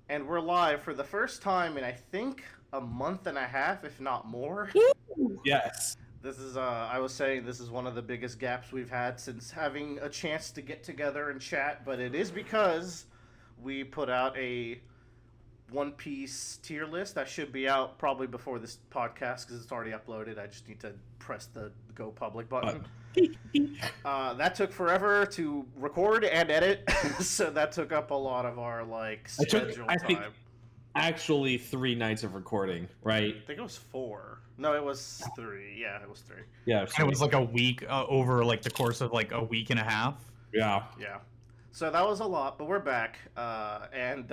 and we're live for the first time in I think a month and a half, if not more. Yes. This is I was saying this is one of the biggest gaps we've had since having a chance to get together and chat, but it is because we put out a One Piece tier list that should be out probably before this podcast because it's already uploaded. I just need to press the go public button. That took forever to record and edit, so that took up a lot of our schedule I time. think actually 3 nights of recording, right? I think it was 4. No, it was 3. Yeah, it was 3. Yeah, And it was like a week over like the course of like a week and a half. yeah. Yeah. So that was a lot, but we're back. And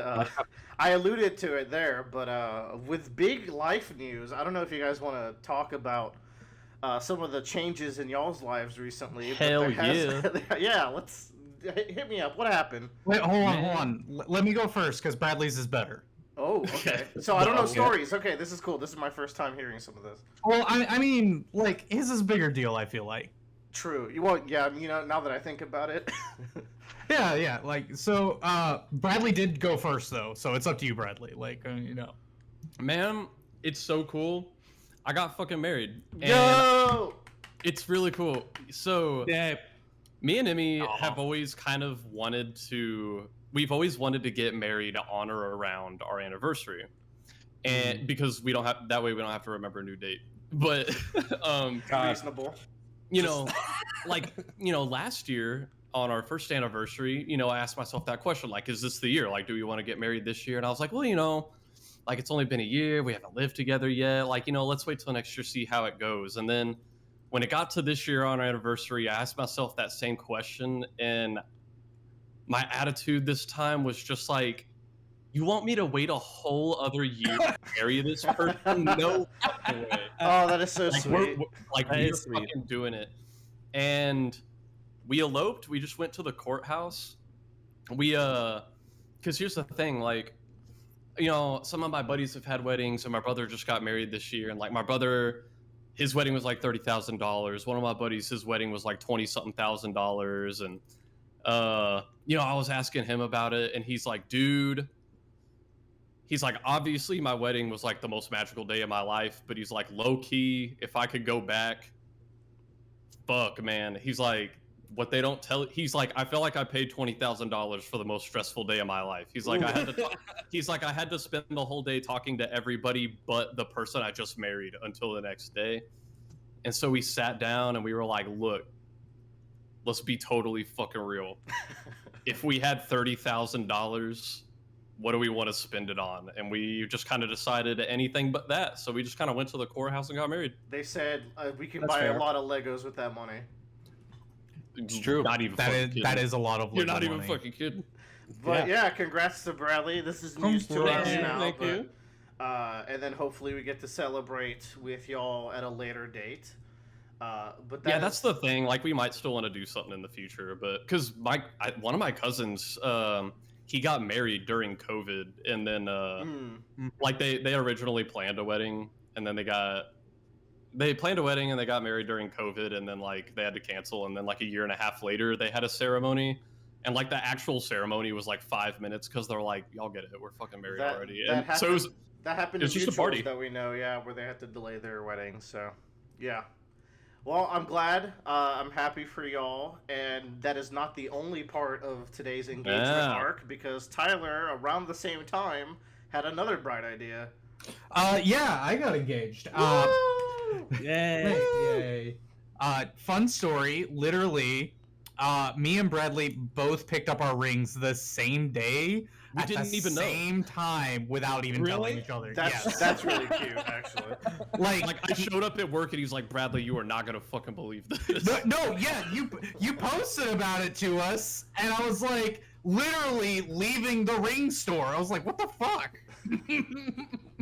I alluded to it there, but with big life news, I don't know if you guys want to talk about some of the changes in y'all's lives recently. Hell yeah. Yeah, let's hit me up. What happened? Wait, hold on. Let me go first because Bradley's is better. Oh, okay. So I don't know stories. Okay, this is cool. This is my first time hearing some of this. Well, I mean, like his is a bigger deal. I feel like. True. Well, yeah. You know, now that I think about it. Yeah. Like so, Bradley did go first though, so it's up to you, Bradley. Like, you know. Man, it's so cool. I got fucking married. And Yo! it's really cool. So, Yeah. me and Emmy have always kind of wanted to. We've always wanted to get married on or around our anniversary, and because we don't have that way, we don't have to remember a new date. But, Reasonable. you know, last year on our first anniversary, I asked myself that question, like, is this the year? Like, do we want to get married this year? And I was like, well, like, it's only been a year. We haven't lived together yet. Like, let's wait till next year, see how it goes. And then when it got to this year on our anniversary, I asked myself that same question. And my attitude this time was just like, you want me to wait a whole other year to marry this person? No fucking way. Oh, that is so sweet. We're fucking doing it. And we eloped. We just went to the courthouse. Because here's the thing, like, some of my buddies have had weddings, and my brother just got married this year. And like my brother, his wedding was like $30,000. One of my buddies, his wedding was like $20-something thousand. And I was asking him about it, and he's like, dude. He's like, obviously, my wedding was like the most magical day of my life, but he's like, low key, if I could go back, fuck, man. He's like, what they don't tell. He's like, I feel like I paid $20,000 for the most stressful day of my life. He's like, I had to spend the whole day talking to everybody but the person I just married until the next day. And so we sat down and we were like, look, let's be totally fucking real. If we had $30,000, what do we want to spend it on? And we just kind of decided anything but that. So we just kind of went to the courthouse and got married. They said we can That's buy fair. a lot of Legos with that money. It's true. Not even That is a lot of. You're not Lego even money. fucking kidding. But yeah, congrats to Bradley. This is news to us Congrats. now. Thank you. And then hopefully we get to celebrate with y'all at a later date. But That's the thing. Like, we might still want to do something in the future, but because one of my cousins, he got married during COVID, and then like they originally planned a wedding, and then they planned a wedding and they got married during COVID, and then like they had to cancel, and then like a year and a half later they had a ceremony, and like the actual ceremony was like 5 minutes because they're like, y'all get it, we're fucking married already. And happened, so that happened it was in just a party that we know, where they had to delay their wedding. So yeah. Well, I'm glad. I'm happy for y'all, and that is not the only part of today's engagement arc, because Tyler, around the same time, had another bright idea. Yeah, I got engaged. Yay! Fun story. Literally, me and Bradley both picked up our rings the same day at the same time without even telling each other. That's really cute, actually. Like I showed up at work and he's like, Bradley, you are not gonna fucking believe this. You posted about it to us, and I was like, literally leaving the ring store. I was like, what the fuck?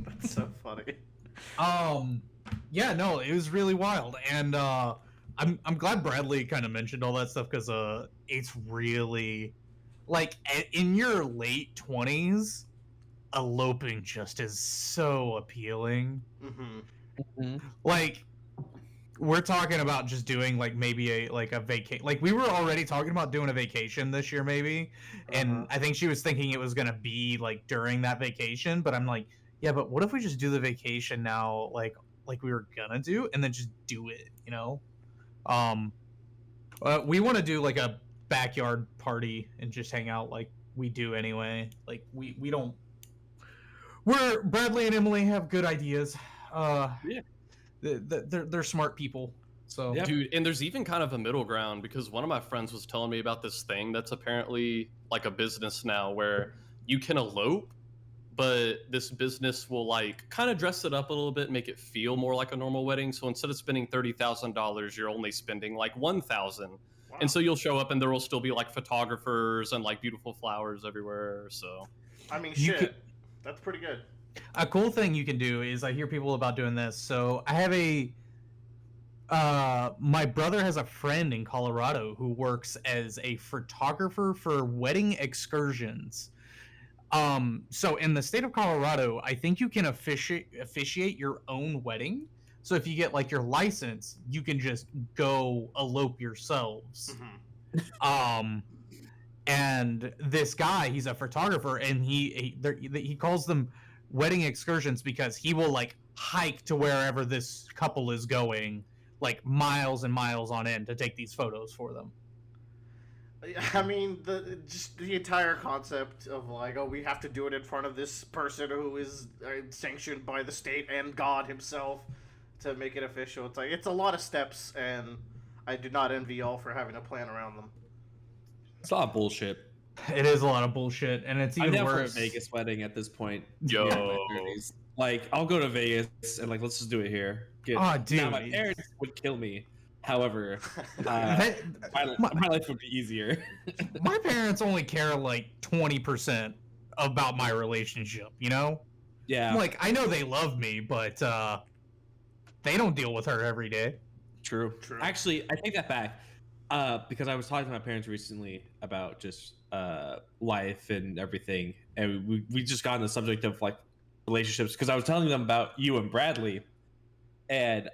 That's so funny. Yeah, no, it was really wild, and I'm glad Bradley kind of mentioned all that stuff because it's really like in your late 20s, eloping just is so appealing. Mm-hmm. Like we're talking about just doing like maybe a vacation. Like we were already talking about doing a vacation this year, maybe. And I think she was thinking it was gonna be like during that vacation. But I'm like, yeah, but what if we just do the vacation now, like we were gonna do, and then just do it, you know? We want to do like a backyard party and just hang out like we do anyway. Like we don't. Bradley and Emily have good ideas. Yeah. They're smart people. So Dude, and there's even kind of a middle ground because one of my friends was telling me about this thing that's apparently like a business now where you can elope, but this business will like kind of dress it up a little bit, make it feel more like a normal wedding. So instead of spending $30,000, you're only spending like $1,000. Wow. And so you'll show up and there will still be like photographers and like beautiful flowers everywhere. So I mean, shit, that's pretty good. A cool thing you can do is I hear people about doing this. So I have my brother has a friend in Colorado who works as a photographer for wedding excursions. So in the state of Colorado, I think you can officiate your own wedding. So if you get like your license, you can just go elope yourselves. Mm-hmm. And this guy, he's a photographer, and he calls them wedding excursions because he will like hike to wherever this couple is going, like miles and miles on end to take these photos for them. I mean, the entire concept of like, oh, we have to do it in front of this person who is sanctioned by the state and God himself to make it official. It's like, it's a lot of steps, and I do not envy y'all for having a plan around them. It's a lot of bullshit. It is a lot of bullshit, and it's even worse. For a Vegas wedding at this point. Yo. Like, I'll go to Vegas and like, let's just do it here. Dude. Now, my parents would kill me. However, my life would be easier. My parents only care like 20% about my relationship, you know? Yeah. Like, I know they love me, but they don't deal with her every day. True. Actually, I take that back because I was talking to my parents recently about just life and everything, and we just got on the subject of like relationships because I was telling them about you and Bradley. And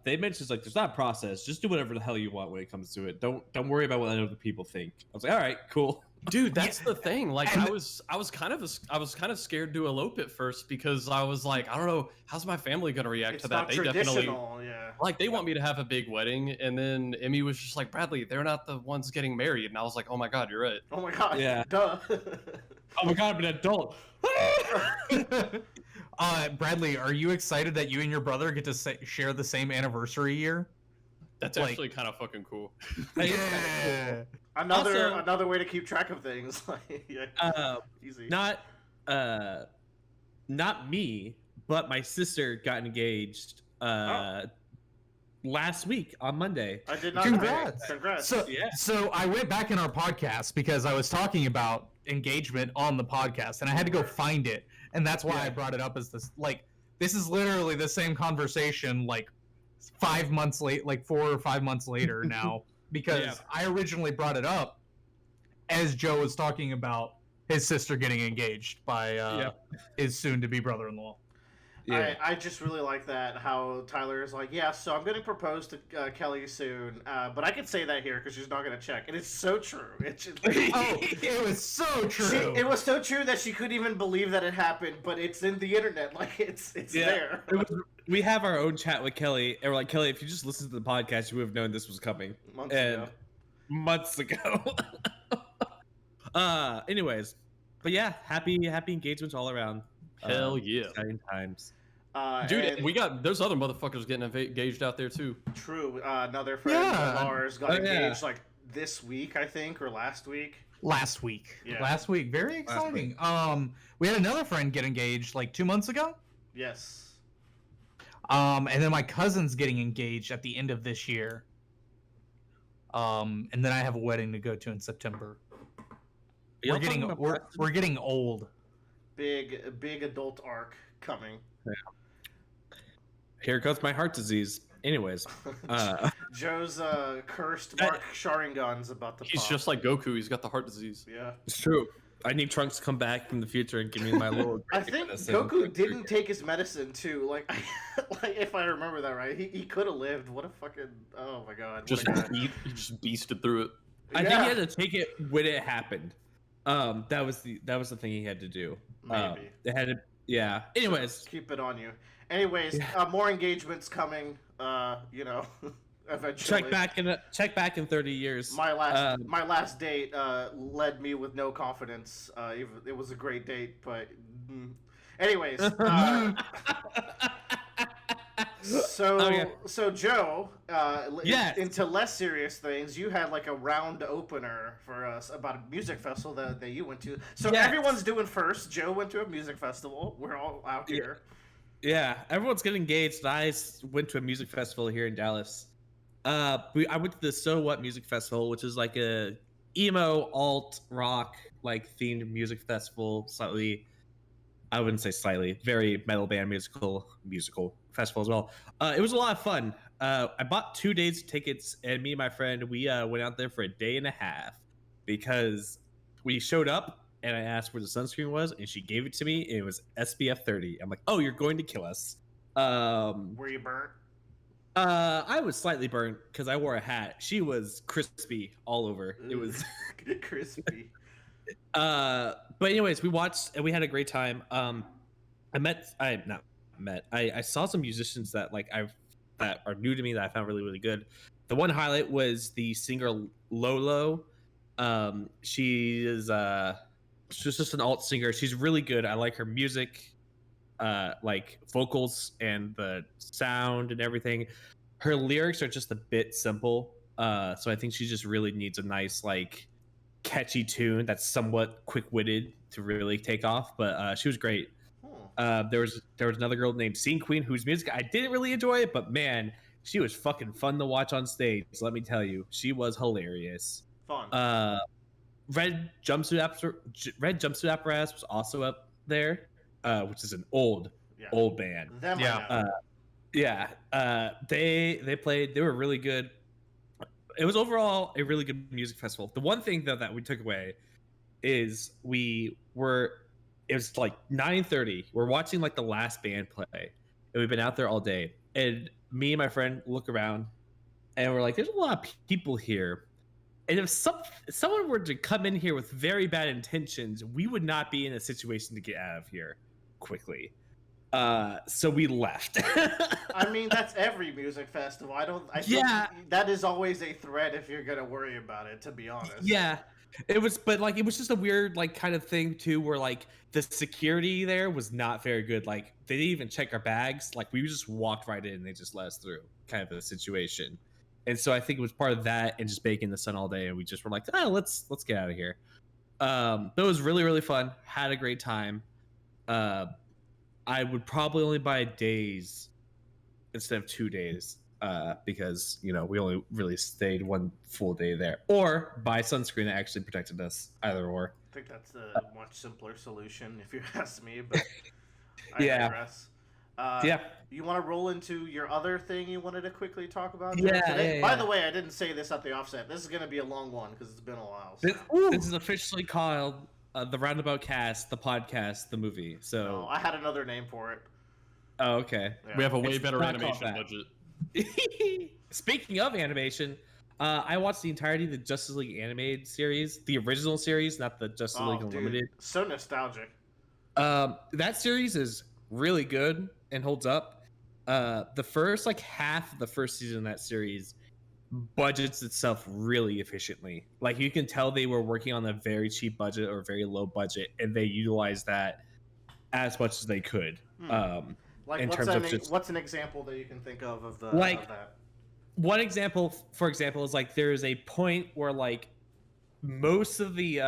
they mentioned like there's not a process. Just do whatever the hell you want when it comes to it. Don't worry about what other people think. I was like, all right, cool, dude. That's the thing. Like I was kind of scared to elope at first because I was like, I don't know, how's my family gonna react to that? They definitely, yeah. Like they want me to have a big wedding, and then Emmy was just like, Bradley, they're not the ones getting married, and I was like, oh my god, you're right. Oh my god, yeah, duh. Oh my god, I'm an adult. Bradley, are you excited that you and your brother get to share the same anniversary year? That's actually kind of fucking cool. Yeah. Another way to keep track of things. Easy. Not me, but my sister got engaged last week on Monday. I did not. Congrats. So I went back in our podcast because I was talking about engagement on the podcast, and I had to go find it. And that's why I brought it up as this. Like, this is literally the same conversation, like 5 months late, like 4 or 5 months later now, because I originally brought it up as Joe was talking about his sister getting engaged by his soon-to-be brother-in-law. Yeah. I just really like that, how Tyler is like, yeah, so I'm going to propose to Kelly soon, but I can say that here because she's not going to check. And it's so true. It's just, it was so true. It was so true that she couldn't even believe that it happened, but it's in the internet. Like, it's there. We have our own chat with Kelly, and we're like, Kelly, if you just listened to the podcast, you would have known this was coming. Months ago. Anyways, but yeah, happy engagements all around. Hell yeah. Exciting times. Dude, there's other motherfuckers getting engaged out there too. True. Another friend of ours got engaged like this week, I think, or last week. Last week. Very exciting. We had another friend get engaged like 2 months ago. Yes. And then my cousin's getting engaged at the end of this year. And then I have a wedding to go to in September. We're getting old. Big adult arc coming. Yeah. Here goes my heart disease. Anyways, Joe's cursed Mark Sharingan's about to He's pop. just like Goku. He's got the heart disease. Yeah, it's true. I need Trunks to come back from the future and give me my little. I think Goku didn't take his medicine too. Like, like if I remember that right, he could have lived. What a fucking oh my god! Just what a guy. he just beasted through it. I think he had to take it when it happened. That was the thing he had to do. Maybe it had to. Yeah. Anyways, so keep it on you. Anyways, more engagements coming. You know, eventually. check back in 30 years. My last date led me with no confidence. It was a great date, but anyways. So Joe, into less serious things, you had like a round opener for us about a music festival that you went to. So everyone's doing first. Joe went to a music festival. We're all out here. Yeah, everyone's getting engaged. I went to a music festival here in Dallas. I went to the So What Music Festival, which is like a emo alt rock like themed music festival. Slightly, I wouldn't say slightly, very metal band musical festival as well. It was a lot of fun. I bought 2 days tickets, and me and my friend we went out there for a day and a half because we showed up. And I asked where the sunscreen was, and she gave it to me. And it was SPF 30. I'm like, "Oh, you're going to kill us." Were you burnt? I was slightly burnt because I wore a hat. She was crispy all over. It was crispy. But anyways, we watched and we had a great time. I saw some musicians that that are new to me that I found really, really good. The one highlight was the singer Lolo. She's just an alt singer. She's really good. I like her music, like vocals and the sound and everything. Her lyrics are just a bit simple. So I think she just really needs a nice, like, catchy tune that's somewhat quick-witted to really take off. But she was great. There was another girl named Scene Queen whose music I didn't really enjoy, but man, she was fucking fun to watch on stage. Let me tell you, she was hilarious. Fun. Red Jumpsuit Apparatus was also up there, which is an old band. They played. They were really good. It was overall a really good music festival. The one thing though that we took away is it was like 9:30. We're watching like the last band play, and we've been out there all day. And me and my friend look around, and we're like, "There's a lot of people here." And if someone were to come in here with very bad intentions, we would not be in a situation to get out of here quickly. So we left. I mean, that's every music festival. I think that is always a threat if you're gonna worry about it. To be honest. Yeah, it was just a weird like kind of thing too, where like the security there was not very good. Like they didn't even check our bags. Like we just walked right in and they just let us through, kind of a situation. And so I think it was part of that and just baking in the sun all day. And we just were like, let's get out of here. But it was really, really fun. Had a great time. I would probably only buy days instead of 2 days because, we only really stayed one full day there. Or buy sunscreen that actually protected us, either or. I think that's a much simpler solution if you ask me, but I digress. You want to roll into your other thing you wanted to quickly talk about? By the way, I didn't say this at the offset. This is going to be a long one because it's been a while. So. This is officially called the Roundabout Cast, the podcast, the movie. So I had another name for it. Oh, okay. Yeah. We have a way better animation budget. Speaking of animation, I watched the entirety of the Justice League animated series, the original series, not the Justice League Unlimited. So nostalgic. That series is really good and holds up. The first half of the first season of that series budgets itself really efficiently. Like you can tell they were working on a very cheap budget or very low budget, and they utilized that as much as they could. What's an example that you can think of that? One example, for example, is like there is a point where like most of the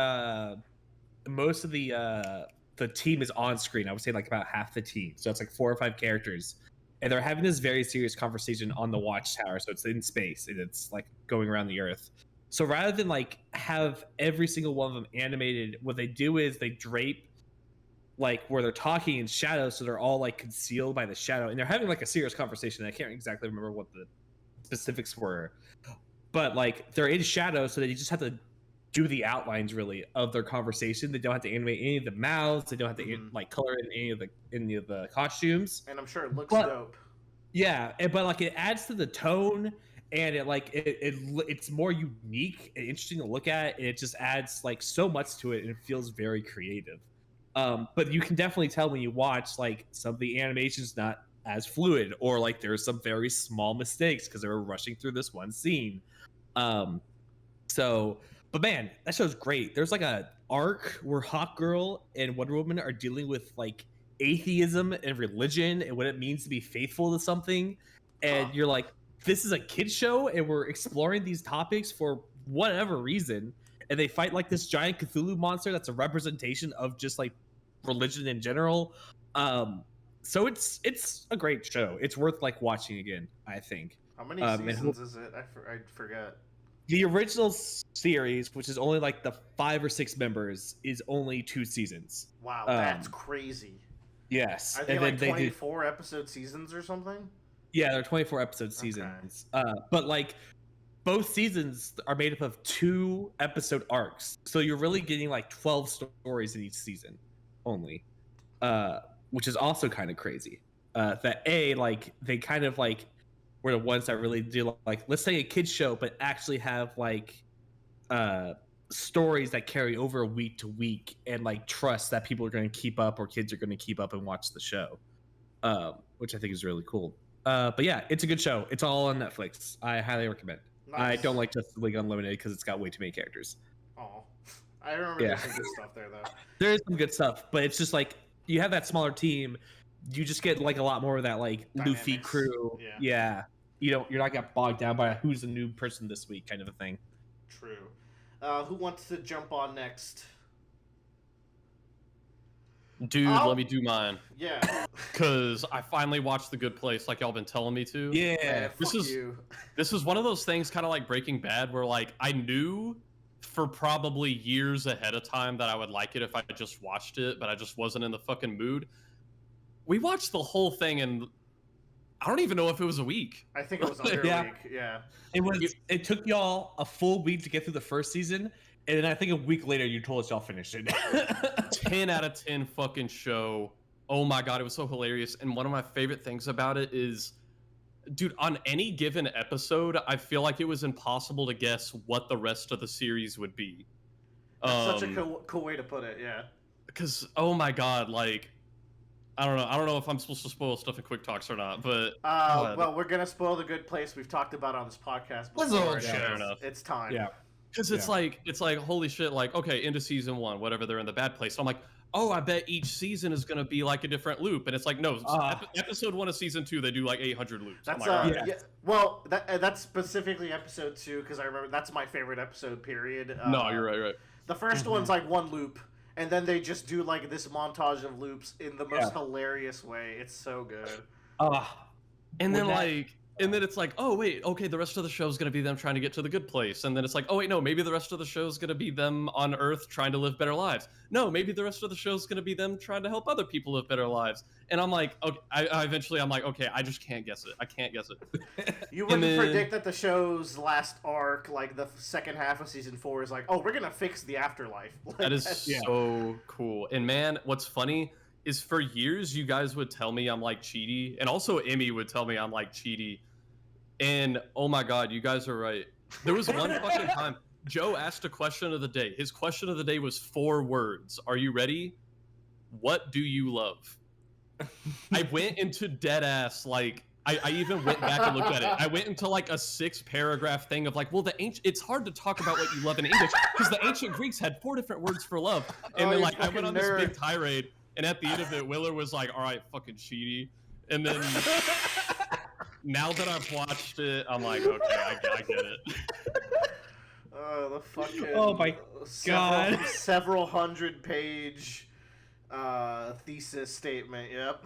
team is on screen. I would say like about half the team. So it's like 4 or 5 characters. And they're having this very serious conversation on the watchtower. So it's in space and it's like going around the earth. So rather than like have every single one of them animated, what they do is they drape like where they're talking in shadow. So they're all like concealed by the shadow. And they're having like a serious conversation. I can't exactly remember what the specifics were. But like they're in shadow. So they just have to do the outlines really of their conversation. They don't have to animate any of the mouths. They don't have to Mhm. like color in any of the costumes. And I'm sure it looks But- dope. Yeah, but like it adds to the tone, and it's more unique and interesting to look at, and it just adds like so much to it, and it feels very creative. But you can definitely tell when you watch like some of the animation's not as fluid, or like there's some very small mistakes because they were rushing through this one scene. But man, that show's great. There's like a arc where Hawkgirl and Wonder Woman are dealing with like atheism and religion and what it means to be faithful to something, and you're like, this is a kid show and we're exploring these topics for whatever reason, and they fight like this giant Cthulhu monster that's a representation of just like religion in general. So it's a great show. It's worth like watching again, I think. How many seasons is it? I forget. The original series, which is only like the 5 or 6 members, is only 2 seasons. Wow, that's crazy. Yes, Are they and like then 24 episode seasons or something? Yeah, they're 24 episode seasons. But like both seasons are made up of 2 episode arcs, so you're really getting like 12 stories in each season only, which is also kind of crazy. That like they kind of like were the ones that really do like, let's say a kids show, but actually have like stories that carry over week to week, and like trust that people are going to keep up, or kids are going to keep up and watch the show, which I think is really cool. But yeah, it's a good show. It's all on Netflix. I highly recommend. Nice. I don't like Justice League Unlimited because it's got way too many characters. Oh, I remember there's some good stuff there though. There is some good stuff, but it's just like you have that smaller team, you just get like a lot more of that like Luffy Dynamics. crew. Yeah. You're not get bogged down by who's the new person this week kind of a thing. True. Who wants to jump on next? Dude, I'll- let me do mine. Yeah. Because I finally watched The Good Place, like y'all been telling me to. Yeah. Fuck is- you. This is one of those things, kind of like Breaking Bad, where like I knew for probably years ahead of time that I would like it if I just watched it, but I just wasn't in the fucking mood. We watched the whole thing, and I don't even know if it was a week. I think it was under Yeah. a week. Yeah. It took y'all a full week to get through the first season, and then I think a week later you told us y'all finished it. 10 out of 10 fucking show. Oh my god, it was so hilarious. And one of my favorite things about it is, dude, on any given episode, I feel like it was impossible to guess what the rest of the series would be. That's such a cool way to put it. Yeah. Because, oh my god, like, I don't know if I'm supposed to spoil stuff in quick talks or not, but Well, we're gonna spoil The Good Place. We've talked about it on this podcast before. Let's all and share it's- enough. It's time. Yeah. because it's like holy shit, like, okay, into season 1, whatever, they're in the bad place. So I'm like, oh, I bet each season is gonna be like a different loop, and it's like, no, episode 1 of season 2 they do like 800 loops. That's I'm like, all right. Yeah. yeah. Well, that's specifically episode 2 because I remember that's my favorite episode. Period. No, you're right. The 1st one's like one loop, and then they just do like this montage of loops in the most hilarious way. It's so good. And then Would that- like, and then it's like, oh wait, okay, the rest of the show is gonna be them trying to get to the good place, and then it's like, oh wait, no, maybe the rest of the show is gonna be them on Earth trying to live better lives. No, maybe the rest of the show is gonna be them trying to help other people live better lives. And I'm like, okay, I eventually I'm like, okay, I just can't guess it. I can't guess it. You wouldn't then- predict that the show's last arc, like the second half of season 4, is like, oh, we're gonna fix the afterlife. Like, That is that's- so cool. And man, what's funny is for years you guys would tell me I'm like cheaty, and also Emmy would tell me I'm like cheaty. And oh my god, you guys are right. There was one fucking time Joe asked a question of the day. His question of the day was 4 words. Are you ready? What do you love? I went into dead ass, like, I even went back and looked at it. I went into like a 6-paragraph thing of like, well, it's hard to talk about what you love in English because the ancient Greeks had 4 different words for love. And Oh, then you like I went fucking on this big nerd. tirade, and at the end of it, Willer was like, all right, fucking cheaty. And then now that I've watched it, I'm like, okay, I get it. The fucking. Oh my God. Several 100-page thesis statement. Yep.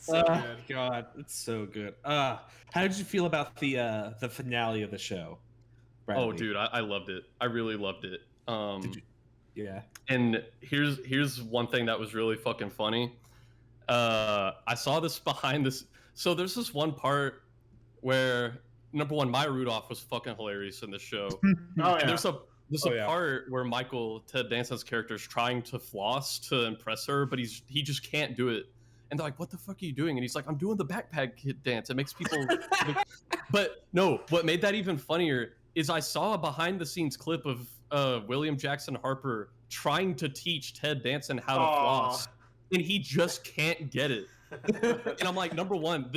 So good. God, it's so good. How did you feel about the finale of the show, Bradley? Oh, dude, I loved it. I really loved it. Did you? Yeah. And here's one thing that was really fucking funny. I saw this behind this. So there's this one part where number one, Maya Rudolph was fucking hilarious in the show. Oh, yeah. And There's Oh, a yeah. part where Michael, Ted Danson's character, is trying to floss to impress her, but he just can't do it. And they're like, "What the fuck are you doing?" And he's like, "I'm doing the backpack kid dance. It makes people." But no, what made that even funnier is I saw a behind the scenes clip of William Jackson Harper trying to teach Ted Danson how to Aw. floss, and he just can't get it. And I'm like, number one,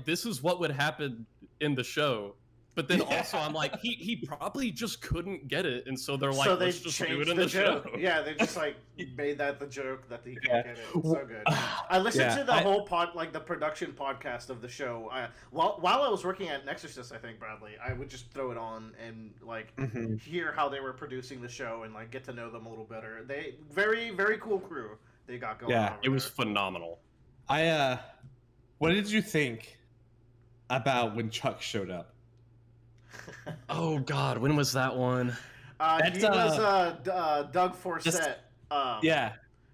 this is what would happen in the show. But then also, I'm like, he probably just couldn't get it, and so they're like, so they let's just do changed it in the the joke. show. Yeah, they just like made that the joke that he Yeah. can't get it. It's so good. I listened Yeah, to the whole the production podcast of the show. While I was working at Nexus, I think, Bradley, I would just throw it on and like hear how they were producing the show and like get to know them a little better. They very cool crew they got going. Yeah, over It was there. phenomenal. What did you think about when Chuck showed up? Oh God, when was that one? He was Doug Forsett. Yeah,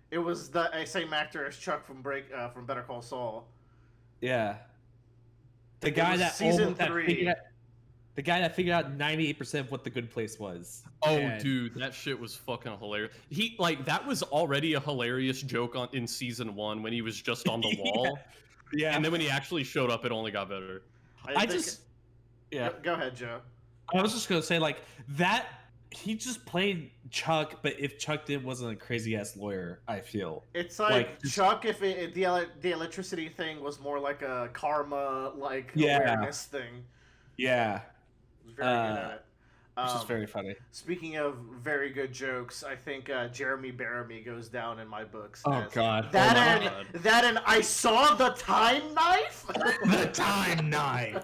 It was the same actor as Chuck from Better Call Saul. yeah. The It guy was that season 3. the guy that figured out 98% of what the good place was. Oh, And- dude, that shit was fucking hilarious. That was already a hilarious joke in season 1 when he was just on the wall, Yeah. and then when he actually showed up, it only got better. Yeah. Go ahead, Joe. I was just gonna say like that. He just played Chuck, but if Chuck wasn't a crazy ass lawyer, I feel. It's like Chuck if the electricity thing was more like a karma awareness thing. Yeah, He was very good at it. which is very funny. Speaking of very good jokes, I think Jeremy Baramy goes down in my books. Oh as God. That Oh my and that and I saw the time knife. The time knife.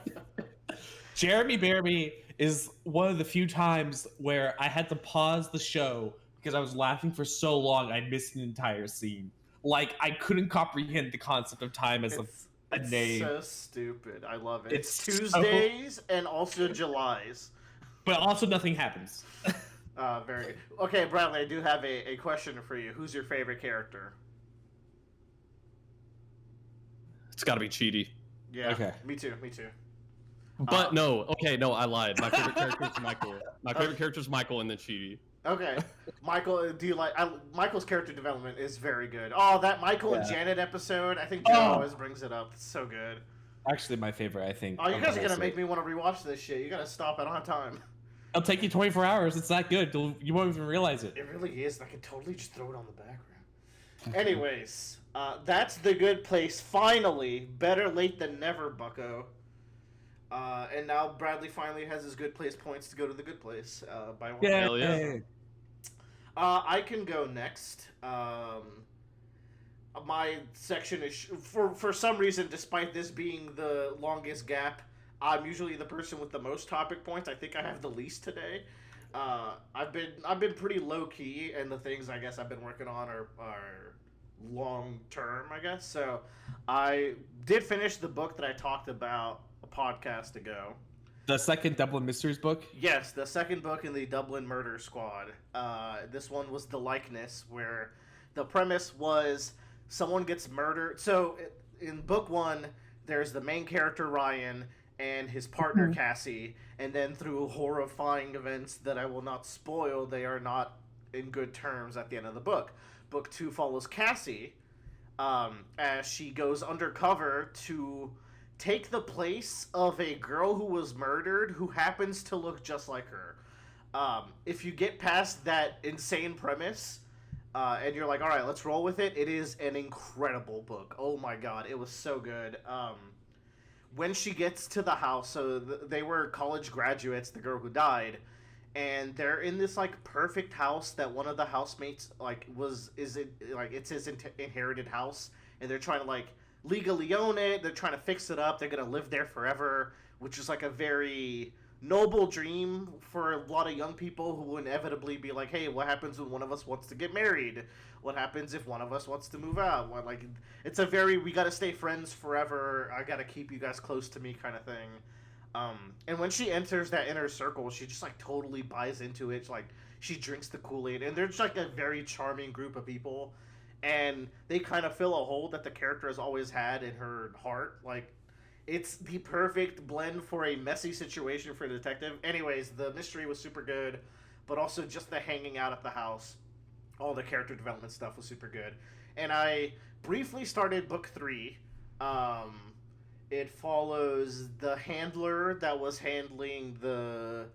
Jeremy Baramy is one of the few times where I had to pause the show because I was laughing for so long I missed an entire scene. Like I couldn't comprehend the concept of time as a name. So stupid. I love it. It's Tuesdays and also Julys. But also nothing happens. Very good. Okay, Bradley, I do have a question for you. Who's your favorite character? It's got to be Cheaty. Yeah. Okay. Me too. But no, I lied. My favorite character is Michael. My favorite character is Michael, and then Cheaty. Okay, Michael. Do you like Michael's character development is very good. Oh, that Michael and Janet episode. I think Joe always brings it up. It's so good. Actually, my favorite, I think. Oh, you guys are gonna make me want to rewatch this shit. You gotta stop. I don't have time. It'll take you 24 hours. It's that good. You won't even realize it. It really is. I could totally just throw it on the background. Anyways, that's The Good Place. Finally, better late than never, Bucko. And now Bradley finally has his Good Place points to go to The Good Place. By one. Yeah. Hell yeah. I can go next. My section is for some reason, despite this being the longest gap, I'm usually the person with the most topic points. I think I have the least today. I've been pretty low key, and the things I guess I've been working on are long term, I guess. So I did finish the book that I talked about a podcast ago. The second Dublin Mysteries book? Yes, the second book in the Dublin Murder Squad. This one was The Likeness, where the premise was someone gets murdered. So in book 1, there's the main character, Ryan, and his partner, Cassie. And then through horrifying events that I will not spoil, they are not in good terms at the end of the book. Book 2 follows Cassie as she goes undercover to take the place of a girl who was murdered who happens to look just like her. If you get past that insane premise and you're like, all right, let's roll with it, it is an incredible book. Oh my god, it was so good. When she gets to the house, so they were college graduates, the girl who died, and they're in this like perfect house that one of the housemates it's his inherited house, and they're trying to like legally own it. They're trying to fix it up. They're gonna live there forever, which is like a very noble dream for a lot of young people who will inevitably be like, hey, what happens when one of us wants to get married? What happens if one of us wants to move out? It's a very we gotta stay friends forever. I gotta keep you guys close to me kind of thing. And when she enters that inner circle, she just like totally buys into it. Like she drinks the Kool-Aid, and they're just like a very charming group of people. And they kind of fill a hole that the character has always had in her heart. Like, it's the perfect blend for a messy situation for a detective. Anyways, the mystery was super good. but also just the hanging out at the house. All the character development stuff was super good. And I briefly started book 3. It follows the handler that was handling the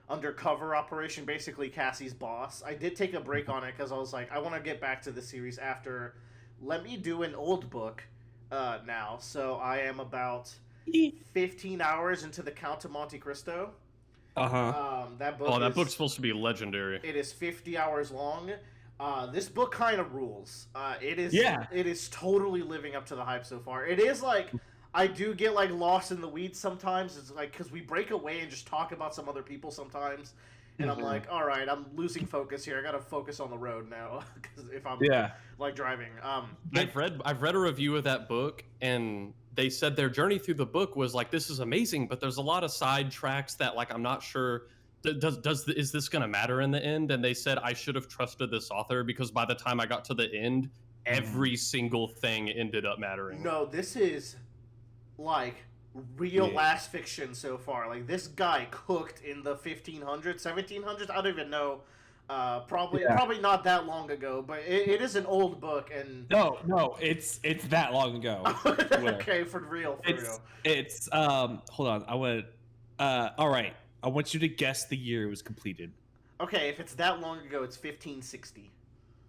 undercover operation, basically Cassie's boss. I did take a break on it because I was like, I want to get back to the series after. Let me do an old book now. So I am about 15 hours into the Count of Monte Cristo. That book. That book's supposed to be legendary. It is 50 hours long. This book kind of rules. It is. Yeah. It is totally living up to the hype so far. It is like, I do get like lost in the weeds sometimes. It's like because we break away and just talk about some other people sometimes, and I'm like, all right, I'm losing focus here. I gotta focus on the road now because if I'm like driving. I've read a review of that book, and they said their journey through the book was like, this is amazing, but there's a lot of side tracks that like I'm not sure. Is this gonna matter in the end? And they said I should have trusted this author because by the time I got to the end, every single thing ended up mattering. No, this is like real last fiction so far. Like this guy cooked in the 1500s, 1700s. I don't even know. Probably not that long ago, but it is an old book. And no, it's that long ago. Okay, for real. It's hold on. All right. I want you to guess the year it was completed. Okay, if it's that long ago, it's 1560.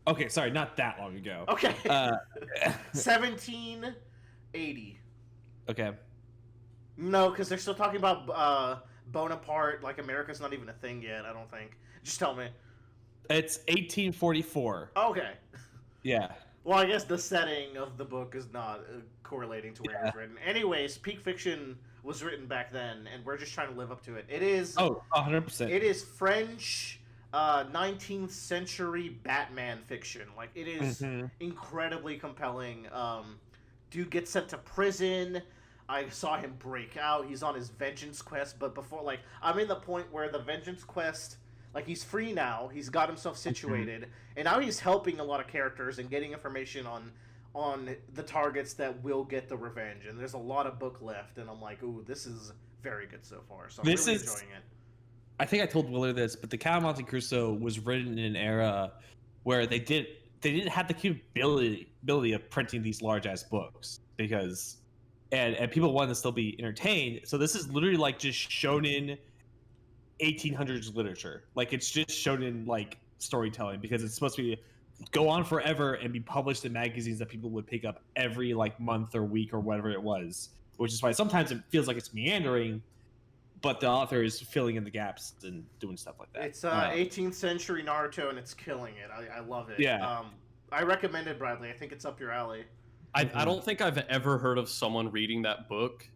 Okay, sorry, not that long ago. Okay. 1780. Okay. No, because they're still talking about Bonaparte. Like, America's not even a thing yet, I don't think. Just tell me. It's 1844. Okay. Yeah. Well, I guess the setting of the book is not correlating to where it was written. Anyways, peak fiction was written back then, and we're just trying to live up to it. It is... Oh, 100%. It is French 19th century Batman fiction. Like, it is incredibly compelling. Dude gets sent to prison. I saw him break out. He's on his vengeance quest, but before, like, I'm in the point where the vengeance quest... Like, he's free now. He's got himself situated. And now he's helping a lot of characters and getting information on the targets that will get the revenge. And there's a lot of book left. And I'm like, ooh, this is very good so far. So I'm really enjoying it. I think I told Willer this, but the Count of Monte Cristo was written in an era where they didn't have the capability of printing these large-ass books. Because... And people wanted to still be entertained. So this is literally like just shonen... 1800s literature. Like, it's just shonen like storytelling because it's supposed to be go on forever and be published in magazines that people would pick up every like month or week or whatever it was, which is why sometimes it feels like it's meandering, but the author is filling in the gaps and doing stuff like that. It's 18th century Naruto and it's killing it. I love it. Yeah. I recommend it, Bradley. I think it's up your alley. I don't think I've ever heard of someone reading that book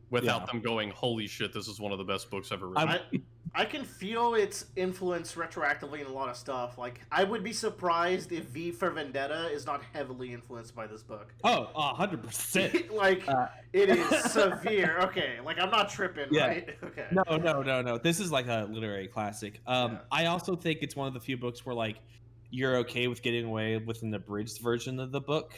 without them going, holy shit, this is one of the best books ever written. I can feel its influence retroactively in a lot of stuff. Like, I would be surprised if V for Vendetta is not heavily influenced by this book. Oh, 100%. Like, it is severe. Okay, like, I'm not tripping, right? Okay. No. This is like a literary classic. I also think it's one of the few books where, like, you're okay with getting away with an abridged version of the book.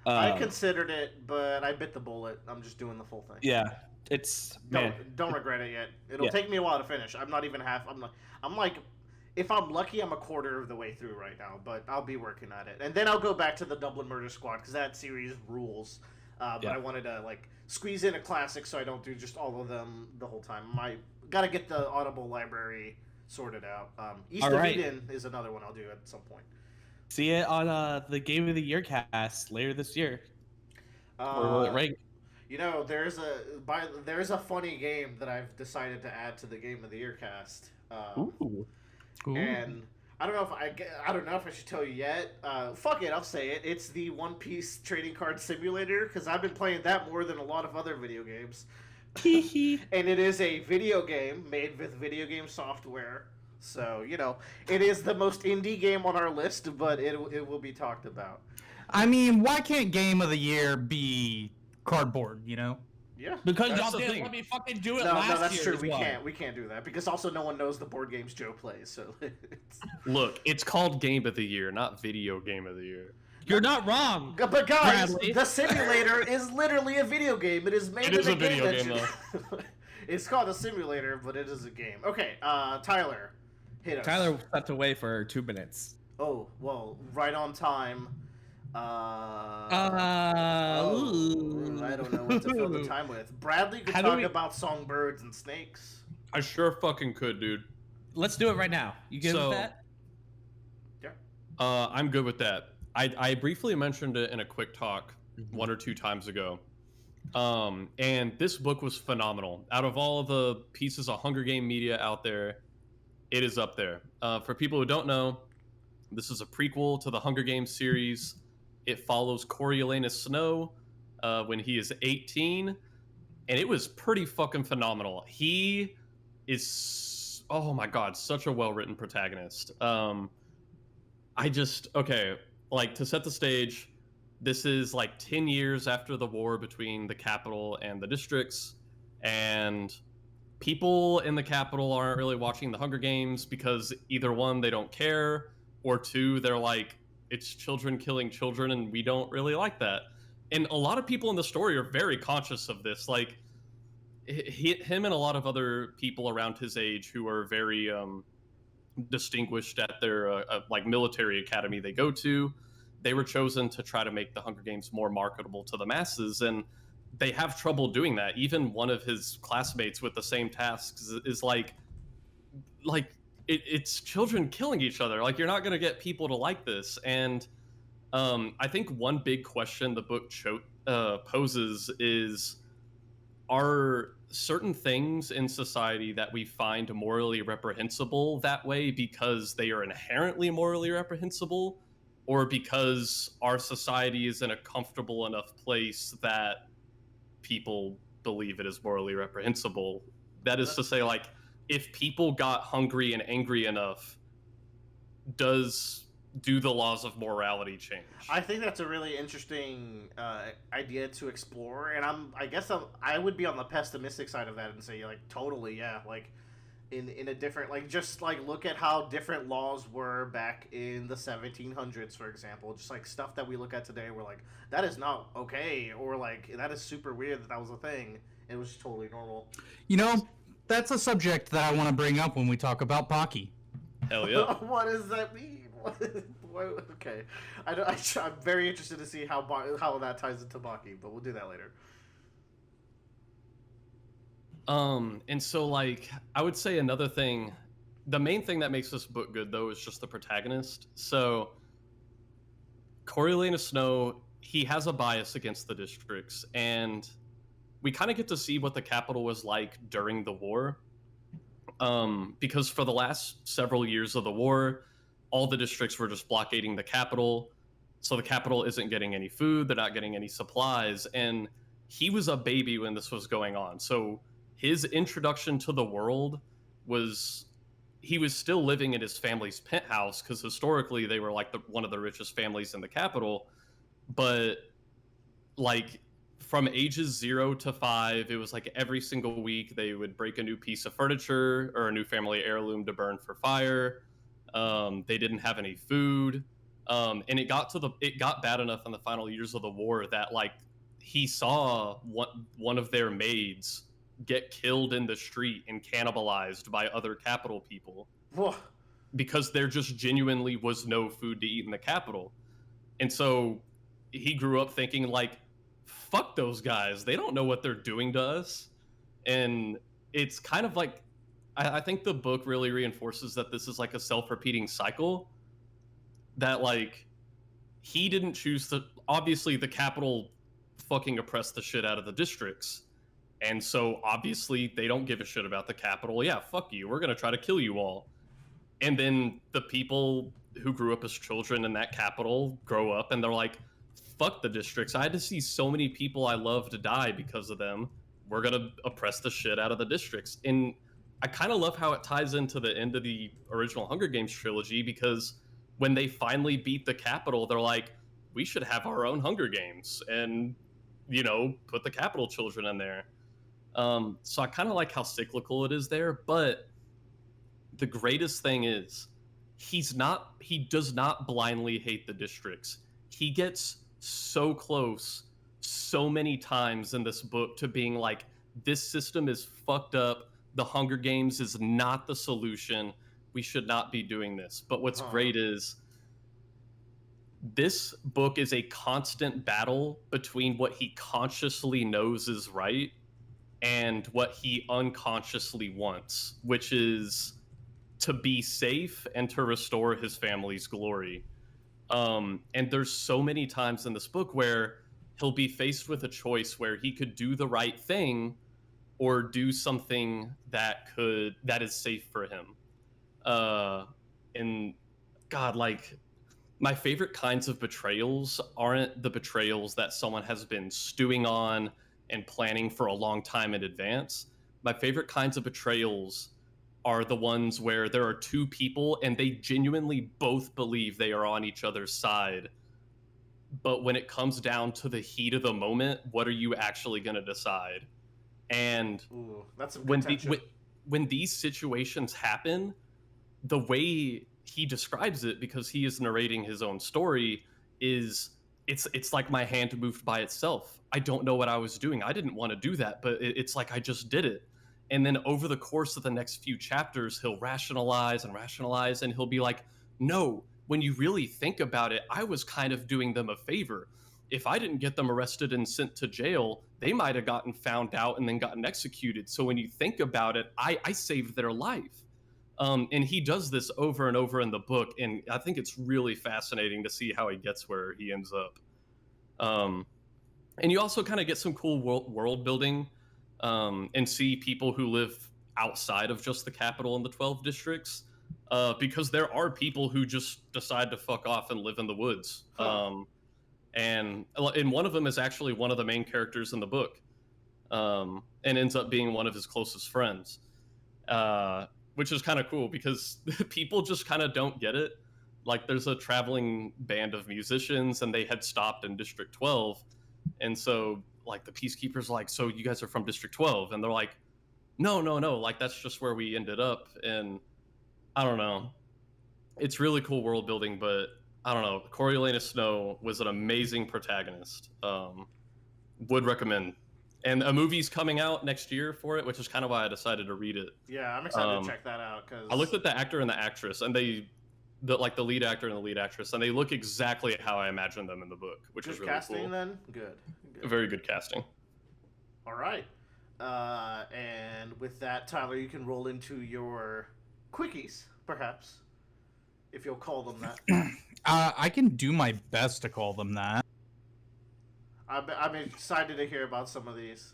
I considered it, but I bit the bullet. I'm just doing the full thing. Yeah. It's don't regret it yet. It'll take me a while to finish. I'm not even half. I'm like, if I'm lucky, I'm a quarter of the way through right now. But I'll be working at it, and then I'll go back to the Dublin Murder Squad because that series rules. But I wanted to like squeeze in a classic so I don't do just all of them the whole time. Gotta get the Audible library sorted out. East of Eden is another one I'll do at some point. See it on the Game of the Year cast later this year. Or will it rank? You know, there's a funny game that I've decided to add to the Game of the Year cast. Ooh. And I don't know if I should tell you yet. Fuck it, I'll say it. It's the One Piece trading card simulator because I've been playing that more than a lot of other video games. And it is a video game made with video game software. So, you know, it is the most indie game on our list, but it will be talked about. I mean, why can't Game of the Year be cardboard, you know? Yeah. Because y'all didn't let me fucking do it last year. No, that's true. as well. We can't do that because also no one knows the board games Joe plays. So Look, it's called Game of the Year, not Video Game of the Year. You're not wrong. But guys, Bradley. the simulator is literally a video game. It is made It is in a video game, though. It's called a simulator, but it is a game. Okay, Tyler, Hit us. Tyler stepped away for 2 minutes. Oh, well, right on time. I don't know what to fill the time with. Bradley could How do talk we- about songbirds and snakes. I sure fucking could, dude. Let's do it right now. You good So- with that? Yeah. I'm good with that. I briefly mentioned it in a quick talk 1 or 2 times ago. And this book was phenomenal. Out of all the pieces of Hunger Game media out there, it is up there. For people who don't know, this is a prequel to the Hunger Games series. It follows Coriolanus Snow when he is 18, and it was pretty fucking phenomenal. He is, oh my god, such a well-written protagonist. Like, to set the stage, this is like 10 years after the war between the capital and the districts, and people in the capital aren't really watching the Hunger Games because either one, they don't care, or two, they're like, it's children killing children and we don't really like that. And a lot of people in the story are very conscious of this. Like, him and a lot of other people around his age who are very distinguished at their like military academy they go to, they were chosen to try to make the Hunger Games more marketable to the masses, and they have trouble doing that. Even one of his classmates with the same tasks is like it's children killing each other. Like, you're not going to get people to like this. And I think one big question the book poses is, are certain things in society that we find morally reprehensible that way because they are inherently morally reprehensible, or because our society is in a comfortable enough place that people believe it is morally reprehensible? That is to say, like, if people got hungry and angry enough, do the laws of morality change? I think that's a really interesting idea to explore, and I would be on the pessimistic side of that and say, like, totally, yeah, like, in a different, like, just like look at how different laws were back in the 1700s, for example. Just like stuff that we look at today, we're like, that is not okay, or like, that is super weird that was a thing. It was totally normal. You know, that's a subject that I want to bring up when we talk about Baki. Hell yeah. What does that mean? Okay, I'm very interested to see how that ties into Baki, but we'll do that later. And so, like, I would say another thing, the main thing that makes this book good, though, is just the protagonist. So, Coriolanus Snow, he has a bias against the districts, and we kind of get to see what the capital was like during the war. Because for the last several years of the war, all the districts were just blockading the capital. So the capital isn't getting any food, they're not getting any supplies. And he was a baby when this was going on. So his introduction to the world was, he was still living in his family's penthouse, because historically they were like one of the richest families in the capital. But like, from ages 0 to 5, it was like every single week they would break a new piece of furniture or a new family heirloom to burn for fire. They didn't have any food, and it got bad enough in the final years of the war that, like, he saw one of their maids get killed in the street and cannibalized by other capital people. Whoa. Because there just genuinely was no food to eat in the capital. And so he grew up thinking, like, fuck those guys, they don't know what they're doing to us. And it's kind of like, I think the book really reinforces that this is like a self-repeating cycle, that, like, he didn't choose to, obviously the capital fucking oppressed the shit out of the districts, and so obviously they don't give a shit about the capital. Yeah, fuck you, we're gonna try to kill you all. And then the people who grew up as children in that capital grow up and they're like, fuck the districts, I had to see so many people I love to die because of them, we're gonna oppress the shit out of the districts. And I kind of love how it ties into the end of the original Hunger Games trilogy, because when they finally beat the capital, they're like, we should have our own Hunger Games and, you know, put the capital children in there. So I kind of like how cyclical it is there, but the greatest thing is he does not blindly hate the districts. He gets so close so many times in this book to being like, this system is fucked up. The Hunger Games is not the solution. we should not be doing this. But what's Huh. great is this book is a constant battle between what he consciously knows is right and what he unconsciously wants, which is to be safe and to restore his family's glory. And there's so many times in this book where he'll be faced with a choice where he could do the right thing or do something that is safe for him. And God, like, my favorite kinds of betrayals aren't the betrayals that someone has been stewing on and planning for a long time in advance. My favorite kinds of betrayals are the ones where there are two people and they genuinely both believe they are on each other's side. But when it comes down to the heat of the moment, what are you actually going to decide? And Ooh, that's some when, good tension. when these situations happen, the way he describes it, because he is narrating his own story, is it's like my hand moved by itself. I don't know what I was doing. I didn't want to do that, but it's like I just did it. And then over the course of the next few chapters, he'll rationalize, and he'll be like, no, when you really think about it, I was kind of doing them a favor. If I didn't get them arrested and sent to jail, they might have gotten found out and then gotten executed. So when you think about it, I saved their life. And he does this over and over in the book, and I think it's really fascinating to see how he gets where he ends up. And you also kind of get some cool world building, and see people who live outside of just the capital and the 12 districts, because there are people who just decide to fuck off and live in the woods. And one of them is actually one of the main characters in the book, and ends up being one of his closest friends. Which is kind of cool because people just kind of don't get it. Like, there's a traveling band of musicians and they had stopped in District 12. And so, like, the Peacekeeper's like, so you guys are from District 12? And they're like, no, like, that's just where we ended up. And I don't know. It's really cool world building, but I don't know. Coriolanus Snow was an amazing protagonist. Would recommend. And a movie's coming out next year for it, which is kind of why I decided to read it. Yeah, I'm excited to check that out. Cause I looked at the actor and the actress, and the lead actor and the lead actress, and they look exactly how I imagined them in the book, which is really casting cool. Then good. Very good casting. All right, and with that, Tyler, you can roll into your quickies, perhaps, if you'll call them that. I can do my best to call them that. I'm excited to hear about some of these.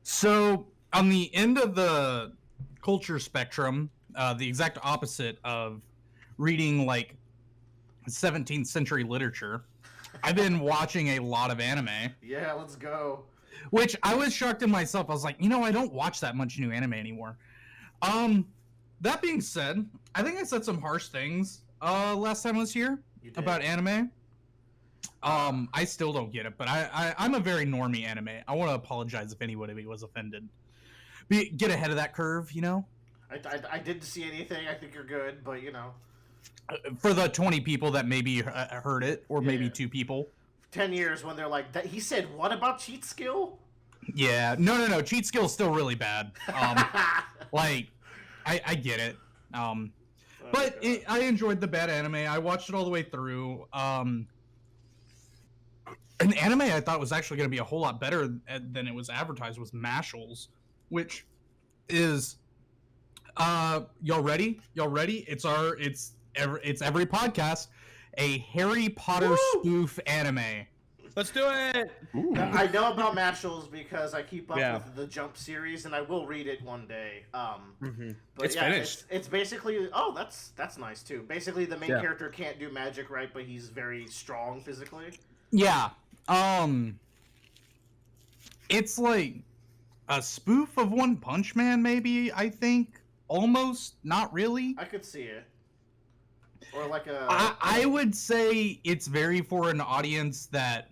So, on the end of the culture spectrum, the exact opposite of reading, like, 17th century literature, I've been watching a lot of anime. Yeah, let's go. Which I was shocked in myself. I was like, I don't watch that much new anime anymore. That being said, I think I said some harsh things last time I was here about anime. I still don't get it, but I'm a very normie anime. I want to apologize if anybody was offended. Get ahead of that curve, I didn't see anything. I think you're good, but For the 20 people that maybe heard it, or maybe 2 people. 10 years when they're like, he said, what about cheat skill? Yeah, no. Cheat skill is still really bad. Like, I get it. But I enjoyed the bad anime. I watched it all the way through. An anime I thought was actually going to be a whole lot better than it was advertised was Mashals, which is y'all ready? It's every podcast, a Harry Potter spoof anime. Let's do it. I know about Mashals because I keep up with the Jump series, and I will read it one day. But it's finished. It's basically that's nice too. Basically, the main character can't do magic right, but he's very strong physically. Yeah. It's like a spoof of One Punch Man, maybe, I think. Almost, not really. I could see it. Or like a... I would say it's very for an audience that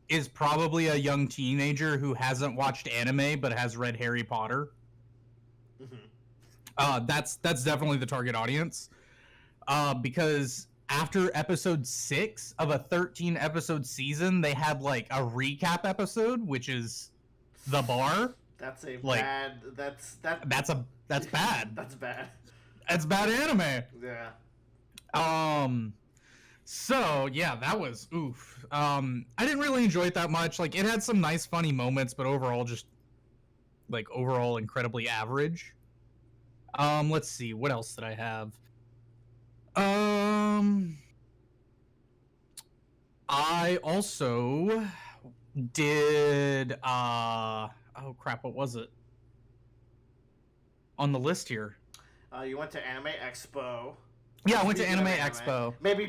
is probably a young teenager who hasn't watched anime but has read Harry Potter. Mm-hmm. That's definitely the target audience. Because after episode 6 of a 13-episode season, they had like a recap episode, which is the bar. That's a like, bad... That's bad. That's bad. That's bad. That's bad anime. Yeah. So yeah, that was oof. I didn't really enjoy it that much. Like, it had some nice, funny moments, but overall, just like overall, incredibly average. Let's see, what else did I have? I also did oh crap, what was it? On the list here. You went to Anime Expo. Yeah, I went to Speaking Anime of Expo. Maybe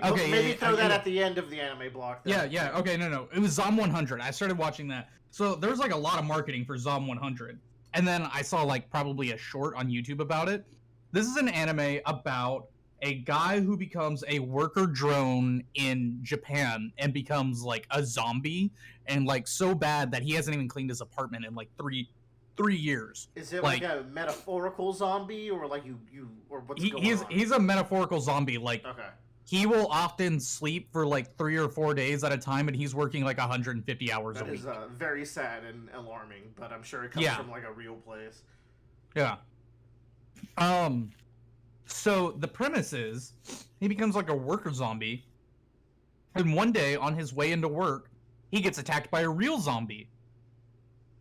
throw that at the end of the anime block. Then. Yeah, okay, no. It was Zom 100. I started watching that. So there was like a lot of marketing for Zom 100. And then I saw like probably a short on YouTube about it. This is an anime about a guy who becomes a worker drone in Japan and becomes like a zombie, and like so bad that he hasn't even cleaned his apartment in like three years. Is it like a metaphorical zombie, or like you or what's going on? He's a metaphorical zombie. Like, okay. He will often sleep for like 3 or 4 days at a time, and he's working like 150 hours a week. That is very sad and alarming, but I'm sure it comes from like a real place. Yeah. So the premise is he becomes like a worker zombie, and one day on his way into work, he gets attacked by a real zombie.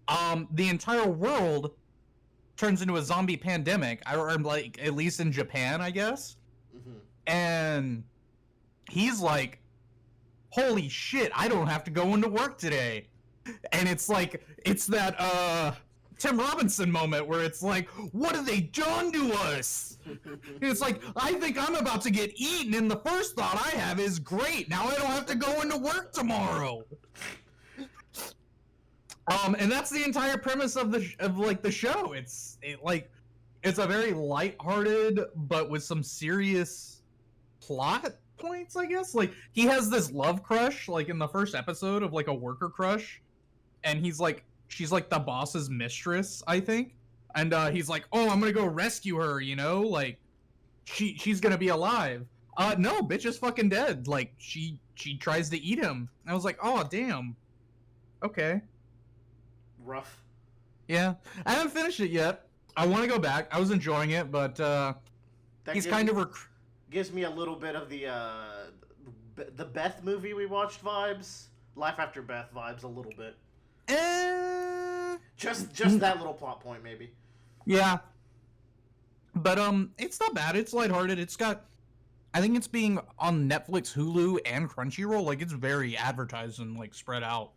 The entire world turns into a zombie pandemic, or like at least in Japan, I guess. Mm-hmm. And he's like, holy shit, I don't have to go into work today. And it's like, it's that Tim Robinson moment where it's like, what have they done to us? It's like, I think I'm about to get eaten, and the first thought I have is, great, now I don't have to go into work tomorrow. And that's the entire premise of the show. It's a very lighthearted but with some serious plot points, I guess. Like, he has this love crush like in the first episode of like a worker crush, and she's like the boss's mistress, I think. And he's like, "Oh, I'm going to go rescue her, you know? Like she's going to be alive." No, bitch is fucking dead. Like she tries to eat him. I was like, "Oh, damn. Okay." Rough. Yeah, I haven't finished it yet. I want to go back. I was enjoying it, but he's kind of gives me a little bit of the Beth movie we watched vibes, Life After Beth vibes a little bit. Just that little plot point maybe. Yeah, but it's not bad. It's lighthearted. It's got, I think it's being on Netflix, Hulu, and Crunchyroll. Like, it's very advertised and like spread out.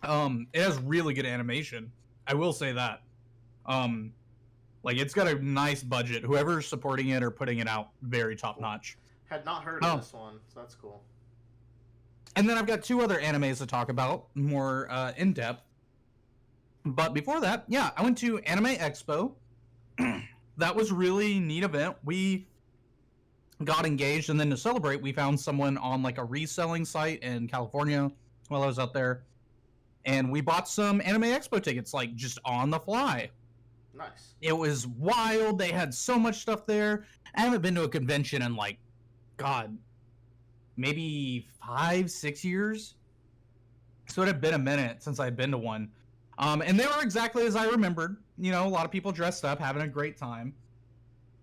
It has really good animation. I will say that. Like, it's got a nice budget. Whoever's supporting it or putting it out, very top notch. Had not heard of this one, so that's cool. And then I've got 2 other animes to talk about, more in depth. But before that, yeah, I went to Anime Expo. That was really neat event. We got engaged, and then to celebrate, we found someone on like a reselling site in California while I was out there. And we bought some Anime Expo tickets, like, just on the fly. Nice. It was wild. They had so much stuff there. I haven't been to a convention in, like, God, maybe 5-6 years. So it had been a minute since I'd been to one. And they were exactly as I remembered. You know, a lot of people dressed up, having a great time.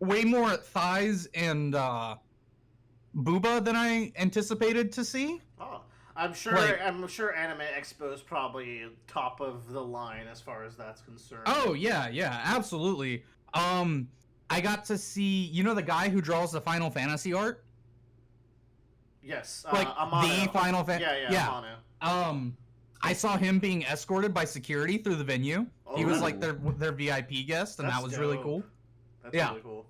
Way more thighs and booba than I anticipated to see. Oh. I'm sure Anime Expo is probably top of the line as far as that's concerned. Oh yeah, absolutely. I got to see, you know, the guy who draws the Final Fantasy art? Yes, like Amano. The Final Fantasy. Yeah. Amano. I saw him being escorted by security through the venue. Oh. He was like their VIP guest, and that was really cool. That's really cool.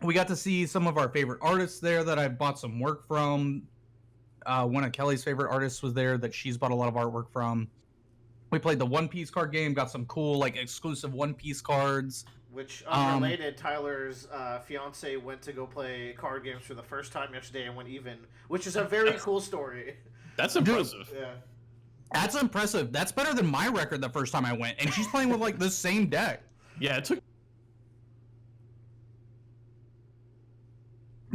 We got to see some of our favorite artists there that I bought some work from. One of Kelly's favorite artists was there that she's bought a lot of artwork from. We played the One Piece card game, got some cool, like, exclusive One Piece cards. Which, unrelated, Tyler's fiance went to go play card games for the first time yesterday and went even, which is a very cool story. That's impressive. Yeah. That's impressive. That's better than my record the first time I went. And she's playing with, like, the same deck. Yeah, it took...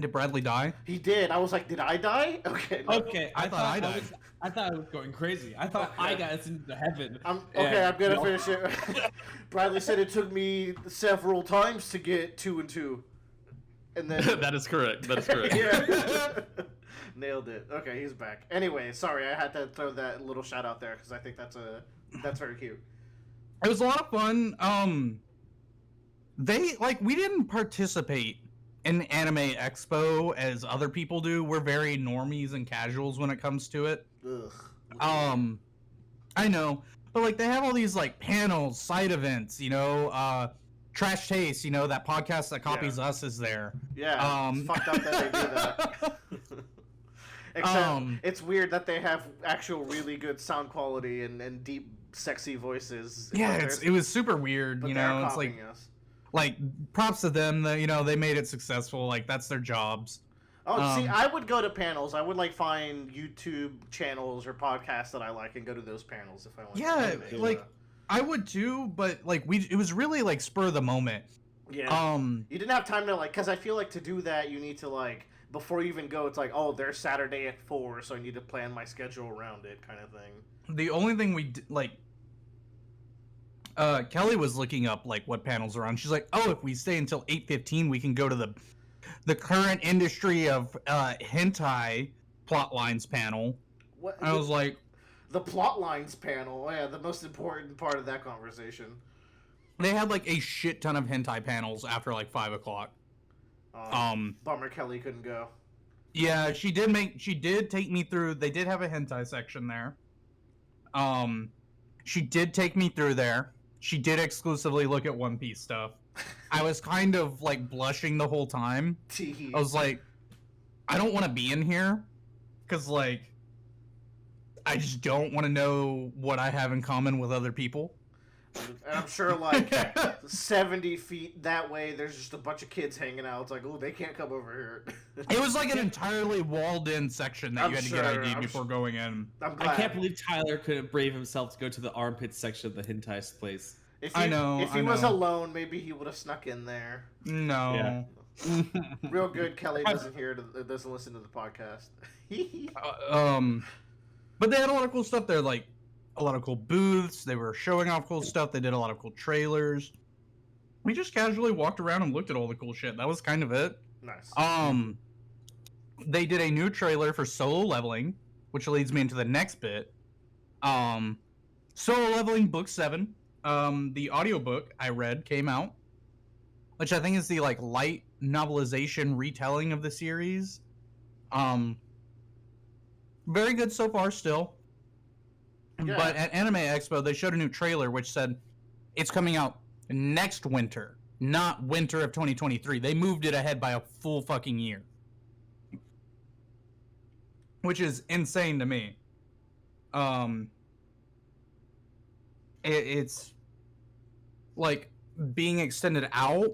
Did Bradley die? He did. I was like, did I die? Okay. No. Okay, I thought I died. I thought I was going crazy. I thought I got us into heaven. I'm Yeah, gonna no. finish it. Bradley said it took me several times to get 2 and 2, and then That is correct. That is correct. yeah, nailed it. Okay, he's back. Anyway, sorry, I had to throw that little shout out there because I think that's very cute. It was a lot of fun. We didn't participate in Anime Expo as other people do. We're very normies and casuals when it comes to it. Ugh. I know, but like they have all these like panels, side events, Trash Taste, that podcast that copies us is there. Yeah, it's fucked up that they do that. Except it's weird that they have actual really good sound quality and deep, sexy voices. Yeah, it was super weird, but it's they're like copying us. like props to them that they made it successful. Like that's their jobs. Oh, see, I would go to panels. I would find YouTube channels or podcasts that I like and go to those panels if I want. Yeah, I would too, but it was really like spur of the moment. Yeah. You didn't have time to because I feel like to do that you need to before you even go, it's like, oh, there's Saturday at 4, so I need to plan my schedule around it, kind of thing. The only thing we Kelly was looking up what panels are on. She's like, oh, if we stay until 8:15, we can go to the current industry of hentai plot lines panel. What? I was like, the plot lines panel. Yeah, the most important part of that conversation. they had a shit ton of hentai panels after 5 o'clock. Bummer Kelly couldn't go. Yeah, she did take me through. They did have a hentai section there. She did take me through there. She did exclusively look at One Piece stuff. I was kind of blushing the whole time. I was like, I don't want to be in here because I just don't want to know what I have in common with other people. And I'm sure 70 feet that way, there's just a bunch of kids hanging out. It's like, oh, they can't come over here. It was an entirely walled-in section that you had to get ID before going in. I'm glad. I can't believe Tyler couldn't brave himself to go to the armpit section of the hentai place. If he was alone, maybe he would have snuck in there. No. Yeah. Real good. Kelly doesn't listen to the podcast. But they had a lot of cool stuff there, a lot of cool booths. They were showing off cool stuff. They did a lot of cool trailers. We just casually walked around and looked at all the cool shit. That was kind of it. Nice. They did a new trailer for Solo Leveling, which leads me into the next bit. Solo Leveling Book 7. The audiobook I read came out, which I think is the light novelization retelling of the series. Very good so far still. Yeah. But at Anime Expo, they showed a new trailer which said it's coming out next winter, not winter of 2023. They moved it ahead by a full fucking year. Which is insane to me. It's being extended out.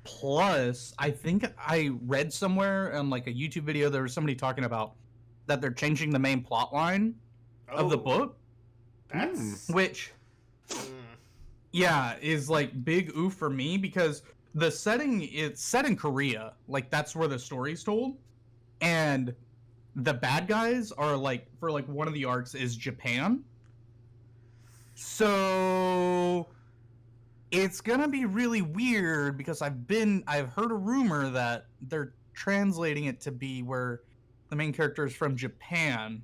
Plus, I think I read somewhere on a YouTube video, there was somebody talking about that they're changing the main plot line of the book. Which, yeah, is big oof for me because the setting is set in Korea. That's where the story's told. And the bad guys are for one of the arcs is Japan. So it's gonna be really weird because I've heard a rumor that they're translating it to be where the main character is from Japan.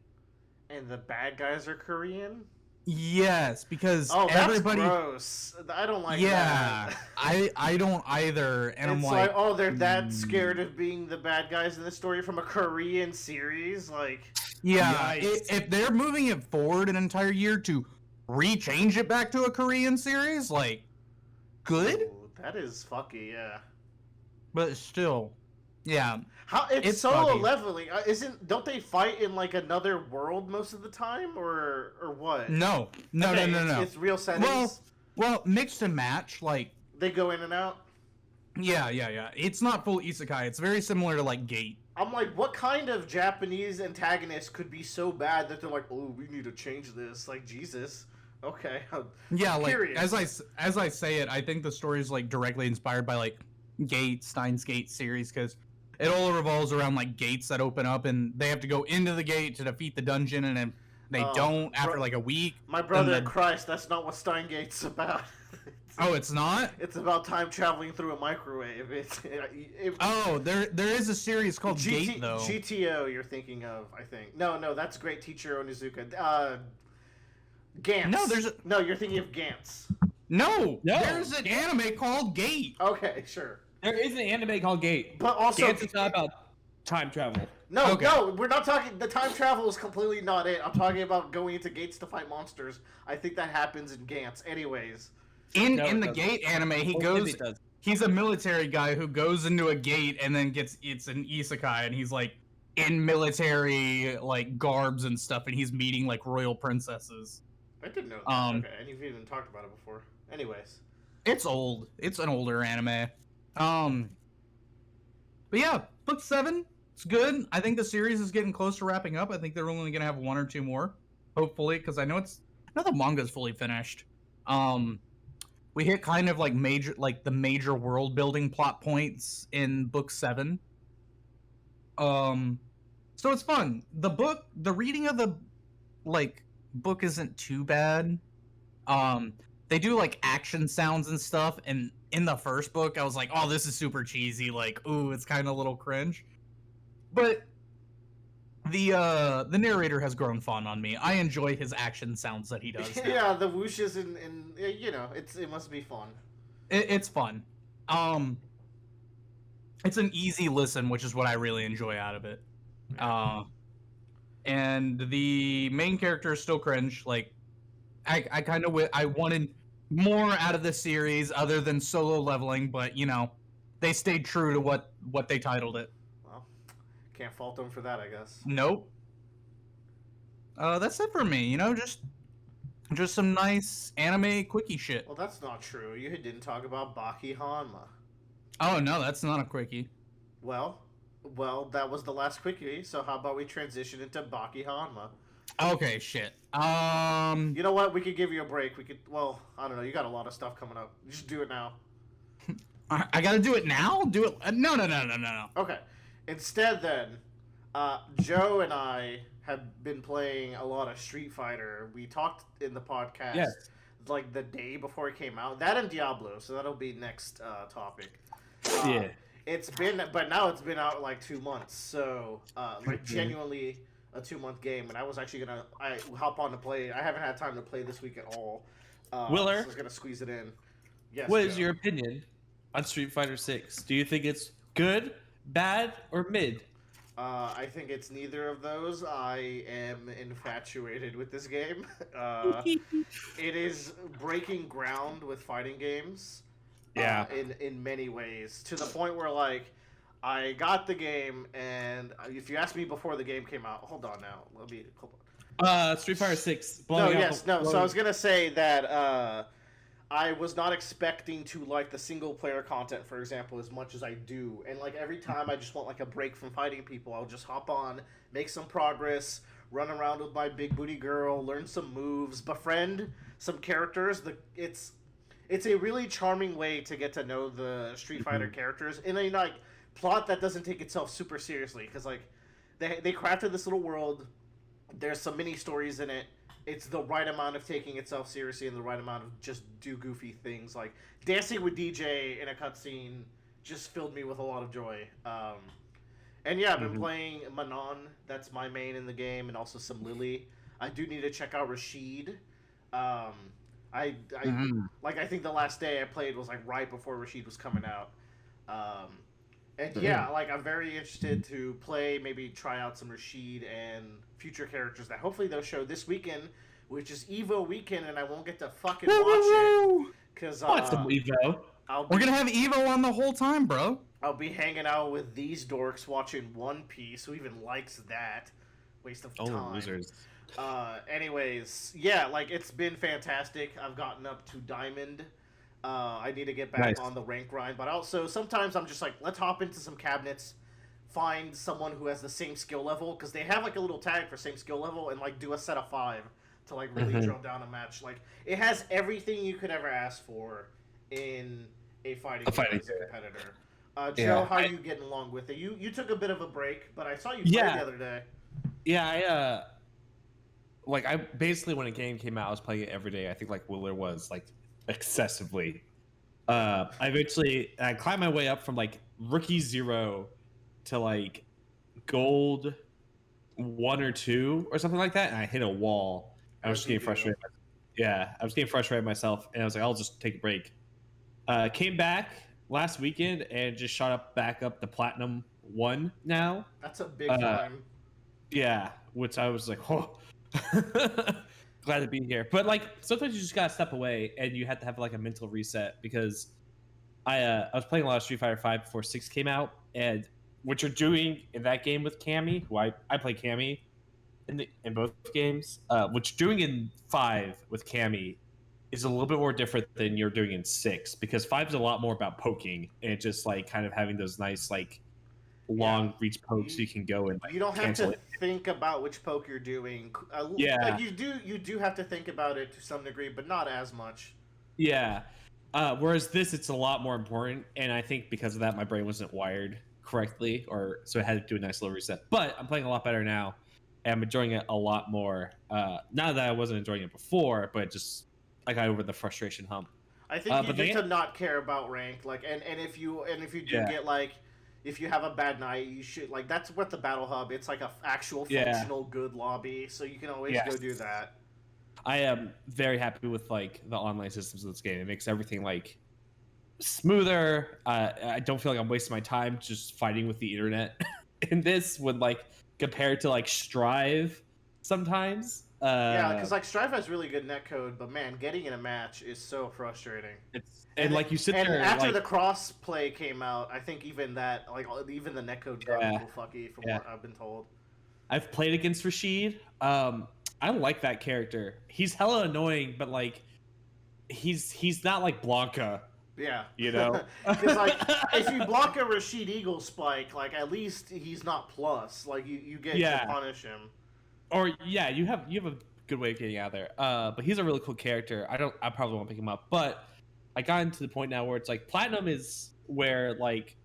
And the bad guys are Korean? Yes, because that's everybody. Gross. I don't like that. Yeah, I don't either. And it's I'm they're that scared of being the bad guys in the story from a Korean series? Yeah, if they're moving it forward an entire year to rechange it back to a Korean series, good. Ooh, that is fucky, yeah. But still, yeah. How it's Solo buggy. Leveling? Don't they fight in another world most of the time, or what? No. It's real settings. Well, mix and match. They go in and out. Yeah. It's not full isekai. It's very similar to Gate. I'm what kind of Japanese antagonist could be so bad that they're oh, we need to change this? Jesus. Okay. Yeah, curious. as I say it, I think the story is directly inspired by Gate, Steins Gate series because it all revolves around like gates that open up, and they have to go into the gate to defeat the dungeon, and then they don't after like a week. My brother in Christ, that's not what Steingate's about. Oh, it's not? It's about time traveling through a microwave. There is a series called Gate, though. GTO you're thinking of, I think. No, that's Great Teacher Onizuka. Gantz. No, you're thinking of Gantz. No, there's an anime called Gate. Okay, sure. There is an anime called Gate. But also... Gantz is not about time travel. No, we're not talking... The time travel is completely not it. I'm talking about going into gates to fight monsters. I think that happens in Gantz. Anyways... In the Gate anime, he's a military guy who goes into a gate and then it's an isekai, and he's like in military like garbs and stuff, and he's meeting like royal princesses. I didn't know that. Okay, and you've even talked about it before. Anyways. It's old. It's an older anime. But yeah, book 7, it's good. I think the series is getting close to wrapping up. I think they're only gonna have 1 or 2 more, hopefully, because I know the manga's fully finished. We hit kind of like the major world building plot points in book 7. So it's fun. The reading of the book isn't too bad. They do like action sounds and stuff, and in the first book I was like, oh, this is super cheesy, like, ooh, it's kind of a little cringe. But the narrator has grown fond on me. I enjoy his action sounds that he does. Yeah, the whooshes and it must be fun. It's fun. It's an easy listen, which is what I really enjoy out of it. And the main character is still cringe. Like, I wanted more out of the series other than solo leveling, but they stayed true to what they titled it. Can't fault them for that, I guess. Nope. That's it for me. Just some nice anime quickie shit. Well, that's not true. You didn't talk about Baki Hanma. Oh no, that's not a quickie. Well, that was the last quickie. So how about we transition into Baki Hanma? Okay, shit. You know what? We could give you a break. We could. Well, I don't know. You got a lot of stuff coming up. Just do it now. I gotta do it now. Do it. No. Okay. Instead, then, Joe and I have been playing a lot of Street Fighter. We talked in the podcast, like the day before it came out. That and Diablo, so that'll be next topic. Yeah. But now it's been out like 2 months, so genuinely a 2-month game. And I was actually I hop on to play. I haven't had time to play this week at all. Willer, so I was gonna squeeze it in. Yes. What is your opinion on Street Fighter 6? Do you think it's good, bad, or mid? I think it's neither of those. I am infatuated with this game. It is breaking ground with fighting games. Yeah. In many ways, to the point where I got the game, and if you asked me before the game came out, hold on. Street Fighter 6. So I was gonna say that I was not expecting to like the single player content, for example, as much as I do. And every time I just want a break from fighting people, I'll just hop on, make some progress, run around with my big booty girl, learn some moves, befriend some characters. It's a really charming way to get to know the Street Fighter characters in a plot that doesn't take itself super seriously, because they crafted this little world. There's some mini stories in it. It's the right amount of taking itself seriously and the right amount of just do goofy things. Like dancing with DJ in a cutscene just filled me with a lot of joy. And yeah, I've been playing Manon. That's my main in the game, and also some Lily. I do need to check out Rashid. I think the last day I played was right before Rashid was coming out. And yeah, I'm very interested to play, maybe try out some Rashid and future characters that hopefully they'll show this weekend, which is Evo weekend, and I won't get to fucking watch it. Because what's Evo? We're gonna have Evo on the whole time, bro. I'll be hanging out with these dorks watching One Piece. Who even likes that? Waste of time. Losers. Anyways, yeah, it's been fantastic. I've gotten up to Diamond. I need to get back on the rank grind, but also sometimes I'm just let's hop into some cabinets, find someone who has the same skill level, because they have a little tag for same skill level, and do a set of 5 to really drill down a match. It has everything you could ever ask for in a fighting game as a competitor. Joe, Yeah, how are you getting along with it? You took a bit of a break, but I saw you play Yeah. the other day. Yeah, I basically when a game came out, I was playing it every day. I think like Willer was like excessively. I climbed my way up from like rookie 0 to like gold 1 or 2 or something like that, and I hit a wall. I was As just you getting do. frustrated. Yeah, I was getting frustrated myself, and I was like, I'll just take a break. Came back last weekend and just shot up back up to platinum 1 now. That's a big Uh, climb. Yeah, which I was like, oh, glad to be here. But like sometimes you just gotta step away, and you have to have like a mental reset because I was playing a lot of Street Fighter 5 before 6 came out, and what you're doing in that game with Cammy, who I play Cammy in both games, what you're doing in 5 with Cammy is a little bit more different than you're doing in 6 because 5 is a lot more about poking and just like kind of having those nice like long reach pokes you can go and like, You don't have cancel to it. think about which poke you're doing. Yeah. Like you do have to think about it to some degree, but not as much. Yeah. Whereas this, it's a lot more important, and I think because of that, my brain wasn't wired correctly, or so I had to do a nice little reset. But I'm playing a lot better now, and I'm enjoying it a lot more. Not that I wasn't enjoying it before, but just I got over the frustration hump. I think you but need they- to not care about rank, like, and if you do Yeah. get like, if you have a bad night, you should like that's what the battle hub. It's like a actual Yeah. functional good lobby, so you can always Yes. go do that. I am very happy with like the online systems of this game. It makes everything like smoother. I don't feel like I'm wasting my time just fighting with the internet in this when like compared to like Strive sometimes. Yeah, because like Strive has really good netcode, but man, getting in a match is so frustrating. and like you sit and there after like, the cross play came out, I think even that like even the netcode got a Yeah. little fucky from what I've been told. I've played against Rashid. I like that character. He's hella annoying, but like he's not like Blanca, Yeah, you know? because like if you block a Rashid Eagle spike, like at least he's not plus. Like you get Yeah. to punish him. Or yeah, you have a good way of getting out of there. But he's a really cool character. I probably won't pick him up, but I got into the point now where it's like platinum is where like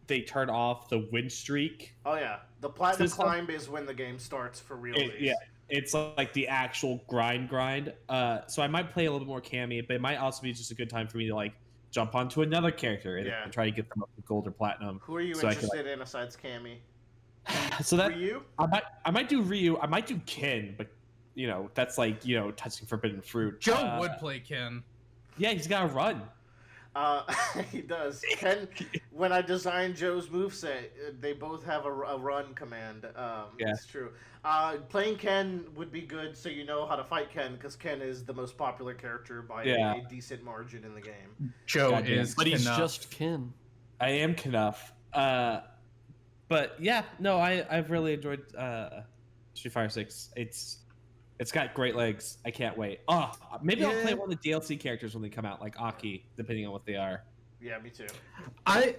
they turn off the win streak. Oh yeah, the platinum System. climb is when the game starts for real. Yeah, it's like the actual grind. So I might play a little bit more Cammy, but it might also be just a good time for me to like jump onto another character and try to get them up to gold or platinum. Who are you so I can, interested in aside Cammy? So that Ryu? I might do Ryu. I might do Ken, but you know that's like touching forbidden fruit. Joe would play Ken. Yeah, he's got to run. He does. Ken, when I designed Joe's moveset, they both have a run command. It's true. Playing Ken would be good so you know how to fight Ken, because Ken is the most popular character by a decent margin in the game. Joe Goddamn. is, But he's Knuff. just Ken. I am Knuff. But yeah, no, I've really enjoyed Street Fighter 6. It's got great legs. I can't wait. Oh, maybe I'll play one of the DLC characters when they come out, like Aki, depending on what they are. Yeah, me too. I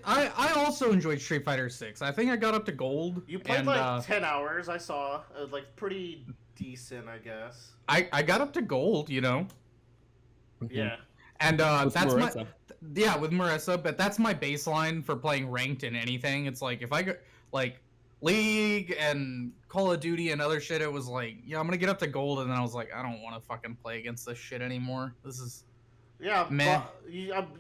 also enjoyed Street Fighter 6. I think I got up to gold. You played and, like 10 hours, I saw. Like pretty decent, I guess. I got up to gold, you know. Yeah. And With that's Marissa. with Marissa, but that's my baseline for playing ranked in anything. It's like if I go like League and Call of Duty and other shit, it was like, yeah, I'm gonna get up to gold, and then I was like, I don't want to fucking play against this shit anymore. This is Yeah, Meh. but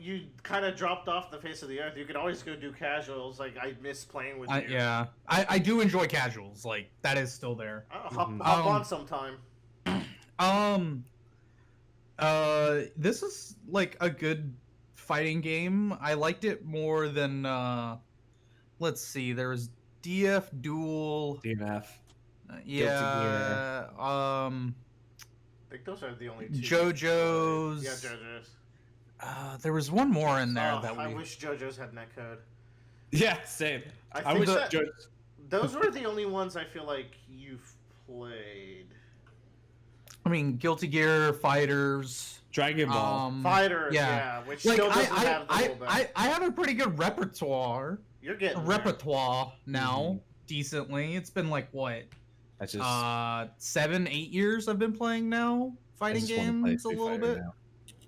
you kind of dropped off the face of the earth. You could always go do casuals. Like, I miss playing with you. yeah, I do enjoy casuals. Like that is still there. Hop on sometime. This is like a good fighting game. I liked it more than let's see, there was DF Duel. DNF. Yeah. I think those are the only two. JoJo's. Yeah, JoJo's. There was one more in there Oh, that I we. wish JoJo's had netcode. Yeah, same. I I think wish that JoJo's- those were the only ones I feel like you've played. I mean, Guilty Gear, Fighters. Dragon Ball. Fighters, yeah. yeah, which Like still doesn't have the I rollback. I have a pretty good repertoire. You're getting there. Repertoire now, decently. It's been like what? That's just 7, 8 years I've been playing now. I Fighting just wanna play games a Street little Fighter bit. now.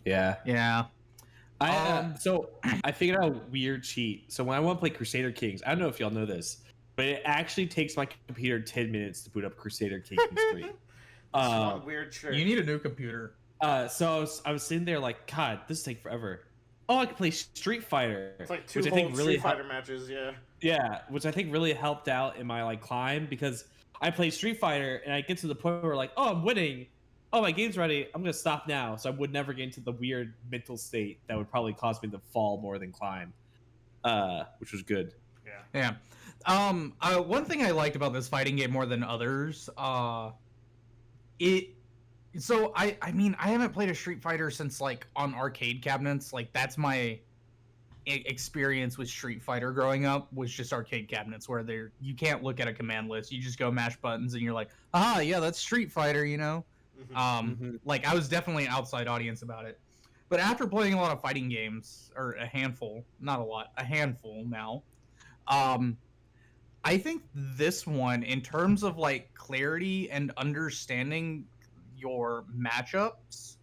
Yeah. Yeah. So I figured out a weird cheat. So when I want to play Crusader Kings, I don't know if y'all know this, but it actually takes my computer 10 minutes to boot up Crusader Kings 3. That's one weird trick. You need a new computer. So I was sitting there like, God, this is taking forever. Oh, I can play Street Fighter. It's like two which I whole think really Street Fighter matches, yeah. Yeah, which I think really helped out in my like climb because I play Street Fighter and I get to the point where like, oh, I'm winning. Oh, my game's ready. I'm gonna stop now. So I would never get into the weird mental state that would probably cause me to fall more than climb, which was good. Yeah. One thing I liked about this fighting game more than others, I mean, I haven't played a Street Fighter since like on arcade cabinets. Like that's my experience with Street Fighter growing up was just arcade cabinets where you can't look at a command list. You just go mash buttons and you're like, ah, yeah, that's Street Fighter, you know. Like I was definitely an outside audience about it. But after playing a lot of fighting games, or a handful, not a lot, a handful now, I think this one, in terms of like clarity and understanding your matchups,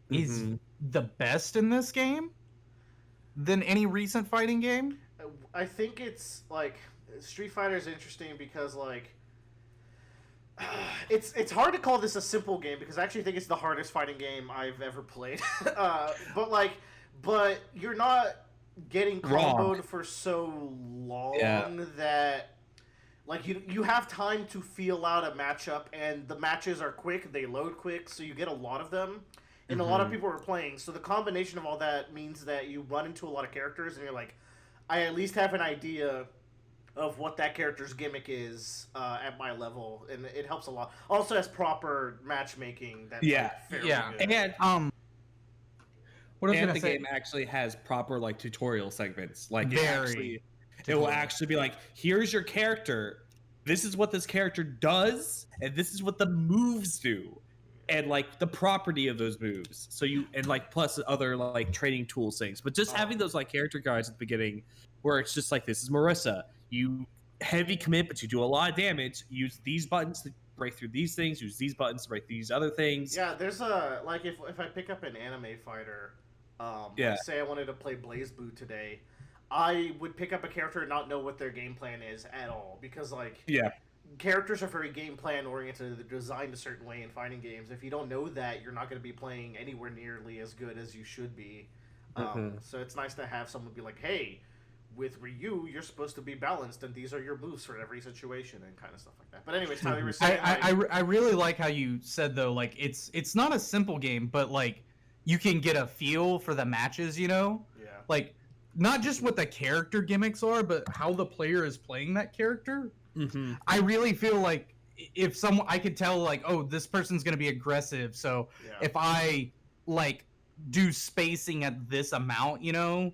is the best in this game than any recent fighting game. I think it's like Street Fighter is interesting because like it's hard to call this a simple game because I actually think it's the hardest fighting game I've ever played. But you're not getting comboed for so long that like you have time to feel out a matchup, and the matches are quick, they load quick, so you get a lot of them. And a lot of people are playing, so the combination of all that means that you run into a lot of characters, and you're like, I at least have an idea of what that character's gimmick is at my level, and it helps a lot. Also has proper matchmaking. That's fairly good. And what I was and gonna the say, game actually has proper like tutorial segments. Like Very it will actually be like, here's your character. This is what this character does, and this is what the moves do, and like the property of those moves. So plus other like training tools things. But just having those like character guides at the beginning, where it's just like, this is Marissa. You heavy commit, but you do a lot of damage. Use these buttons to break through these things. Use these buttons to break these other things. Yeah, there's a like if I pick up an anime fighter, say I wanted to play BlazBlue today, I would pick up a character and not know what their game plan is at all because like characters are very game plan oriented. They're designed a certain way in fighting games. If you don't know that, you're not going to be playing anywhere nearly as good as you should be. So it's nice to have someone be like, hey, with Ryu, you're supposed to be balanced, and these are your moves for every situation, and kind of stuff like that. But anyways, Tyler, you were saying, I really like how you said though, like it's not a simple game, but like you can get a feel for the matches, you know? Yeah. Like not just what the character gimmicks are, but how the player is playing that character. I really feel like if I could tell like, oh, this person's gonna be aggressive, so if I like do spacing at this amount, you know.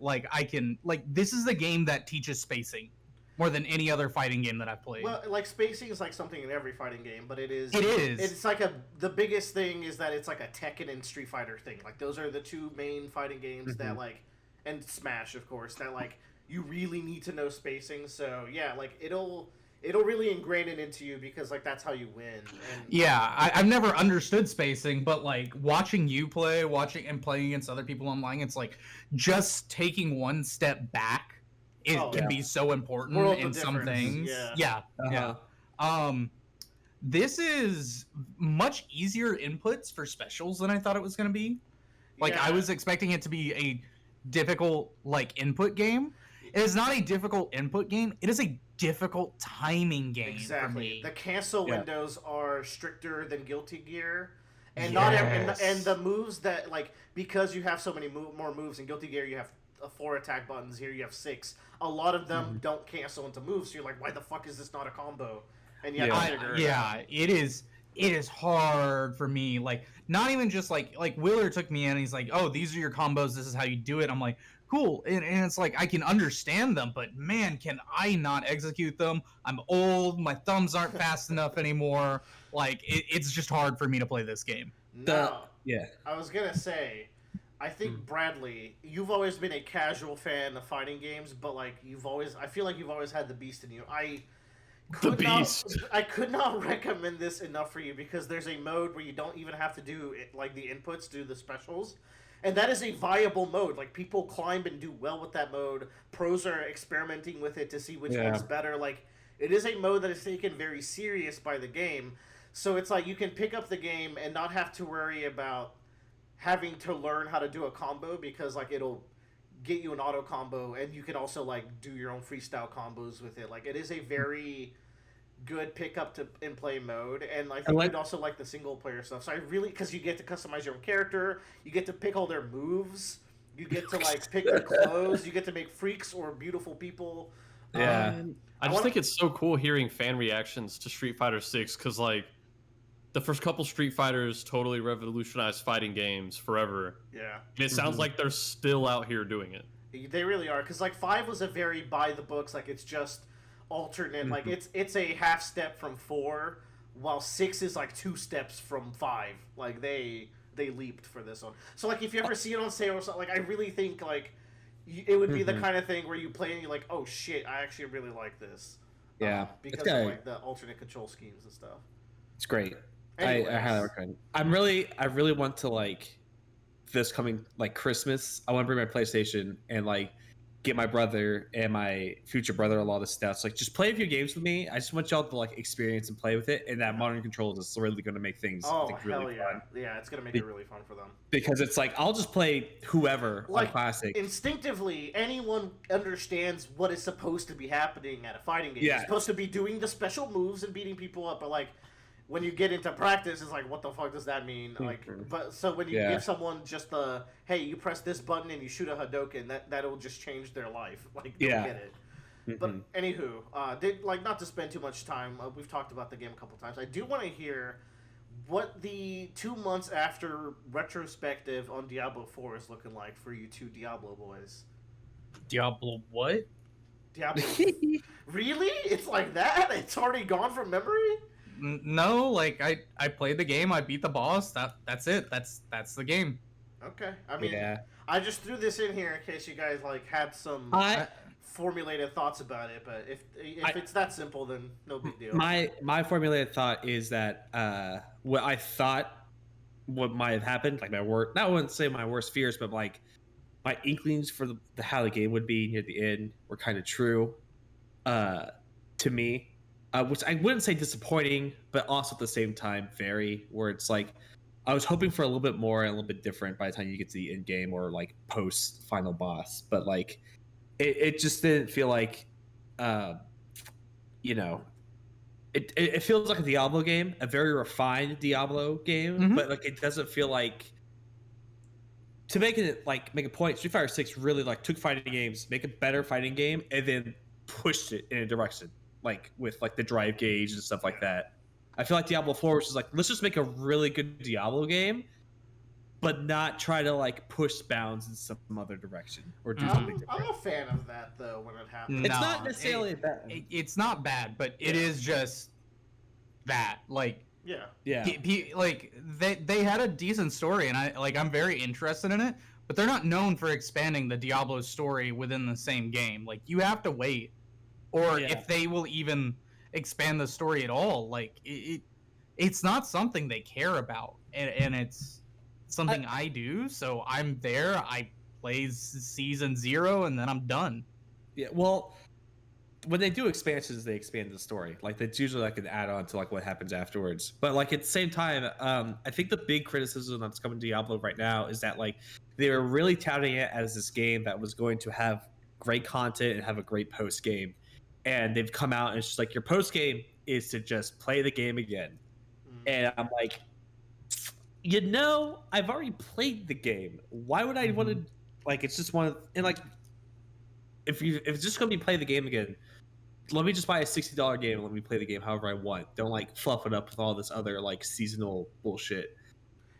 Like I can this is the game that teaches spacing more than any other fighting game that I've played. Well, like spacing is like something in every fighting game, but it is. It's like the biggest thing is that it's like a Tekken and Street Fighter thing. Like those are the two main fighting games that like, and Smash of course, that like you really need to know spacing. So yeah, like it'll really ingrain it into you because like that's how you win. And, I've never understood spacing, but like watching you play, and playing against other people online, it's like just taking one step back can be so important in some things. This is much easier inputs for specials than I thought it was going to be. Like I was expecting it to be a difficult like input game. It is not a difficult input game. It is a difficult timing game for me. The cancel windows are stricter than Guilty Gear, and not and the moves that like because you have so many more moves in Guilty Gear, you have 4 attack buttons. Here you have 6. A lot of them don't cancel into moves. So you're like, why the fuck is this not a combo? And you have to figure it out. It is hard for me. Like not even just like Wheeler took me in and he's like, oh, these are your combos. This is how you do it. I'm like, cool, and it's like I can understand them, but man, can I not execute them? I'm old, my thumbs aren't fast enough anymore. Like it's just hard for me to play this game. No, I was gonna say, I think Bradley, you've always been a casual fan of fighting games, but like I feel like you've always had the beast in you. I could not recommend this enough for you because there's a mode where you don't even have to do it, like the inputs, do the specials. and that is a viable mode. Like, people climb and do well with that mode. Pros are experimenting with it to see which one's better. Like, it is a mode that is taken very serious by the game. So it's like you can pick up the game and not have to worry about having to learn how to do a combo, because like it'll get you an auto combo, and you can also like do your own freestyle combos with it. Like, it is a very good pick up to in play mode, and I think you'd also like the single player stuff. So I really, because you get to customize your own character, you get to pick all their moves, you get to like pick their clothes, you get to make freaks or beautiful people. Yeah, I just think it's so cool hearing fan reactions to Street Fighter 6, because like the first couple Street Fighters totally revolutionized fighting games forever. Yeah. And it sounds like they're still out here doing it. They really are, because like 5 was a very by the books, like it's just alternate, like it's a half step from 4, while 6 is like 2 steps from 5. Like they leaped for this one. So like if you ever see it on sale or something, like I really think like it would be the kind of thing where you play and you're like, oh shit, I actually really like this. Yeah, because of like the alternate control schemes and stuff. It's great. Anyways. I highly recommend. I really want to like this coming like Christmas. I want to bring my PlayStation and like get my brother and my future brother-in-law this stuff. So, like, just play a few games with me. I just want y'all to like experience and play with it. And that modern controls is really going to make things I think, really fun. Yeah, it's going to make it really fun for them. Because it's like I'll just play whoever like, on classic. Instinctively, anyone understands what is supposed to be happening at a fighting game. You're supposed to be doing the special moves and beating people up, but like when you get into practice, it's like, what the fuck does that mean? Like, but so when you give someone just the, hey, you press this button and you shoot a Hadouken, that'll just change their life. Like, they'll get it. But anywho, not to spend too much time. We've talked about the game a couple times. I do want to hear what the 2 months after retrospective on Diablo 4 is looking like for you two Diablo boys. Diablo what? Diablo. Really? It's like that? It's already gone from memory? No, like I played the game, I beat the boss. That's it. That's the game. Okay. I mean, I just threw this in here in case you guys like had some formulated thoughts about it. But if it's that simple, then no big deal. My formulated thought is that what I thought what might have happened, like I wouldn't say my worst fears, but like my inklings for how the game would be near the end were kind of true to me. Which I wouldn't say disappointing, but also at the same time very, where it's like I was hoping for a little bit more and a little bit different by the time you get to the end game or like post final boss, but like it just didn't feel like it feels like a Diablo game, a very refined Diablo game, but like it doesn't feel like, to make a point, Street Fighter 6 really like took fighting games, make a better fighting game, and then pushed it in a direction. Like with like the drive gauge and stuff like that. I feel like Diablo 4 was just like, let's just make a really good Diablo game, but not try to like push bounds in some other direction or do something different. I'm a fan of that though when it happens. It's not necessarily bad. It's not bad, but it is just that. Like like they had a decent story, and I'm very interested in it, but they're not known for expanding the Diablo story within the same game. Like, you have to wait. Or if they will even expand the story at all, like it's not something they care about, and it's something I do. So I'm there. I play season 0, and then I'm done. Yeah, well, when they do expansions, they expand the story. Like, it's usually like an add-on to like what happens afterwards. But like at the same time, I think the big criticism that's coming to Diablo right now is that like they were really touting it as this game that was going to have great content and have a great post game. And they've come out and it's just like, your post game is to just play the game again. And I'm like, I've already played the game. Why would I want to, like, it's just one of, and like, if it's just going to be play the game again, let me just buy a $60 game and let me play the game however I want. Don't like fluff it up with all this other like seasonal bullshit.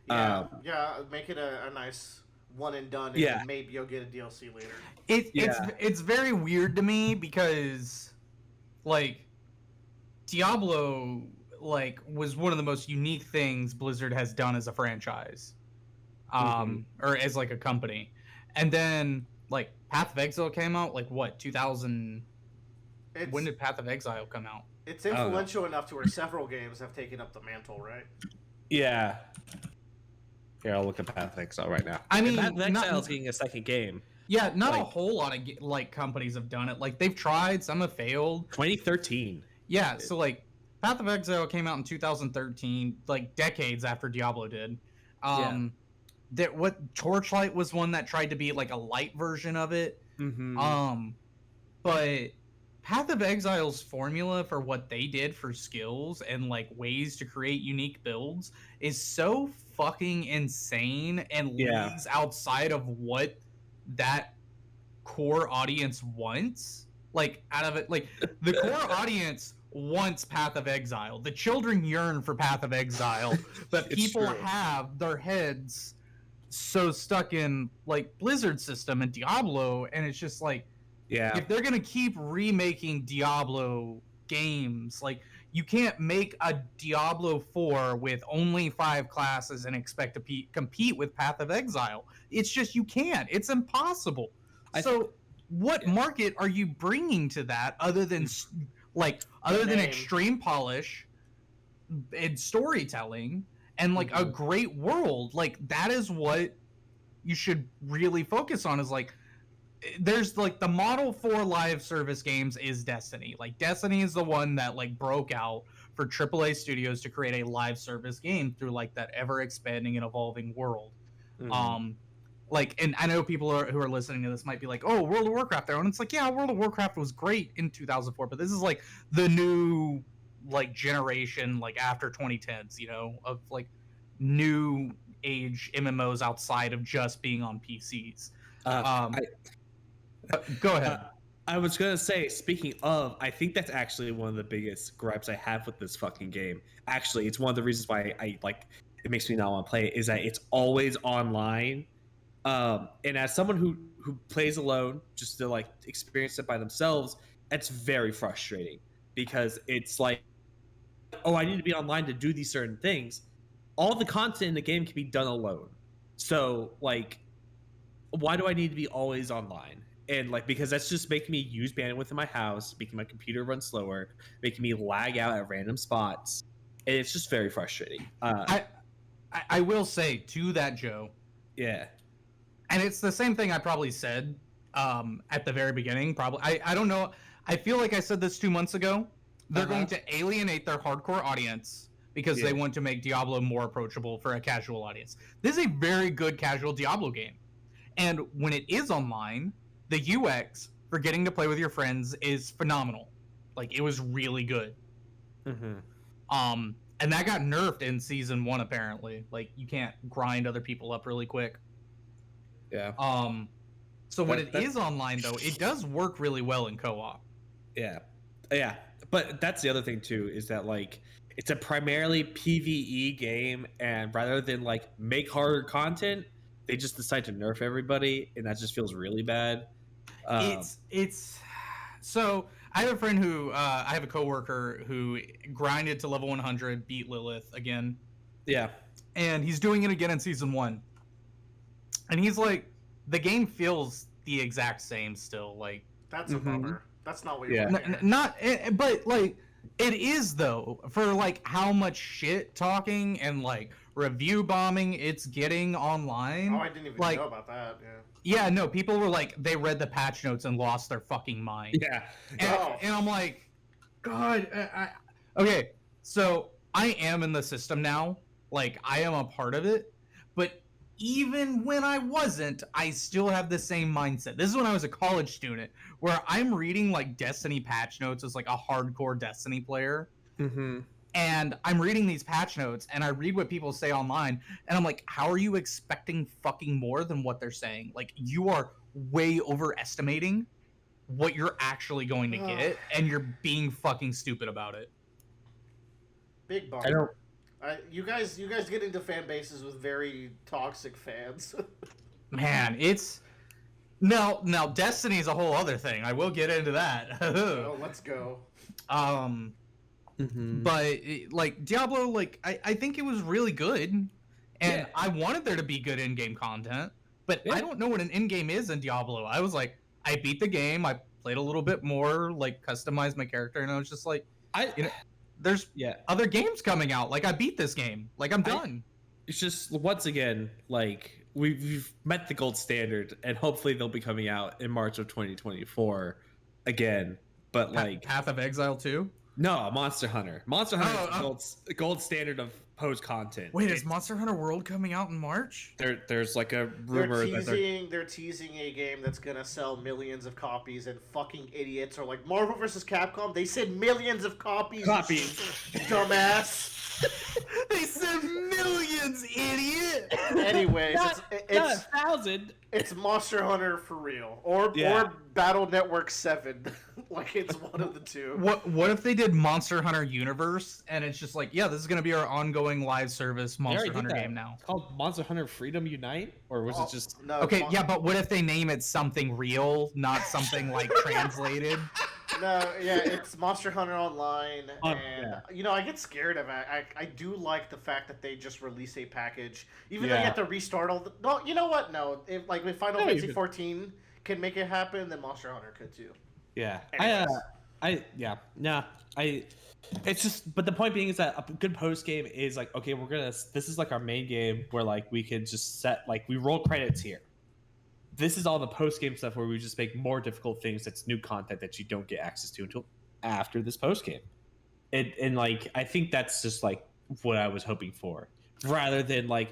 Make it a nice one and done, and maybe you'll get a DLC later. It's very weird to me because, like, Diablo like was one of the most unique things Blizzard has done as a franchise, or as like a company. And then like Path of Exile came out, like what, 2000? When did Path of Exile come out? It's influential enough to where several games have taken up the mantle, right? Yeah. Here, I'll look at Path of Exile right now. I mean, Path of Exile not- is getting a second game. Yeah, not a Like- whole lot of like companies have done it. Like they've tried, some have failed. 2013. Yeah, so like Path of Exile came out in 2013, like decades after Diablo did. Torchlight was one that tried to be like a light version of it. Mm-hmm. But Path of Exile's formula for what they did for skills and like ways to create unique builds is so fucking insane and leagues outside of what that core audience wants. Like out of it, like the core audience wants Path of Exile. The children yearn for Path of Exile, but It's people true. have their heads so stuck in like Blizzard system and Diablo, and it's just like, Yeah. if they're gonna keep remaking Diablo games, like you can't make a Diablo 4 with only 5 classes and expect to compete with Path of Exile. It's just, you can't. It's impossible. So what market are you bringing to that other than name. extreme polish and storytelling and like a great world? Like that is what you should really focus on, is like, there's like the model for live service games is Destiny. Like Destiny is the one that like broke out for AAA studios to create a live service game through like that ever expanding and evolving world. Like, and I know people who are listening to this might be like, oh, World of Warcraft there, and it's like, yeah, World of Warcraft was great in 2004, but this is like the new like generation, like after 2010s, you know, of like new age MMOs outside of just being on PCs. Go ahead. I was gonna say, speaking of, I think that's actually one of the biggest gripes I have with this fucking game. Actually, it's one of the reasons why I like it makes me not want to play it, is that it's always online. And as someone who plays alone, just to like experience it by themselves, it's very frustrating because it's like, oh, I need to be online to do these certain things. All the content in the game can be done alone. So like, why do I need to be always online? And like, because that's just making me use bandwidth in my house, making my computer run slower, making me lag out at random spots. And it's just very frustrating. I will say to that, Joe. Yeah. And it's the same thing I probably said at the very beginning. Probably, I don't know. I feel like I said this 2 months ago. They're going to alienate their hardcore audience because they want to make Diablo more approachable for a casual audience. This is a very good casual Diablo game. And when it is online, the UX for getting to play with your friends is phenomenal. Like, it was really good. And that got nerfed in season 1, apparently. Like, you can't grind other people up really quick. Yeah. So when it is online, though, it does work really well in co-op. Yeah. Yeah. But that's the other thing, too, is that, like, it's a primarily PvE game, and rather than, like, make harder content, they just decide to nerf everybody, and that just feels really bad. It's so I have a friend who I have a coworker who grinded to level 100, beat Lilith again. Yeah. And he's doing it again in season 1. And he's like, the game feels the exact same still. Like, that's a bummer. That's not what you're but like it is though, for like how much shit talking and like review bombing it's getting online. Oh, I didn't even know about that. Yeah, no, people were like, they read the patch notes and lost their fucking mind. Yeah. And I'm like, God, okay, so I am in the system now. Like, I am a part of it. But even when I wasn't, I still have the same mindset. This is when I was a college student, where I'm reading, like, Destiny patch notes as, like, a hardcore Destiny player. And I'm reading these patch notes, and I read what people say online, and I'm like, how are you expecting fucking more than what they're saying? Like, you are way overestimating what you're actually going to get, and you're being fucking stupid about it. Big bummer. You guys get into fan bases with very toxic fans. Man, it's now Destiny's a whole other thing. I will get into that. Oh, let's go. But like Diablo, like I think it was really good, and I wanted there to be good in-game content, but I don't know what an in-game is in Diablo. I was like, I beat the game, I played a little bit more, like customized my character, and I was just like, there's other games coming out. Like, I beat this game. Like, I'm done. it's just once again, like we've met the gold standard, and hopefully they'll be coming out in March of 2024 again. But like Path of Exile 2? no, Monster Hunter. Monster Hunter is Oh, the gold standard of post content. Wait, is Monster Hunter World coming out in March? There's like a rumor They're teasing a game that's gonna sell millions of copies, and fucking idiots are like, Marvel vs. Capcom. They said millions of copies. Dumbass. They said millions, idiot. Anyways, not 1,000. it's Monster Hunter for real, or Battle Network 7. Like it's one of the two. What if they did Monster Hunter Universe and it's just like, yeah, this is gonna be our ongoing live service Monster Hunter game now. It's called Monster Hunter Freedom Unite, or was it just No, Okay, yeah, but what if they name it something real, not something like translated? No, yeah, it's Monster Hunter Online, and yeah. you know, I get scared of it. I do like the fact that they just release a package, even though Yeah. you have to restart all the. No, you know what? No, if Final No, you Fantasy could- 14 can make it happen, then Monster Hunter could too. Yeah. Anyways. It's just, but the point being is that a good post game is like, okay, this is like our main game where like we can just set, like we roll credits here. This is all the post game stuff where we just make more difficult things. That's new content that you don't get access to until after this post game. And like, I think that's just like what I was hoping for, rather than like,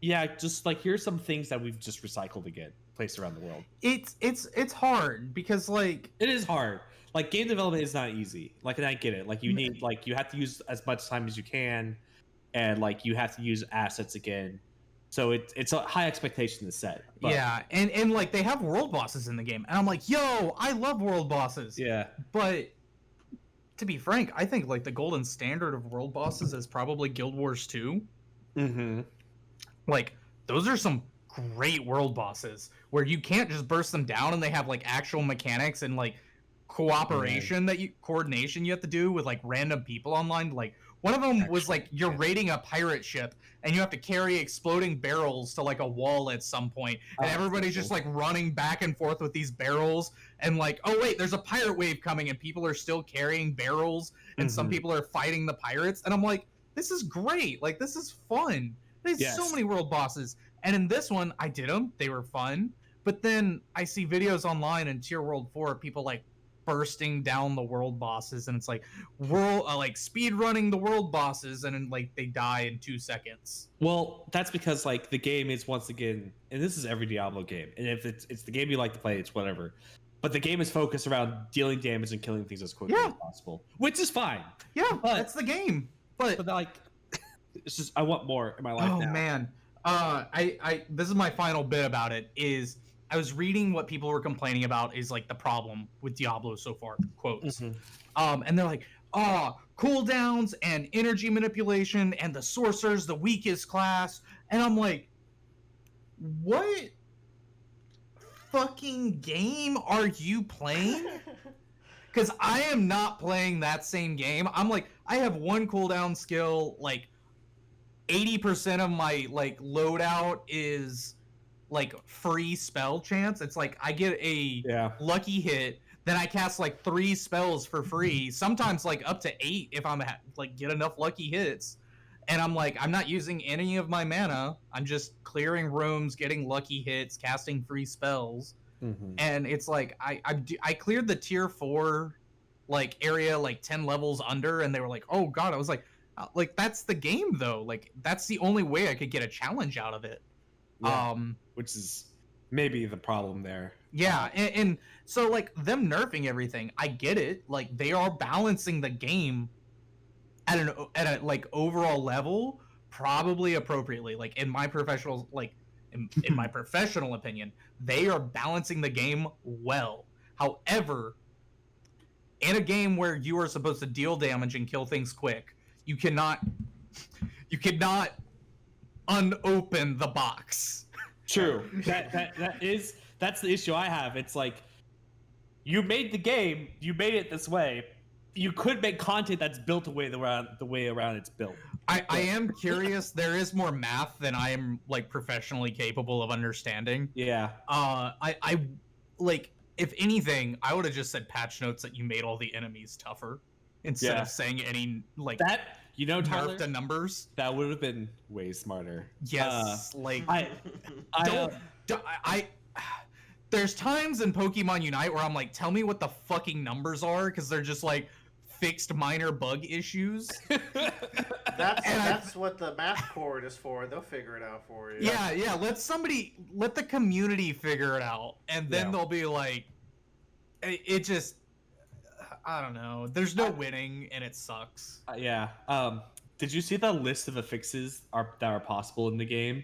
yeah, just like here's some things that we've just recycled again, placed around the world. It's hard because like It is hard. Like game development is not easy. Like, and I get it. Like you need, like you have to use as much time as you can, and like you have to use assets again. So it's a high expectation to set. But, yeah, and like they have world bosses in the game, and I'm like, yo, I love world bosses. yeah. But to be frank, I think like the golden standard of world bosses is probably Guild Wars 2. Mm-hmm. Like those are some great world bosses where you can't just burst them down, and they have like actual mechanics and like coordination you have to do with like random people online. Like one of them was like you're raiding a pirate ship and you have to carry exploding barrels to like a wall at some point, and everybody's just like running back and forth with these barrels, and like, oh wait, there's a pirate wave coming, and people are still carrying barrels, and some people are fighting the pirates, and I'm like, this is great, like this is fun. There's so many world bosses, and in this one I did them, they were fun, but then I see videos online in Tier World 4 people like bursting down the world bosses, and it's like like speed running the world bosses, and then like they die in 2 seconds. Well, that's because like the game is, once again, and this is every Diablo game, and if it's the game you like to play, it's whatever. But the game is focused around dealing damage and killing things as quickly as possible, which is fine. Yeah, But- that's the game. But like, it's just I want more in my life now. oh man, I this is my final bit about it. Is I was reading what people were complaining about is like the problem with Diablo so far, quotes. And they're like, cooldowns and energy manipulation, and the sorcerer's the weakest class. And I'm like, what fucking game are you playing? Because I am not playing that same game. I'm like, I have one cooldown skill, like 80% of my like loadout is like free spell chance. It's like I get a lucky hit, then I cast like 3 spells for free, sometimes like up to 8 if I'm like get enough lucky hits. And I'm like, I'm not using any of my mana. I'm just clearing rooms, getting lucky hits, casting free spells. And it's like I cleared the tier 4 like area like 10 levels under, and they were like, oh god. I was like that's the game though. Like that's the only way I could get a challenge out of it. Which is maybe the problem there. Yeah, and so like them nerfing everything, I get it. Like they are balancing the game at a like overall level probably appropriately. Like in my professional in my professional opinion, they are balancing the game well. However, in a game where you are supposed to deal damage and kill things quick, you cannot unopen the box. True. That's the issue I have. It's like you made the game, you made it this way. You could make content that's built the way around it's built. I am curious. There is more math than I am like professionally capable of understanding. Yeah. I like, if anything, I would have just said patch notes that you made all the enemies tougher instead of saying any like You know, Tyler, nerfed the numbers. that would have been way smarter. Yes, like I I there's times in Pokemon Unite where I'm like, tell me what the fucking numbers are, because they're just like fixed minor bug issues. That's what the math cord is for. They'll figure it out for you. Yeah. Let the community figure it out, and then they'll be like, it just, I don't know. There's no winning, and it sucks. Yeah. Did you see the list of the fixes that are possible in the game?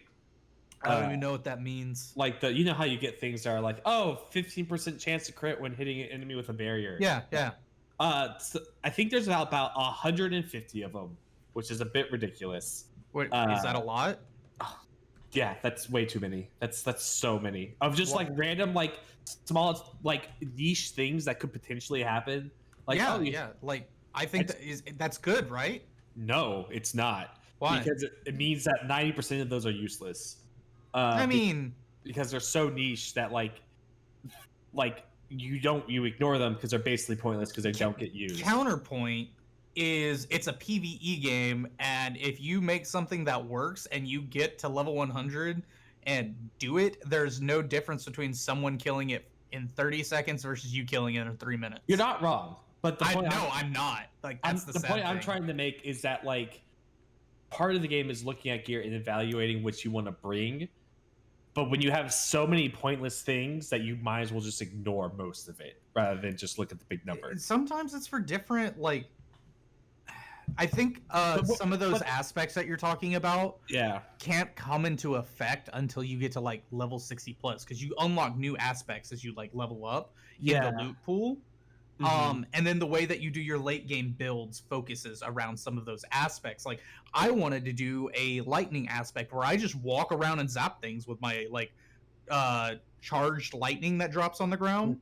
I don't even know what that means. Like you know how you get things that are like, 15% chance to crit when hitting an enemy with a barrier. Yeah. So I think there's about 150 of them, which is a bit ridiculous. Wait, is that a lot? Yeah, that's way too many. That's so many of just like random, like small, like niche things that could potentially happen. Like, like I think that's good, right? No, it's not. Why? Because it means that 90% of those are useless. I mean, because they're so niche that like you ignore them because they're basically pointless because they don't get used. Counterpoint is it's a PvE game, and if you make something that works and you get to level 100 and do it, there's no difference between someone killing it in 30 seconds versus you killing it in 3 minutes. You're not wrong, but I'm not. Like that's the point thing. I'm trying to make is that like part of the game is looking at gear and evaluating what you want to bring. But when you have so many pointless things that you might as well just ignore most of it rather than just look at the big number. Sometimes it's for different, like, I think some of those aspects that you're talking about can't come into effect until you get to like level 60 plus, because you unlock new aspects as you like level up in the loot pool. And then the way that you do your late game builds focuses around some of those aspects. Like I wanted to do a lightning aspect where I just walk around and zap things with my like charged lightning that drops on the ground.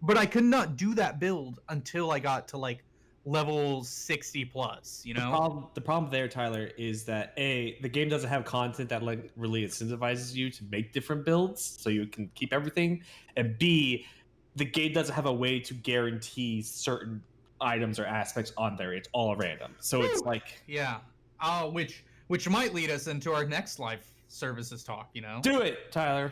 But I could not do that build until I got to like level 60 plus, you know? The problem there, Tyler, is that the game doesn't have content that like really incentivizes you to make different builds so you can keep everything, and B, the game doesn't have a way to guarantee certain items or aspects on there. It's all random. So it's like... Yeah. Which might lead us into our next live services talk, you know? Do it, Tyler.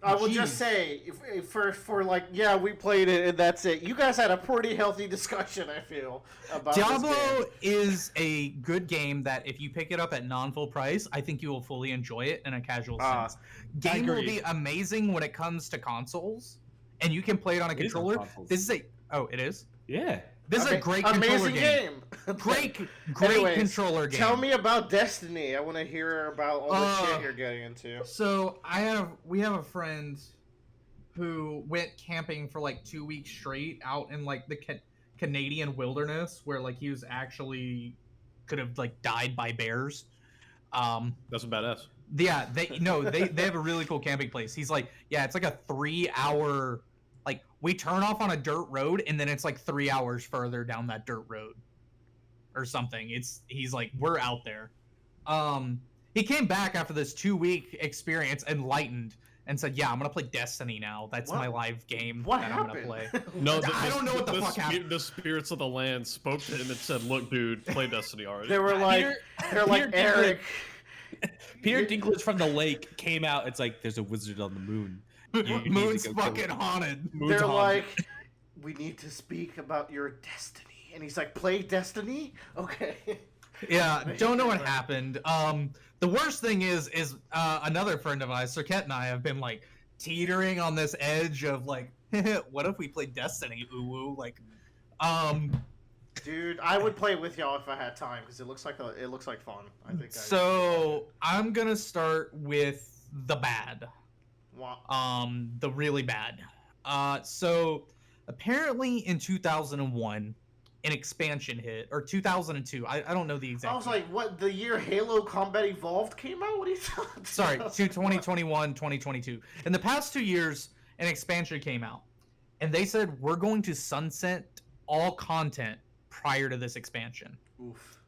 I will just say, for like, we played it and that's it. You guys had a pretty healthy discussion, I feel, about Diablo this game. is a good game that if you pick it up at non-full price, I think you will fully enjoy it in a casual sense. Game will be amazing when it comes to consoles, and you can play it on a controller. This is it is? Yeah. This is a great controller game. Great Anyways, controller game. Tell me about Destiny. I want to hear about all the shit you're getting into. So we have a friend who went camping for like 2 weeks straight out in like the Canadian wilderness, where like he was actually could have like died by bears. That's a badass. Yeah, they have a really cool camping place. He's like, it's like a 3 hour. Like, we turn off on a dirt road, and then it's like 3 hours further down that dirt road or something. He's like, we're out there. He came back after this 2-week experience enlightened and said, I'm going to play Destiny now. That's my live game what that happened? I'm going to play. No, I don't know what the fuck happened. The spirits of the land spoke to him and said, look, dude, play Destiny already. They were like, Eric. Peter Dinklage from the lake came out. It's like, there's a wizard on the moon. Moon's fucking haunted. They're like, we need to speak about your destiny. And he's like, play Destiny? Okay. Yeah, don't know what happened. The worst thing is another friend of ours, Cirquette and I, have been like teetering on this edge of like, what if we play Destiny? Ooh, like, dude, I would play with y'all if I had time because it looks like fun. I think. I'm gonna start with the bad. Wow. The really bad. So apparently in 2001, an expansion hit, or 2002. I don't know the exact. I was like, what? The year Halo Combat Evolved came out? What are you talking? Sorry, 2021, 2022. In the past 2 years, an expansion came out, and they said we're going to sunset all content prior to this expansion. Oof.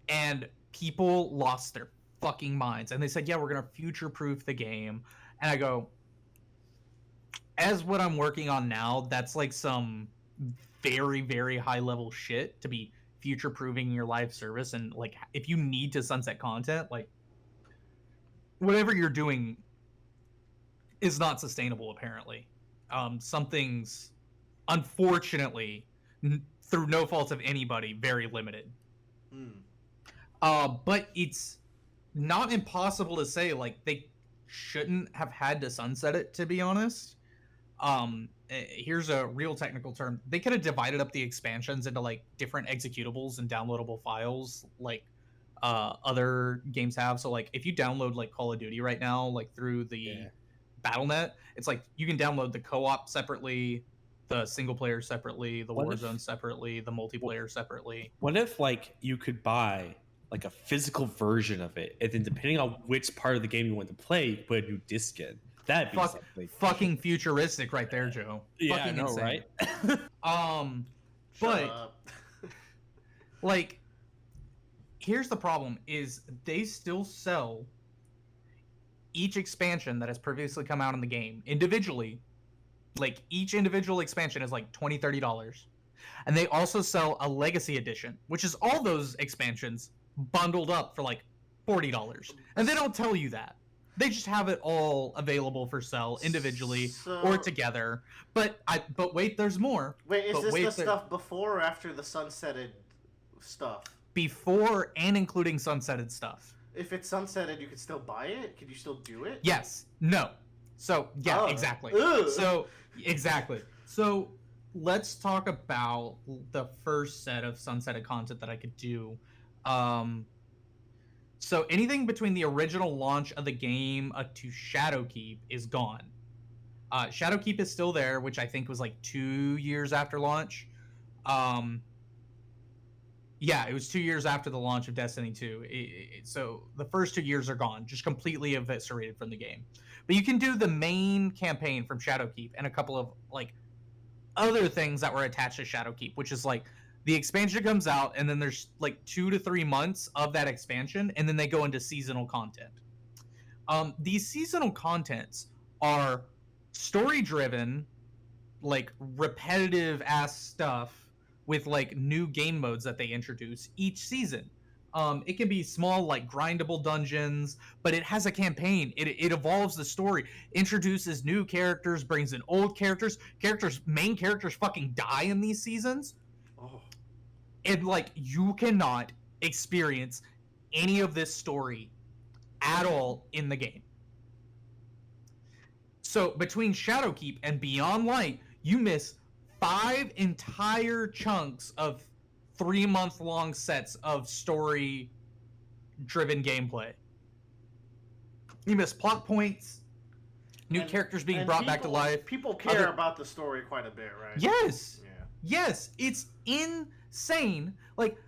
And people lost their fucking minds, and they said, we're gonna future-proof the game. And I go, as what I'm working on now, that's like some very, very high level shit to be future proving your live service, and like if you need to sunset content, like whatever you're doing is not sustainable apparently. Some things, unfortunately, through no fault of anybody, very limited. But it's not impossible to say like they shouldn't have had to sunset it, to be honest. Here's a real technical term. They could have divided up the expansions into like different executables and downloadable files like other games have. So like if you download like Call of Duty right now, like through the Battle.net, it's like you can download the co-op separately, the single player separately, the Warzone separately, the multiplayer separately. What if like you could buy like a physical version of it, and then depending on which part of the game you want to play, you put a new disc in? That'd be something. Fucking futuristic right there, Joe. Yeah, fucking I know, insane. right? But like, here's the problem: is they still sell each expansion that has previously come out in the game individually. Like each individual expansion is like $20-$30, and they also sell a legacy edition, which is all those expansions bundled up for like $40, and they don't tell you that. They just have it all available for sale individually or together. But wait, there's more. Wait, is this the stuff before or after the sunsetted stuff? Before and including sunsetted stuff. If it's sunsetted, you can still buy it? Can you still do it? Yes. No. So, yeah, exactly. Ugh. So, exactly. So, let's talk about the first set of sunsetted content that I could do. So anything between the original launch of the game to Shadowkeep is gone. Shadowkeep is still there, which I think was like 2 years after launch. Yeah, it was 2 years after the launch of Destiny 2. So the first 2 years are gone, just completely eviscerated from the game. But you can do the main campaign from Shadowkeep and a couple of like other things that were attached to Shadowkeep, which is like the expansion comes out, and then there's like 2 to 3 months of that expansion, and then they go into seasonal content. These seasonal contents are story-driven, like repetitive-ass stuff with like new game modes that they introduce each season. It can be small, like grindable dungeons, but it has a campaign. It evolves the story, introduces new characters, brings in old characters. Main characters fucking die in these seasons. Oh. And like you cannot experience any of this story at all in the game. So between Shadowkeep and Beyond Light, you miss 5 entire chunks of 3-month-long sets of story-driven gameplay. You miss plot points, new characters being brought back to life. People care about the story quite a bit, right? Yes. Yeah. Yes, it's insane. Like,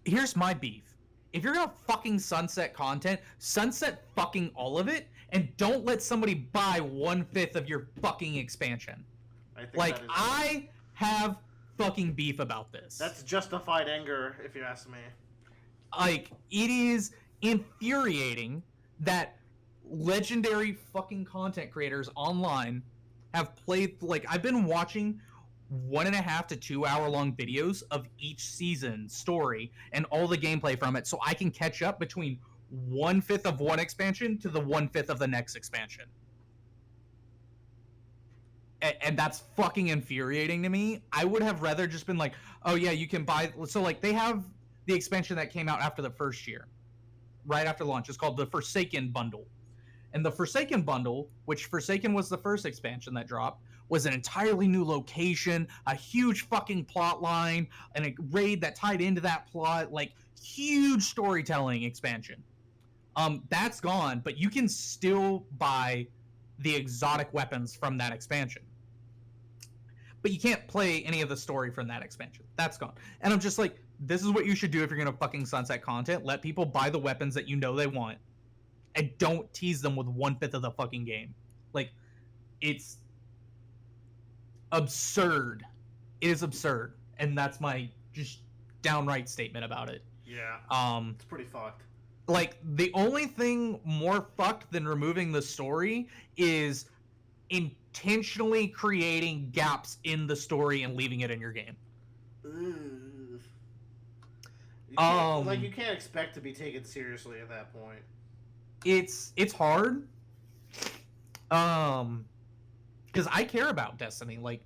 here's my beef. If you're gonna fucking sunset content, sunset fucking all of it, and don't let somebody buy 1/5 of your fucking expansion. Like, I have fucking beef about this. That's justified anger, if you ask me. Like, it is infuriating that legendary fucking content creators online have played, like, I've been watching 1.5 to 2 hour long videos of each season story and all the gameplay from it, so I can catch up between 1/5 of one expansion to the 1/5 of the next expansion. And that's fucking infuriating to me. I would have rather just been like, oh yeah, you can buy. So like they have the expansion that came out after the first year, right after launch. It's called the Forsaken Bundle. And the Forsaken Bundle, which Forsaken was the first expansion that dropped, was an entirely new location, a huge fucking plot line, and a raid that tied into that plot, like huge storytelling expansion. That's gone, but you can still buy the exotic weapons from that expansion. But you can't play any of the story from that expansion. That's gone. And I'm just like, this is what you should do if you're going to fucking sunset content. Let people buy the weapons that you know they want. And don't tease them with 1/5 of the fucking game. Like, it's absurd. It is absurd. And that's my just downright statement about it. Yeah. It's pretty fucked. Like, the only thing more fucked than removing the story is intentionally creating gaps in the story and leaving it in your game. You can't expect to be taken seriously at that point. It's hard. Because I care about Destiny. Like,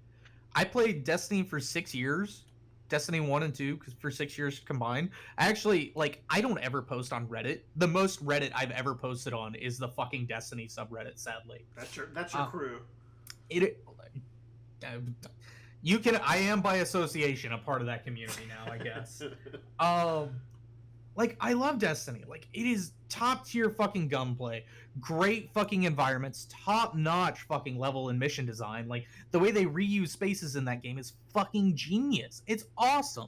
I played Destiny for 6 years. Destiny 1 and 2 for 6 years combined. Actually, like, I don't ever post on Reddit. The most Reddit I've ever posted on is the fucking Destiny subreddit, sadly. That's your crew. I am by association a part of that community now, I guess. Like, I love Destiny. Like, it is top tier fucking gunplay, great fucking environments, top notch fucking level and mission design. Like, the way they reuse spaces in that game is fucking genius. It's awesome.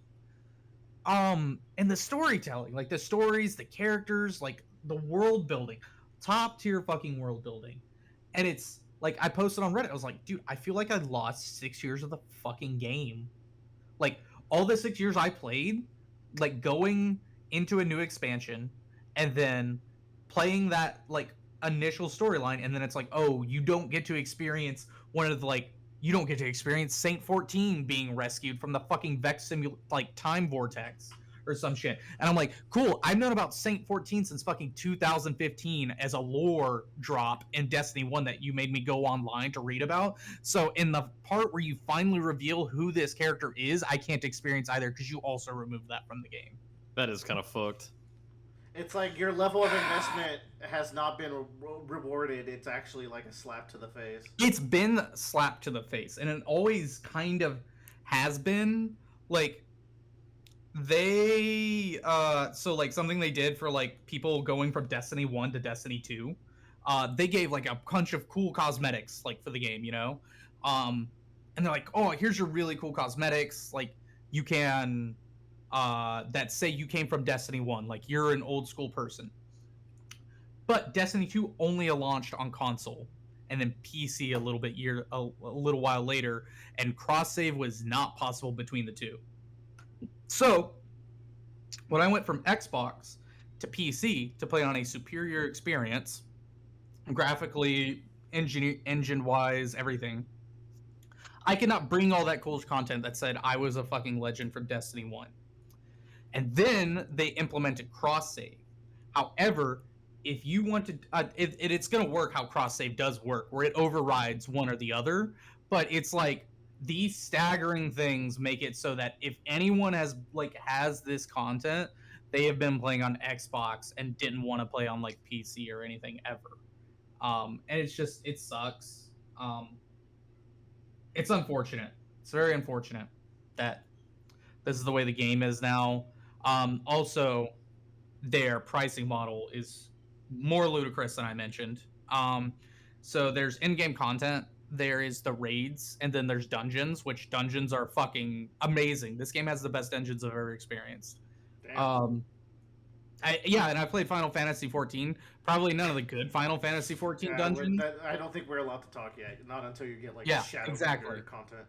And the storytelling, like the stories, the characters, like the world building, top tier fucking world building. And it's like, I posted on Reddit, I was like, dude, I feel like I lost 6 years of the fucking game. Like, all the 6 years I played, like going into a new expansion and then playing that like initial storyline, and then it's like, oh, you don't get to experience you don't get to experience Saint 14 being rescued from the fucking Vex time vortex or some shit. And I'm like, cool, I've known about Saint 14 since fucking 2015 as a lore drop in Destiny 1 that you made me go online to read about. So in the part where you finally reveal who this character is, I can't experience either because you also removed that from the game. That is kind of fucked. It's like your level of investment has not been rewarded. It's actually like a slap to the face. It's been slapped to the face, and it always kind of has been. Like, they so like something they did for like people going from Destiny 1 to Destiny 2, they gave like a bunch of cool cosmetics like for the game, you know, and they're like, oh, here's your really cool cosmetics, like you can that say you came from Destiny 1, like you're an old school person. But Destiny 2 only launched on console and then PC a little while later, and cross save was not possible between the two. So when I went from Xbox to PC to play on a superior experience, graphically, engine-wise, everything, I could not bring all that cool content that said I was a fucking legend from Destiny 1. And then they implemented cross-save. However, if you want to, it's going to work how cross-save does work, where it overrides one or the other. But it's like, these staggering things make it so that if anyone has this content, they have been playing on Xbox and didn't want to play on like PC or anything ever. And it's just, it sucks. It's unfortunate. It's very unfortunate that this is the way the game is now. Also, their pricing model is more ludicrous than I mentioned. So there's in-game content, there is the raids, and then there's dungeons, which dungeons are fucking amazing. This game has the best dungeons I've ever experienced. Damn. And I played Final Fantasy XIV. Probably none of the good Final Fantasy XIV dungeons. I don't think we're allowed to talk yet. Not until you get Shadow content.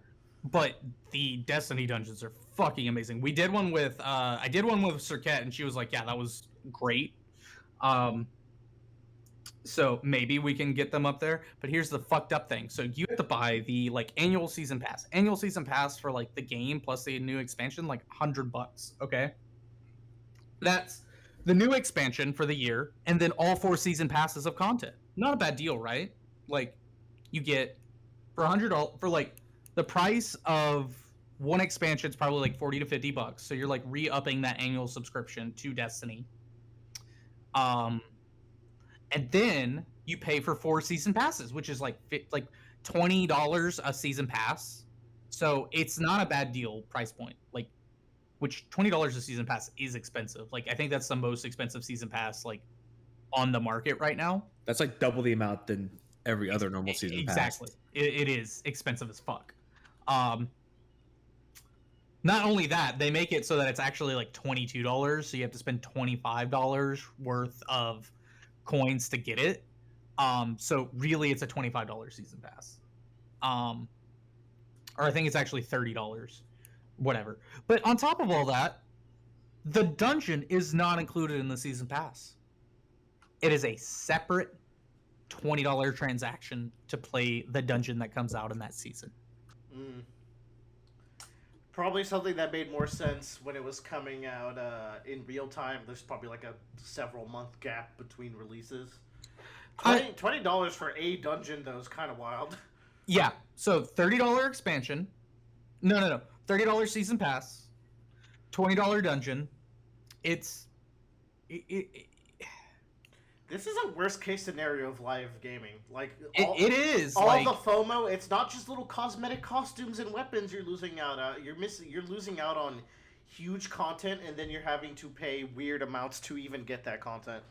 But the Destiny dungeons are fucking amazing. We did one with I did one with Cirquette, and she was like, "Yeah, that was great." So maybe we can get them up there. But here's the fucked up thing. So you have to buy the annual season pass. Annual season pass for the game plus the new expansion, $100. Okay, that's the new expansion for the year, and then all 4 season passes of content. Not a bad deal, right? You get for $100 for the price of one expansion is probably $40 to $50. So you're re-upping that annual subscription to Destiny. And then you pay for 4 season passes, which is $20 a season pass. So it's not a bad deal price point. Which $20 a season pass is expensive. I think that's the most expensive season pass on the market right now. That's double the amount than every other normal season pass. Exactly. It is expensive as fuck. Not only that, they make it so that it's actually $22, so you have to spend $25 worth of coins to get it. So really it's a $25 season pass. Or I think it's actually $30. Whatever. But on top of all that, the dungeon is not included in the season pass. It is a separate $20 transaction to play the dungeon that comes out in that season. Probably something that made more sense when it was coming out in real time. There's probably like a several month gap between releases. $20 for a dungeon though is kind of wild. Yeah, so $30 expansion. No. $30 season pass. $20 dungeon. It's This is a worst case scenario of live gaming. Like it is all like the FOMO. It's not just little cosmetic costumes and weapons you're losing out. You're losing out on huge content, and then you're having to pay weird amounts to even get that content.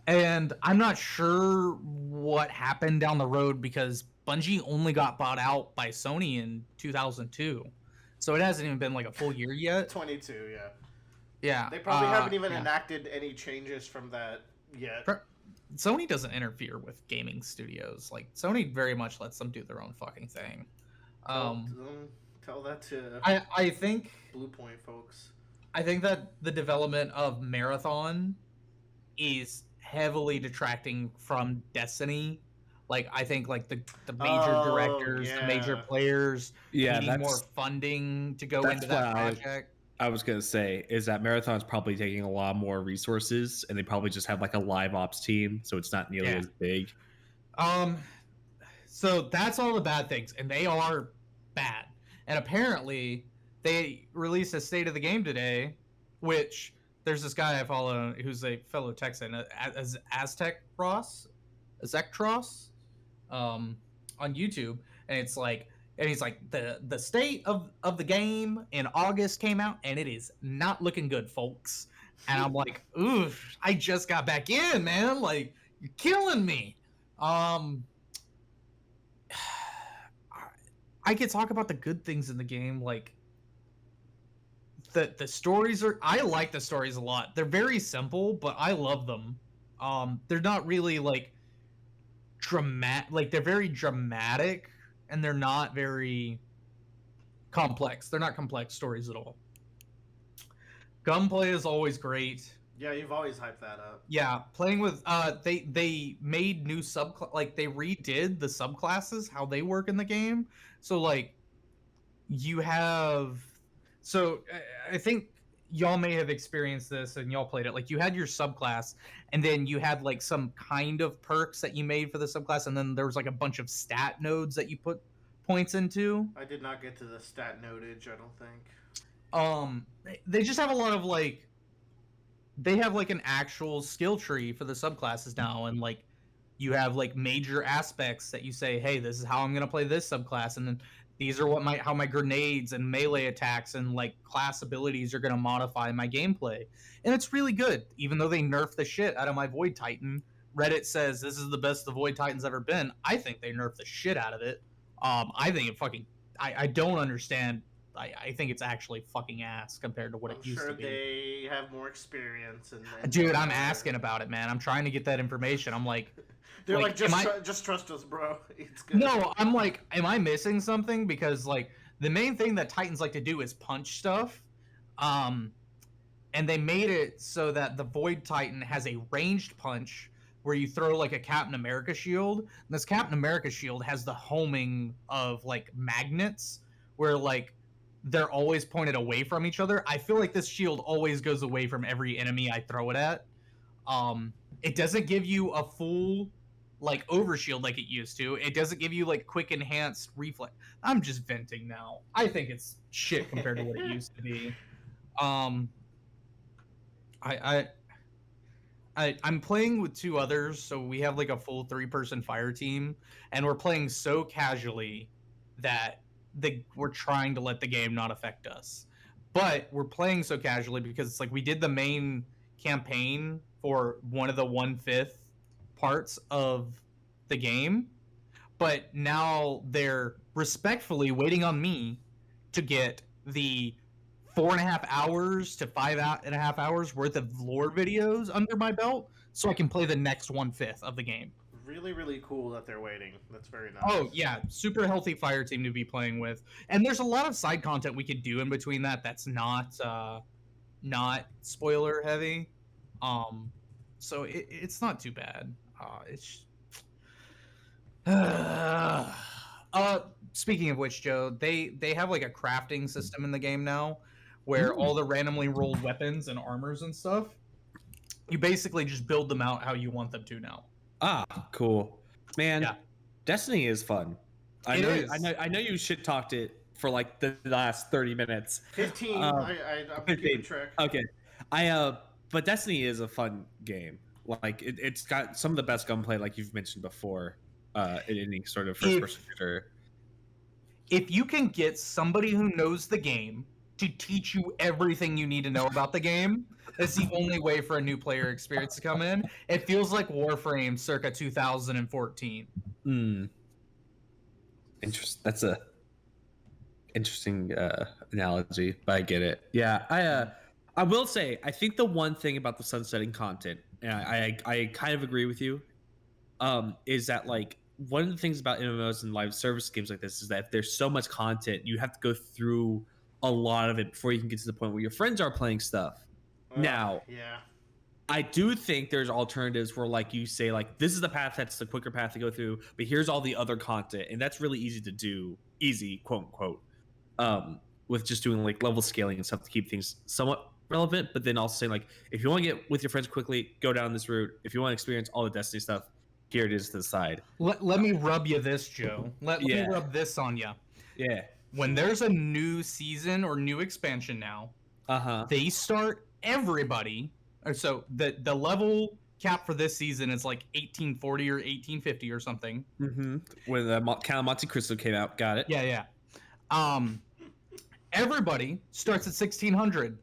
And I'm not sure what happened down the road because Bungie only got bought out by Sony in 2002. So it hasn't even been like a full year yet. 22, yeah. Yeah. They probably haven't even enacted any changes from that yet. Sony doesn't interfere with gaming studios. Like Sony very much lets them do their own fucking thing. Tell that to I think Blue Point folks. I think that the development of Marathon is heavily detracting from Destiny. Like I think like the major directors, the major players needing more funding to go into that project. I was gonna say is that Marathon's probably taking a lot more resources, and they probably just have like a live ops team, so it's not nearly as big. So that's all the bad things, and they are bad. And apparently, they released a state of the game today, which there's this guy I follow who's a fellow Texan, Azectros, on YouTube, and it's like. And he's like, the state of the game in August came out, and it is not looking good, folks. And I'm like, oof, I just got back in, man. Like, you're killing me. I could talk about the good things in the game, like the stories are. I like the stories a lot. They're very simple, but I love them. They're not really like dramatic. Like they're very dramatic. And they're not very complex. They're not complex stories at all. Gunplay is always great. Yeah, you've always hyped that up. Yeah, playing with they made new like they redid the subclasses how they work in the game. So like you have I think y'all may have experienced this and y'all played it. Like you had your subclass and then you had like some kind of perks that you made for the subclass, and then there was like a bunch of stat nodes that you put points into. I did not get to the stat nodage, I don't think. They just have a lot of like they have like an actual skill tree for the subclasses now, and like you have like major aspects that you say, hey, this is how I'm gonna play this subclass, and then these are how my grenades and melee attacks and like class abilities are going to modify my gameplay. And it's really good, even though they nerfed the shit out of my Void Titan. Reddit says this is the best the Void Titan's ever been. I think they nerfed the shit out of it. I think it fucking... I don't understand. I think it's actually fucking ass compared to what it used to be. I'm sure they have more experience. And dude, I'm asking about it, man. I'm trying to get that information. I'm like... They're like just trust us, bro. It's good. No, I'm like, am I missing something? Because like the main thing that Titans like to do is punch stuff, and they made it so that the Void Titan has a ranged punch where you throw like a Captain America shield. And this Captain America shield has the homing of like magnets, where like they're always pointed away from each other. I feel like this shield always goes away from every enemy I throw it at. It doesn't give you a full like overshield like it used to. It doesn't give you like quick enhanced reflex. I'm just venting now. I think it's shit compared to what it used to be. I'm playing with two others, so we have like a full 3-person fire team, and we're playing so casually that we're trying to let the game not affect us. But we're playing so casually because it's like we did the main campaign for one of the 1/5 parts of the game, but now they're respectfully waiting on me to get the 4.5 hours to 5.5 hours worth of lore videos under my belt so I can play the next 1/5 of the game. Really, really cool that they're waiting. That's very nice. Oh yeah, super healthy fire team to be playing with, and there's a lot of side content we could do in between that's not spoiler heavy. So it's not too speaking of which, Joe, they have like a crafting system in the game now, where all the randomly rolled weapons and armors and stuff, you basically just build them out how you want them to now. Ah, cool, man. Yeah. Destiny is fun. I It know. is. I know. You shit talked it for like the last 30 minutes. 15. I'm 15. keeping track. Okay. But Destiny is a fun game. Like it's got some of the best gunplay, like you've mentioned before, in any sort of first-person shooter. If you can get somebody who knows the game to teach you everything you need to know about the game, that's the only way for a new player experience to come in. It feels like Warframe circa 2014. That's a interesting analogy, but I get it. Yeah, I will say, I think the one thing about the sunsetting content, and I kind of agree with you, is that like one of the things about MMOs and live service games like this is that if there's so much content, you have to go through a lot of it before you can get to the point where your friends are playing stuff. Now, yeah, I do think there's alternatives where, like, you say, like, this is the path that's the quicker path to go through, but here's all the other content, and that's really easy to do, quote unquote, with just doing like level scaling and stuff to keep things somewhat relevant. But then also saying, like, if you want to get with your friends quickly, go down this route. If you want to experience all the Destiny stuff, here it is to the side. Let me rub you this, Joe. Let me rub this on you. Yeah. When there's a new season or new expansion now, they start everybody. Or so the level cap for this season is like 1840 or 1850 or something. When Count of Monte Cristo came out, got it. Yeah. Everybody starts at 1600.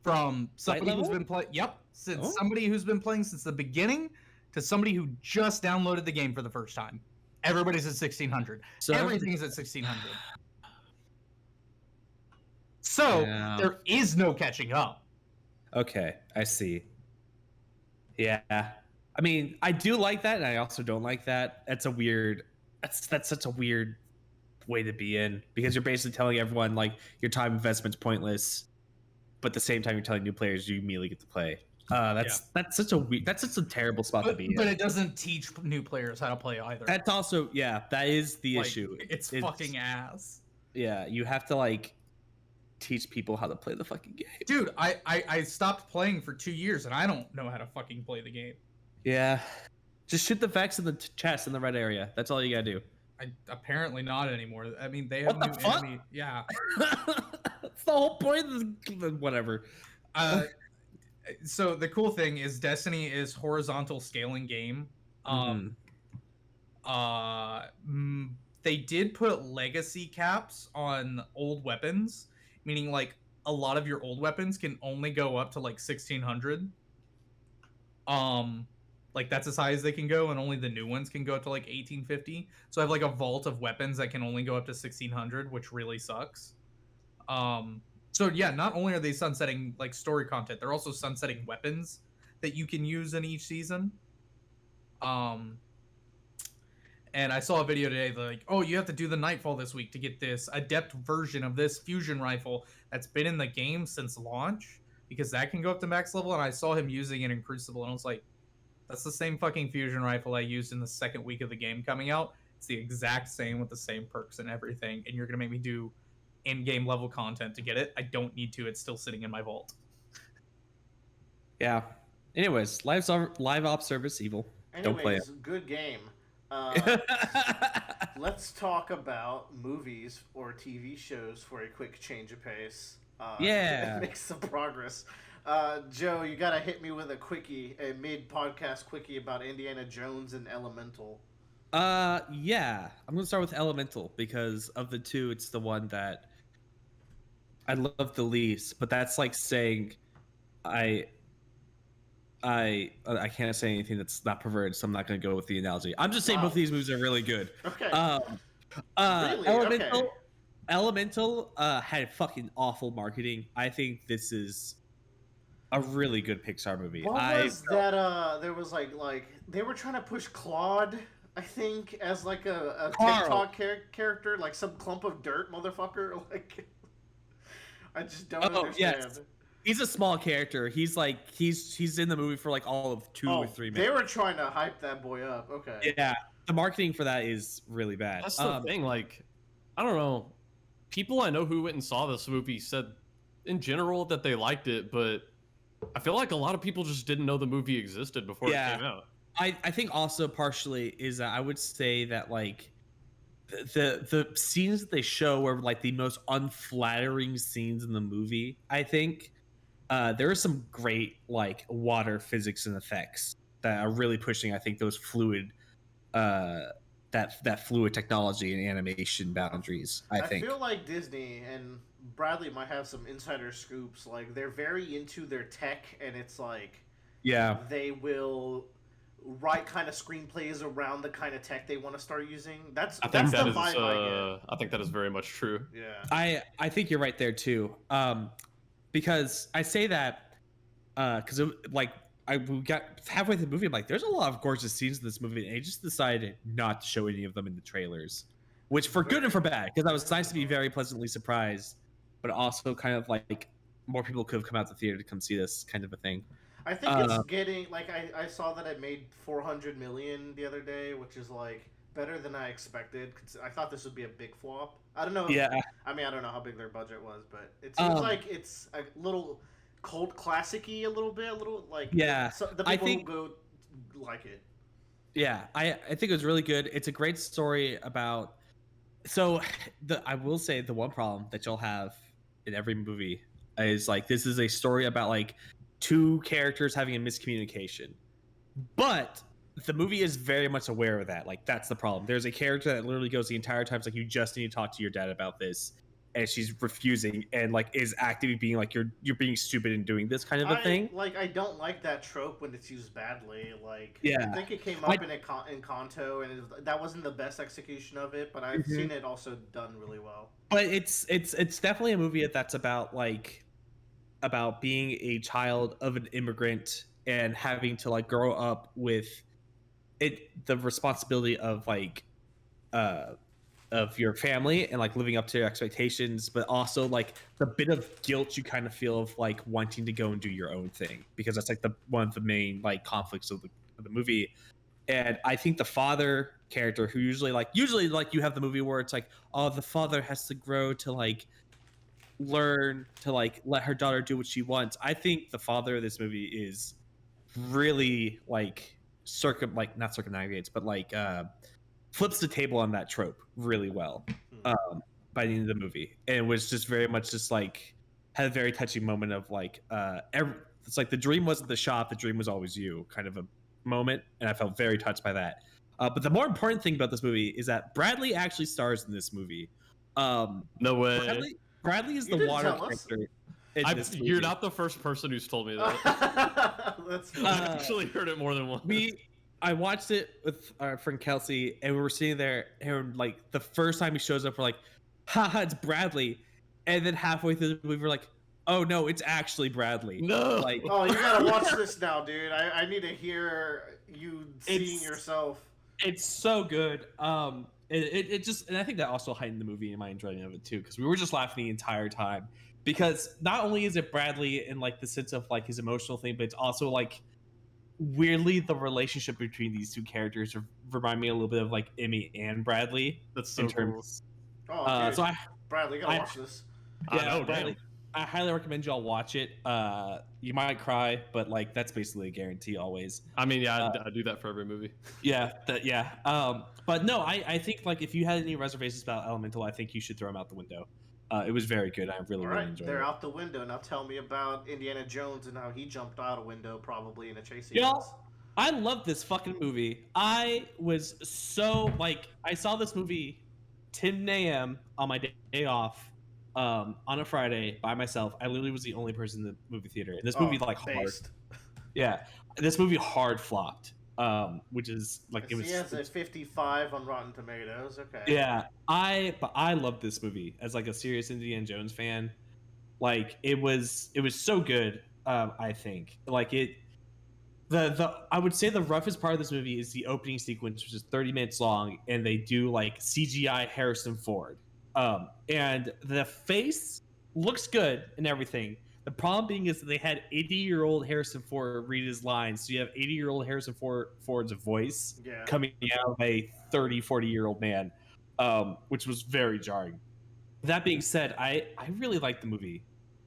From somebody who's been playing. Yep, somebody who's been playing since the beginning to somebody who just downloaded the game for the first time. Everybody's at 1600. So everything's at 1600. So there is no catching up. Okay, I see. Yeah, I mean, I do like that, and I also don't like that. That's such a weird way to be in, because you're basically telling everyone like your time investment's pointless, but at the same time you're telling new players you immediately get to play. That's such a terrible spot to be in. But it doesn't teach new players how to play either. That's also that is the issue. It's fucking ass. Yeah, you have to like teach people how to play the fucking game. Dude, I stopped playing for 2 years and I don't know how to fucking play the game. Yeah, just shoot the vex in the chest in the red area. That's all you gotta do. Apparently not anymore. I mean, they have what new the fuck? enemy. Yeah. That's the whole point of the whatever. So the cool thing is Destiny is horizontal scaling game. They did put legacy caps on old weapons, meaning like a lot of your old weapons can only go up to like 1600. Like that's as high as they can go, and only the new ones can go up to like 1850. So I have like a vault of weapons that can only go up to 1600, which really sucks. So yeah, not only are they sunsetting like story content, they're also sunsetting weapons that you can use in each season. And I saw a video today like, oh, you have to do the Nightfall this week to get this adept version of this fusion rifle that's been in the game since launch, because that can go up to max level. And I saw him using it in Crucible, and I was like, that's the same fucking fusion rifle I used in the second week of the game coming out. It's the exact same with the same perks and everything, and you're gonna make me do in-game level content to get it? I don't need to. It's still sitting in my vault. Yeah. Anyways, live ops service evil. Don't play it. Good game. Let's talk about movies or TV shows for a quick change of pace. Make some progress. Joe, you gotta hit me with a mid-podcast quickie about Indiana Jones and Elemental. Yeah. I'm gonna start with Elemental because of the two, it's the one that I love the least. But that's like saying I can't say anything that's not perverted, so I'm not gonna go with the analogy. I'm just saying both of these movies are really good. Okay. Elemental. Okay. Elemental had fucking awful marketing. I think this is a really good Pixar movie. What was that? There was like they were trying to push Claude, I think, as like a TikTok character, like some clump of dirt motherfucker. Like, I just don't understand. Yes. He's a small character. He's like he's in the movie for like all of 2 or 3 minutes. They were trying to hype that boy up. Okay. Yeah, the marketing for that is really bad. That's the thing. Like, I don't know. People I know who went and saw this movie said, in general, that they liked it, but I feel like a lot of people just didn't know the movie existed before it came out. I think also partially is that I would say that like the scenes that they show were like the most unflattering scenes in the movie. I think there are some great like water physics and effects that are really pushing. I think those fluid that fluid technology and animation boundaries. I think. feel like Disney and Bradley might have some insider scoops. Like they're very into their tech, and it's like Yeah. they will write kind of screenplays around the kind of tech they want to start using. That's I think the that is. vibe I think that is very much true. I get. Yeah. I think you're right there too. Because I say that because like we got halfway through the movie, I'm like, there's a lot of gorgeous scenes in this movie, and I just decided not to show any of them in the trailers, which for good and for bad, because I was nice to be very pleasantly surprised, but also kind of like more people could have come out to the theater to come see this kind of a thing. I think it's getting like I saw that it made 400 million the other day, which is like better than I expected. I thought this would be a big flop. I don't know. Yeah. I mean, I don't know how big their budget was, but it seems like it's a little cult classic-y, a little like Yeah. So the I people think- who go like it. Yeah, I think it was really good. It's a great story about. So, I will say the one problem that you'll have in every movie is like this is a story about like two characters having a miscommunication, but the movie is very much aware of that. Like that's the problem. There's a character that literally goes the entire time. It's like you just need to talk to your dad about this, and she's refusing and like is actively being like you're being stupid and doing this kind of a thing. Like I don't like that trope when it's used badly. Like Yeah. I think it came up in Kanto, and that wasn't the best execution of it, but I've seen it also done really well. But it's definitely a movie that's about being a child of an immigrant and having to like grow up with the responsibility of like of your family and like living up to your expectations, but also like the bit of guilt you kind of feel of like wanting to go and do your own thing, because that's like one of the main like conflicts of the movie. And I think the father character, who usually you have the movie where it's like, oh, the father has to grow to like learn to like let her daughter do what she wants. I think the father of this movie is really like not circumnavigates, but like flips the table on that trope really well by the end of the movie, and it was just very much just like had a very touching moment of like it's like the dream wasn't the shop, the dream was always you kind of a moment, and I felt very touched by that. But the more important thing about this movie is that Bradley actually stars in this movie. No way. Bradley is You the didn't water tell us. character. in this movie. You're not the first person who's told me that. That's I've actually heard it more than once. I watched it with our friend Kelsey, and we were sitting there, and like the first time he shows up, we're like, haha, it's Bradley. And then halfway through the movie, we're like, oh no, it's actually Bradley. No. Like, Oh, you gotta watch this now, dude. I need to hear you seeing It's- yourself. it's so good. It just, and I think that also heightened the movie and my enjoyment of it too, because we were just laughing the entire time. Because not only is it Bradley in like the sense of like his emotional thing, but it's also like weirdly the relationship between these two characters remind me a little bit of like Emmy and Bradley. That's so in cool. terms. Oh, dude. So Bradley, you gotta I- watch this. I know, Bradley, I highly recommend y'all watch it. You might cry, but like that's basically a guarantee always. I mean, yeah, I do that for every movie. Yeah. But no, I think like if you had any reservations about Elemental, I think you should throw them out the window. It was very good. I really, All really right, enjoyed they're it. out the window. Now tell me about Indiana Jones and how he jumped out a window, probably in a chase You know, sequence. I love this fucking movie. I was so like, I saw this movie 10 a.m. on my day off on a Friday by myself. I literally was the only person in the movie theater. And this movie like hard. based. Yeah, this movie hard flopped. Which is like it was. He has a 55 on Rotten Tomatoes. Okay. Yeah, but I love this movie as like a serious Indiana Jones fan. Like it was so good. I think like it. I would say the roughest part of this movie is the opening sequence, which is 30 minutes long, and they do like CGI Harrison Ford. And the face looks good and everything. The problem being is that they had 80-year-old Harrison Ford read his lines, so you have 80-year-old Harrison Ford's voice Yeah. coming out of a 30, 40-year-old man. which was very jarring. That being said, I really like the movie,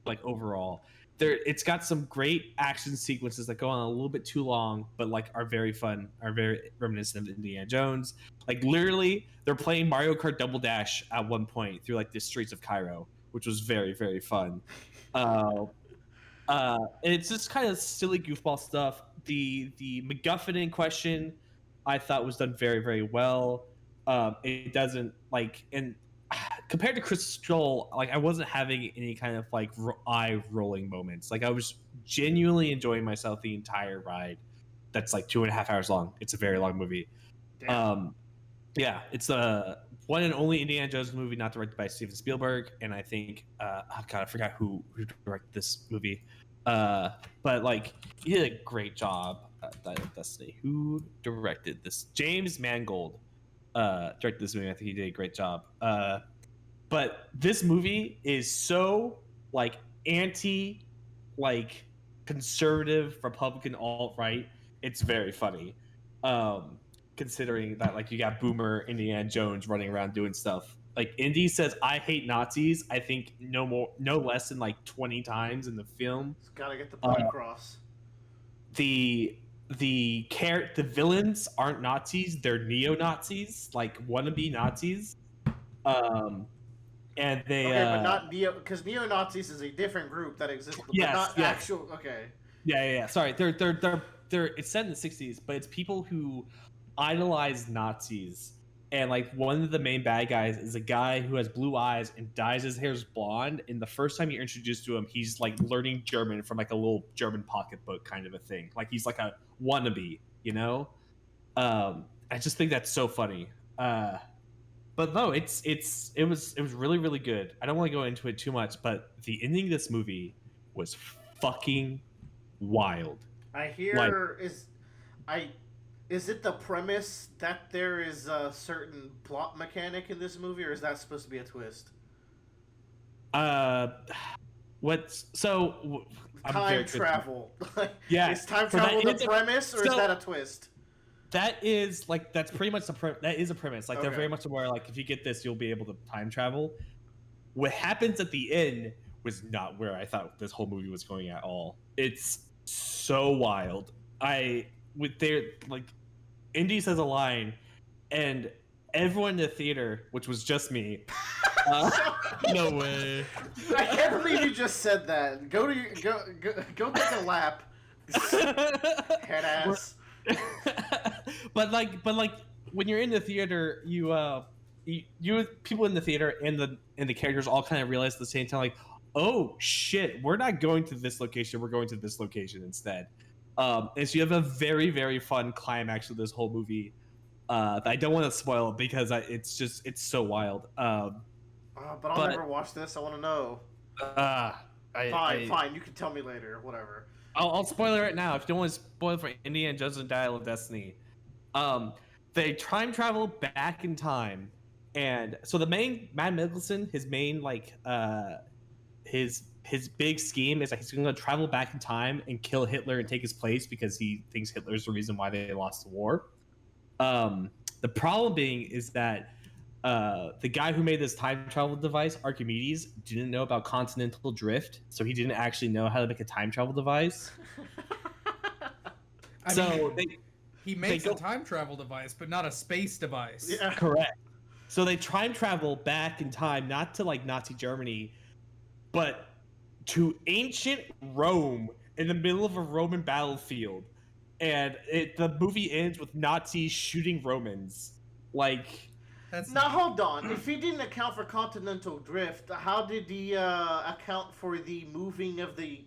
like overall. It's got some great action sequences that go on a little bit too long, but like are very fun, are very reminiscent of Indiana Jones. Like literally, they're playing Mario Kart Double Dash at one point through like the streets of Cairo, which was very very fun. It's just kind of silly goofball stuff. The MacGuffin in question, I thought was done very very well. It doesn't like and compared to Crystal Skull, like I wasn't having any kind of like eye rolling moments. Like I was genuinely enjoying myself the entire ride. That's like 2.5 hours long. It's a very long movie. Damn. Yeah, it's a one and only Indiana Jones movie not directed by Steven Spielberg, and I think oh god, I forgot who directed this movie. But like he did a great job at Destiny. Who directed this? James Mangold directed this movie. I think he did a great job. But this movie is so like anti like conservative Republican alt-right. It's very funny. Considering that like you got boomer Indiana Jones running around doing stuff. Like Indy says I hate Nazis, I think no less than like 20 times in the film. It's gotta get the point across. The villains aren't Nazis, they're neo-Nazis, like wannabe Nazis. And they but not neo, because neo-Nazis is a different group that exists, but not actual. Okay. Yeah. Sorry, they're it's set in the 60s, but it's people who idolize Nazis, and like one of the main bad guys is a guy who has blue eyes and dyes his hair blonde. And the first time you're introduced to him, he's like learning German from like a little German pocketbook kind of a thing. Like he's like a wannabe, you know. I just think that's so funny. But no, it was really really good. I don't want to go into it too much, but the ending of this movie was fucking wild. I hear is it the premise that there is a certain plot mechanic in this movie, or is that supposed to be a twist? Time travel. Yeah, is time travel the premise, or is that a twist? That is like that's pretty much that is a premise. Like they're very much aware. Like if you get this, you'll be able to time travel. What happens at the end was not where I thought this whole movie was going at all. It's so wild. Indy says a line, and everyone in the theater, which was just me. No way. I can't believe you just said that. Go take a lap. Head ass. but like when you're in the theater, you people in the theater and the characters all kind of realize at the same time, like, oh shit, we're not going to this location, we're going to this location instead. And so you have a very very fun climax of this whole movie that I don't want to spoil because it's so wild. But I'll never watch this. I want to know. Fine. You can tell me later. Whatever. I'll spoil it right now. If you don't want to spoil it for Indiana Jones and Dial of Destiny, they time travel back in time, and so the main Matt Mikkelsen, his main his big scheme is that he's going to travel back in time and kill Hitler and take his place because he thinks Hitler's the reason why they lost the war. The problem being is that the guy who made this time travel device, Archimedes, didn't know about continental drift, so he didn't actually know how to make a time travel device. He makes a time travel device, but not a space device. Yeah. Correct. So they time travel back in time, not to like Nazi Germany, but to ancient Rome in the middle of a Roman battlefield. And the movie ends with Nazis shooting Romans. Like... Now hold on. If he didn't account for continental drift, how did he account for the moving of the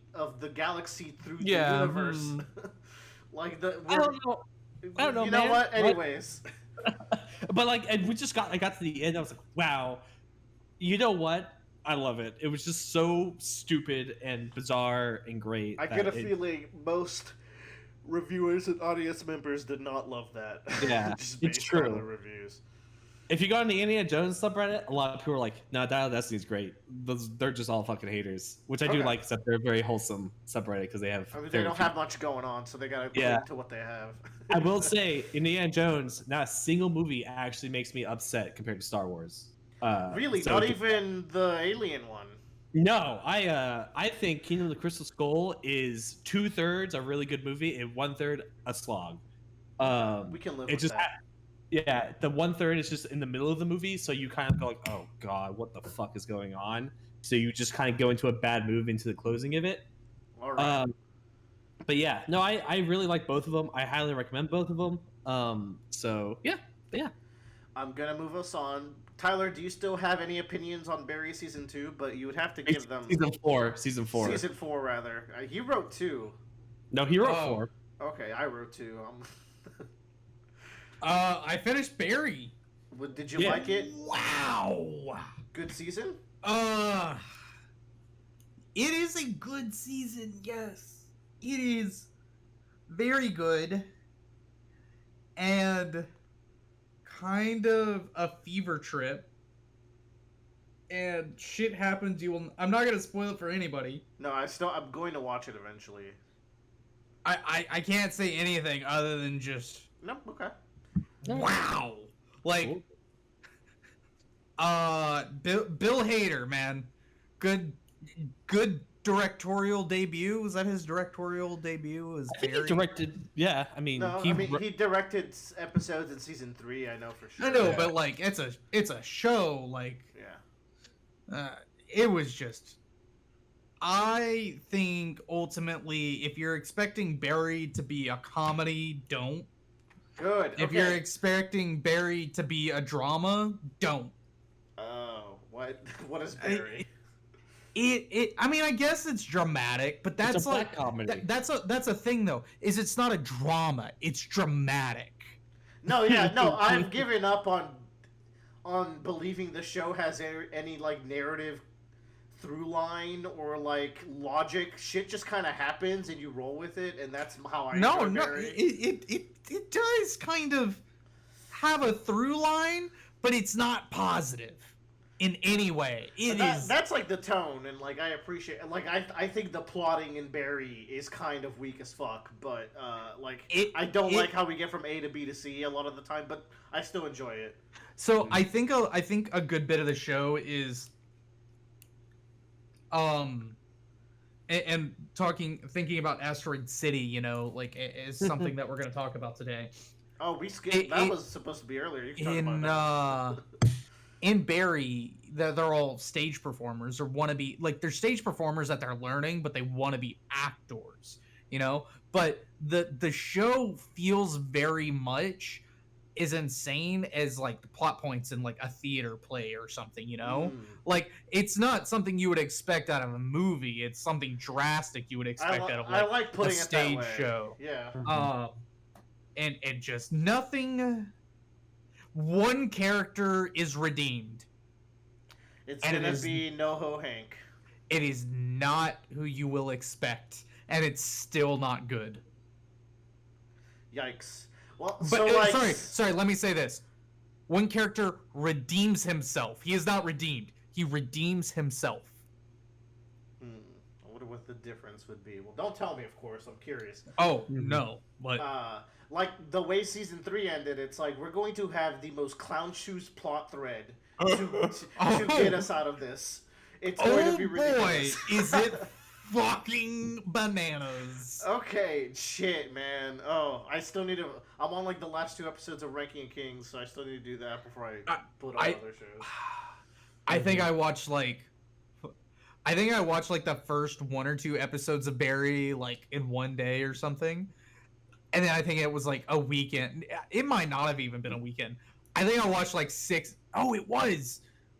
galaxy through the universe? I don't know. You know man. what? Anyways. But like, and I got to the end. I was like, wow. You know what? I love it. It was just so stupid and bizarre and great. I get a feeling most reviewers and audience members did not love that. Yeah, just based it's true. on the reviews. if you go on the Indiana Jones subreddit, a lot of people are like, "No, Dial of Destiny's great." They're just all fucking haters, which I do Okay. like. Except they're a very wholesome subreddit because they have. I mean, they very don't few- have much going on, so they gotta Yeah. cling to what they have. I will say, Indiana Jones, not a single movie actually makes me upset compared to Star Wars. Really, so not even the Alien one. No, I think Kingdom of the Crystal Skull is 2/3 a really good movie and 1/3 a slog. We can live It with just that. yeah, the 1/3 is just in the middle of the movie, so you kind of go like, oh god, what the fuck is going on? So you just kind of go into a bad mood into the closing of it. All right. But yeah, no, I really like both of them. I highly recommend both of them. So yeah. I'm gonna move us on. Tyler, do you still have any opinions on Barry season 2? But you would have to give them Season 4. Season 4 rather. He wrote 2. No, he wrote Oh. 4. Okay, I wrote 2. I finished Barry. Did you Yeah. like it? Wow. Good season? It is a good season, yes. It is very good. And kind of a fever trip. And shit happens, I'm not gonna spoil it for anybody. No, I'm going to watch it eventually. I can't say anything other than just No, okay. wow. Like Bill Hader, man. Good directorial debut. Was that his directorial debut? I think he directed. Yeah, I mean, No, he directed episodes in season 3. I know for sure. I know, Yeah. but like it's a show. Like Yeah. it was just. I think ultimately, if you're expecting Barry to be a comedy, don't. Good. If you're expecting Barry to be a drama, don't. Oh, what? What is Barry? I mean, I guess it's dramatic, but that's It's a like black comedy. that's a thing though. Is it's not a drama? It's dramatic. No, yeah, no. I've given up on believing the show has any like narrative through line or like logic. Shit just kind of happens and you roll with it, and that's how I No, enjoy no, Barry. it does kind of have a through line, but it's not positive in any way. That's like the tone, and like I appreciate. Like I think the plotting in Barry is kind of weak as fuck, but I don't like how we get from A to B to C a lot of the time, but I still enjoy it. So I think a good bit of the show is and thinking about Asteroid City, you know, like is something that we're going to talk about today. Oh, we skipped. That was supposed to be earlier. You can talk about in Barry, they're all stage performers or want to be like they're stage performers that they're learning, but they want to be actors, you know. But the show feels very much as insane as like the plot points in like a theater play or something, you know. Like it's not something you would expect out of a movie. It's something drastic you would expect out of like, I like putting a it stage that way. show. Yeah. And just nothing. One character is redeemed. It's And it gonna is- be NoHo Hank. It is not who you will expect, and it's still not good. Yikes. Well, But so like, sorry. Let me say this: one character redeems himself. He is not redeemed. He redeems himself. I wonder what the difference would be. Well, don't tell me, of course. I'm curious. Oh no, but Like the way season 3 ended, it's like we're going to have the most clown shoes plot thread to get us out of this. It's going to be ridiculous. boy, is it fucking bananas! Okay, shit, man. Oh, I still need to. I'm on like the last 2 episodes of Ranking Kings, so I still need to do that before I put on other shows. I think I watched like the first 1 or 2 episodes of Barry like in one day or something. And then I think it was like a weekend. It might not have even been a weekend. I think I watched like 6. Oh, it was.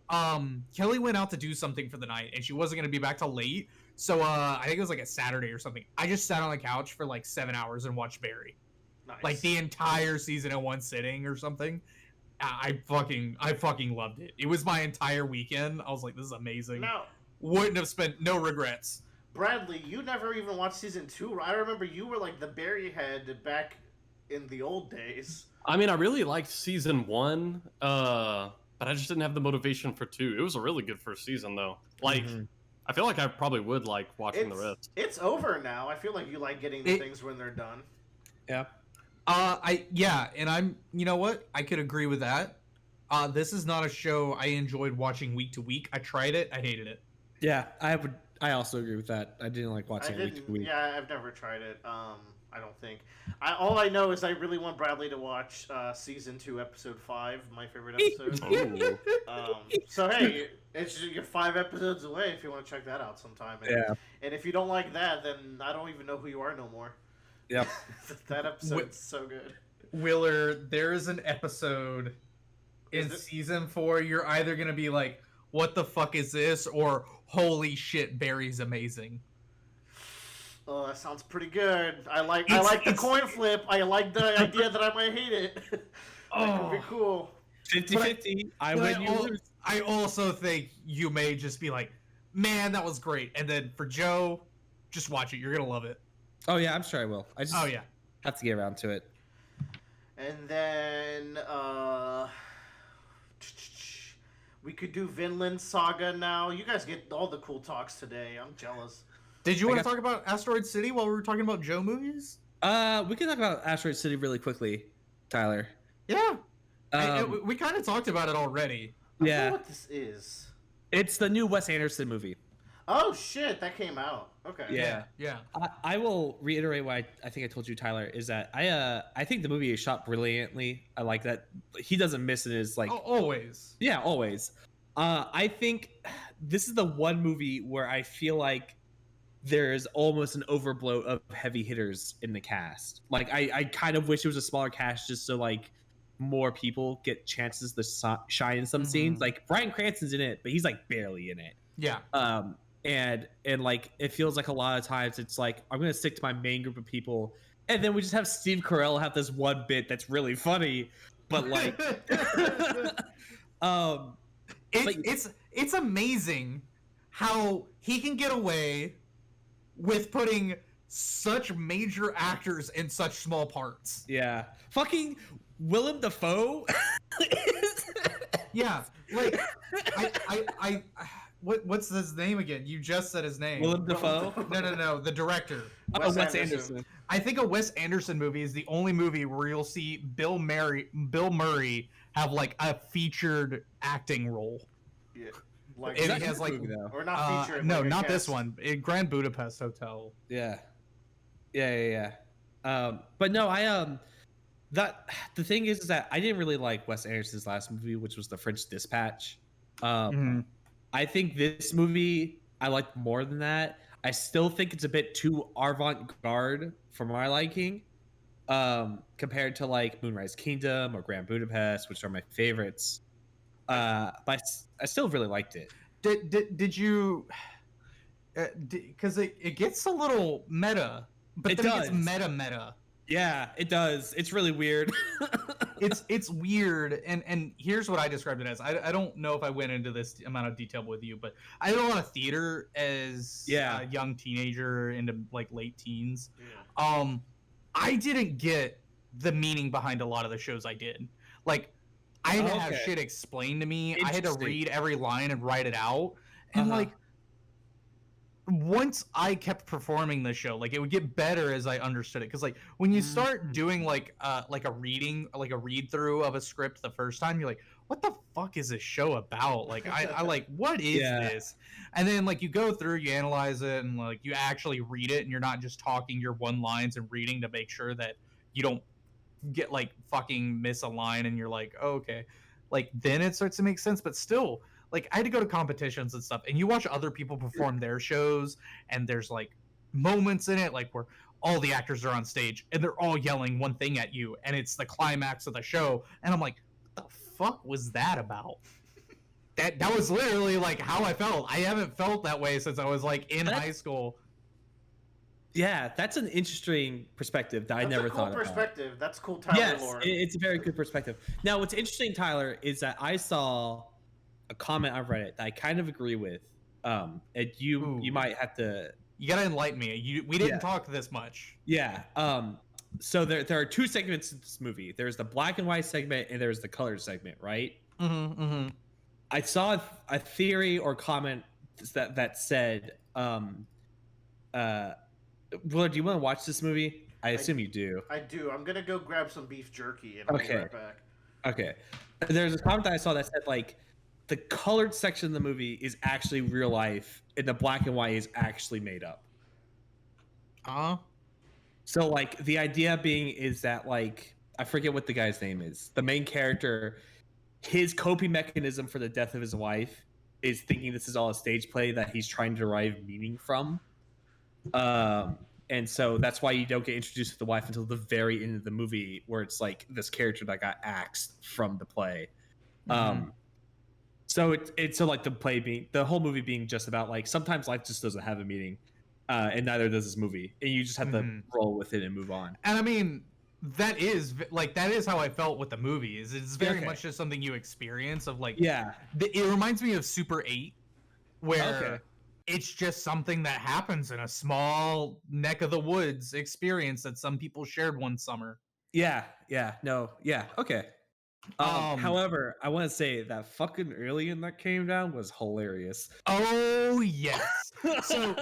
Kelly went out to do something for the night and she wasn't going to be back till late. So I think it was like a Saturday or something. I just sat on the couch for like 7 hours and watched Barry. Nice. Like the entire season in one sitting or something. I fucking loved it. It was my entire weekend. I was like, this is amazing. Now, Wouldn't have spent no regrets. Bradley, you never even watched season 2. I remember you were like the Barry head back in the old days. I mean, I really liked season 1, but I just didn't have the motivation for 2. It was a really good first season, though. Like, I feel like I probably would like watching the rest. It's over now. I feel like you like getting the things when they're done. Yeah. And I'm, you know what? I could agree with that. This is not a show I enjoyed watching week to week. I tried it. I hated it. Yeah, I also agree with that. I didn't like watching it week to week. Yeah, I've never tried it. I don't think. All I know is I really want Bradley to watch season 2, episode 5, my favorite episode. So hey, you're 5 episodes away if you want to check that out sometime. And if you don't like that, then I don't even know who you are no more. Yep. That episode's so good. Willer, there is an episode in season 4. You're either gonna be like, "What the fuck is this?" or "Holy shit, Barry's amazing." Oh, that sounds pretty good. I like the coin flip. I like the idea that I might hate it. That could be cool. 50-50. I win, you lose. I also think you may just be like, "Man, that was great." And then for Joe, just watch it. You're gonna love it. Oh yeah, I'm sure I will. I just have to get around to it. And then we could do Vinland Saga now. You guys get all the cool talks today. I'm jealous. Did you want to talk about Asteroid City while we were talking about Joe movies? We can talk about Asteroid City really quickly, Tyler. Yeah. We kind of talked about it already. I don't know what this is. It's the new Wes Anderson movie. Oh shit, that came out. Okay. Yeah. I will reiterate what I think I told you, Tyler, is that I think the movie is shot brilliantly. I like that he doesn't miss in his like always. Yeah, always. I think this is the one movie where I feel like there's almost an overbloat of heavy hitters in the cast. Like I kind of wish it was a smaller cast just so like more people get chances to shine in some scenes. Like Bryan Cranston's in it, but he's like barely in it. Yeah. And like it feels like a lot of times it's like I'm gonna stick to my main group of people, and then we just have Steve Carell have this one bit that's really funny, but like, it's amazing how he can get away with putting such major actors in such small parts. Yeah, fucking Willem Dafoe. Yeah, like I what's his name again? You just said his name. Willem Dafoe? No, the director. Wes Anderson. I think a Wes Anderson movie is the only movie where you'll see Bill Murray have like a featured acting role. Yeah. Like he has like movie, though? Or not featured. No, like not this one. Grand Budapest Hotel. Yeah. But no, the thing is that I didn't really like Wes Anderson's last movie, which was The French Dispatch. I think this movie I liked more than that. I still think it's a bit too avant-garde for my liking, compared to like Moonrise Kingdom or Grand Budapest, which are my favorites. But I still really liked it. Did you? Because it gets a little meta, but then it gets meta. Yeah, it does. It's really weird. It's weird, and here's what I described it as. I don't know if I went into this amount of detail with you, but I did a lot of theater as a young teenager into like late teens. Yeah. I didn't get the meaning behind a lot of the shows I did. Like, I had to have shit explained to me. I had to read every line and write it out, and like. Once I kept performing the show, like it would get better as I understood it. Because like when you start doing like a read through of a script the first time, you're like, what the fuck is this show about? Like I like, what is this? And then like you go through, you analyze it, and like you actually read it, and you're not just talking your one lines and reading to make sure that you don't get like fucking miss a line, and you're like, oh, okay, like then it starts to make sense. But still, like I had to go to competitions and stuff, and you watch other people perform their shows, and there's like moments in it like where all the actors are on stage and they're all yelling one thing at you, and it's the climax of the show, and I'm like, what the fuck was that about? That was literally like how I felt. I haven't felt that way since I was like in high school. Yeah, that's an interesting perspective that I never thought about. Perspective. That's cool, Tyler. Yes, it's a very good perspective. Now, what's interesting, Tyler, is that I saw a comment on Reddit that I kind of agree with. And you might have to. You gotta enlighten me. We didn't talk this much. Yeah. So there are two segments to this movie. There's the black and white segment and there's the color segment, right? I saw a theory or comment that said, Willard, do you want to watch this movie? I assume you do. I do. I'm gonna go grab some beef jerky and I'll be right back. Okay. There's a comment that I saw that said like the colored section of the movie is actually real life and the black and white is actually made up. So like the idea being is that like I forget what the guy's name is. The main character, his coping mechanism for the death of his wife is thinking this is all a stage play that he's trying to derive meaning from. And so that's why you don't get introduced to the wife until the very end of the movie, where it's like this character that got axed from the play. So it's so like the whole movie being just about like sometimes life just doesn't have a meaning, and neither does this movie, and you just have to roll with it and move on. And I mean, that is how I felt with the movie. It's very much just something you experience of like it reminds me of Super 8, where. It's just something that happens in a small neck of the woods experience that some people shared one summer. Okay. However, I want to say that fucking alien that came down was hilarious. Oh yes. So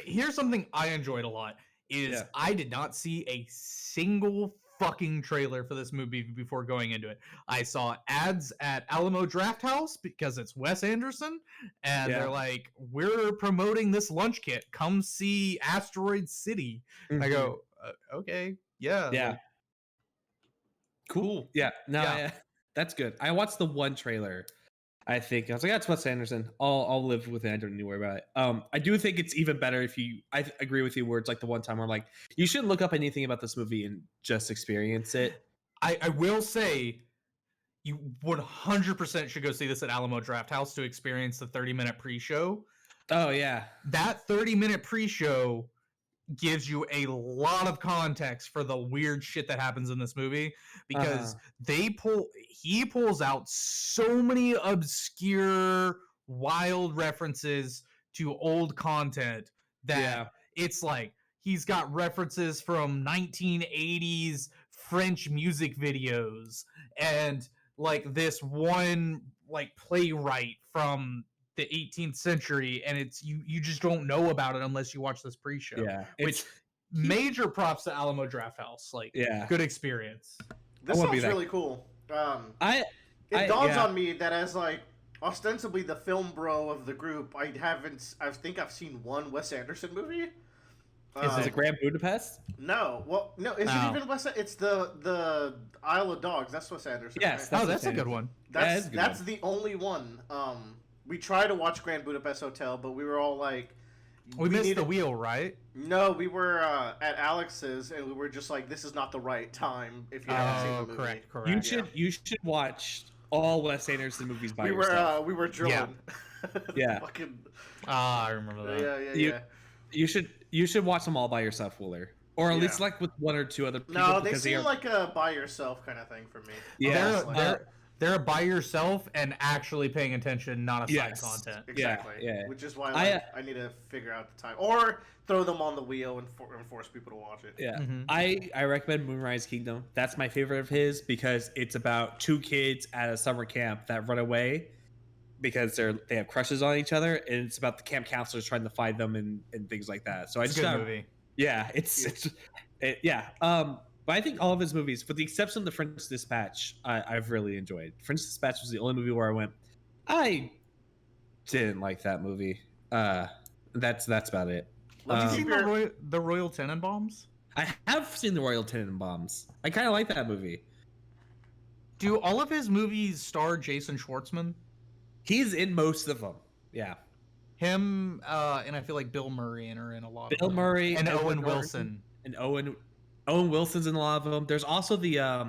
here's something I enjoyed a lot is I did not see a single fucking trailer for this movie before going into it. I saw ads at Alamo Drafthouse because it's Wes Anderson, and they're like, "We're promoting this lunch kit. Come see Asteroid City." I go, "Okay, yeah, cool, yeah, no, that's good." I watched the one trailer. I think I was like, "That's Wes Anderson. I'll live with it. I don't need to worry about it." I do think it's even better if you. I agree with you. Where it's like the one time where I'm like, you shouldn't look up anything about this movie and just experience it. I will say, you 100% should go see this at Alamo Drafthouse to experience the 30-minute pre-show. Oh yeah, that 30-minute pre-show gives you a lot of context for the weird shit that happens in this movie, because he pulls out so many obscure wild references to old content that it's like he's got references from 1980s French music videos and like this one like playwright from the 18th century, and it's you just don't know about it unless you watch this pre-show. Which major props to Alamo Drafthouse. Like, good experience. This sounds really cool. It dawns on me that as like ostensibly the film bro of the group, I think I've seen one Wes Anderson movie. Is it Grand Budapest? No. Well, no. Is it even Wes? It's the Isle of Dogs. That's Wes Anderson. Yes. Right? That's a good one. That's the only one. We tried to watch Grand Budapest Hotel, but we were all like, we missed the wheel, right? No, we were at Alex's, and we were just like, this is not the right time if you haven't seen the movie. Correct. You should watch all Wes Anderson movies by yourself. We were drilling. Fucking. I remember that. You should watch them all by yourself, Wooler, or at least like with one or two other people. No, they seem like a by yourself kind of thing for me. Yeah, they're by yourself and actually paying attention, not a side content. Exactly. Yeah. Which is why I need to figure out the time, or throw them on the wheel and force people to watch it. Yeah. I recommend Moonrise Kingdom. That's my favorite of his because it's about two kids at a summer camp that run away because they have crushes on each other, and it's about the camp counselors trying to find them and things like that. So it's a good movie. Yeah, but I think all of his movies, with the exception of The French Dispatch, I've really enjoyed. French Dispatch was the only movie where I went, I didn't like that movie. That's about it. Have you seen the Royal Tenenbaums? I have seen the Royal Tenenbaums. I kind of like that movie. Do all of his movies star Jason Schwartzman? He's in most of them. Yeah. Him and I feel like Bill Murray are in a lot of them. Bill Murray and Owen Wilson. And Owen Wilson's in a lot of them. There's also the I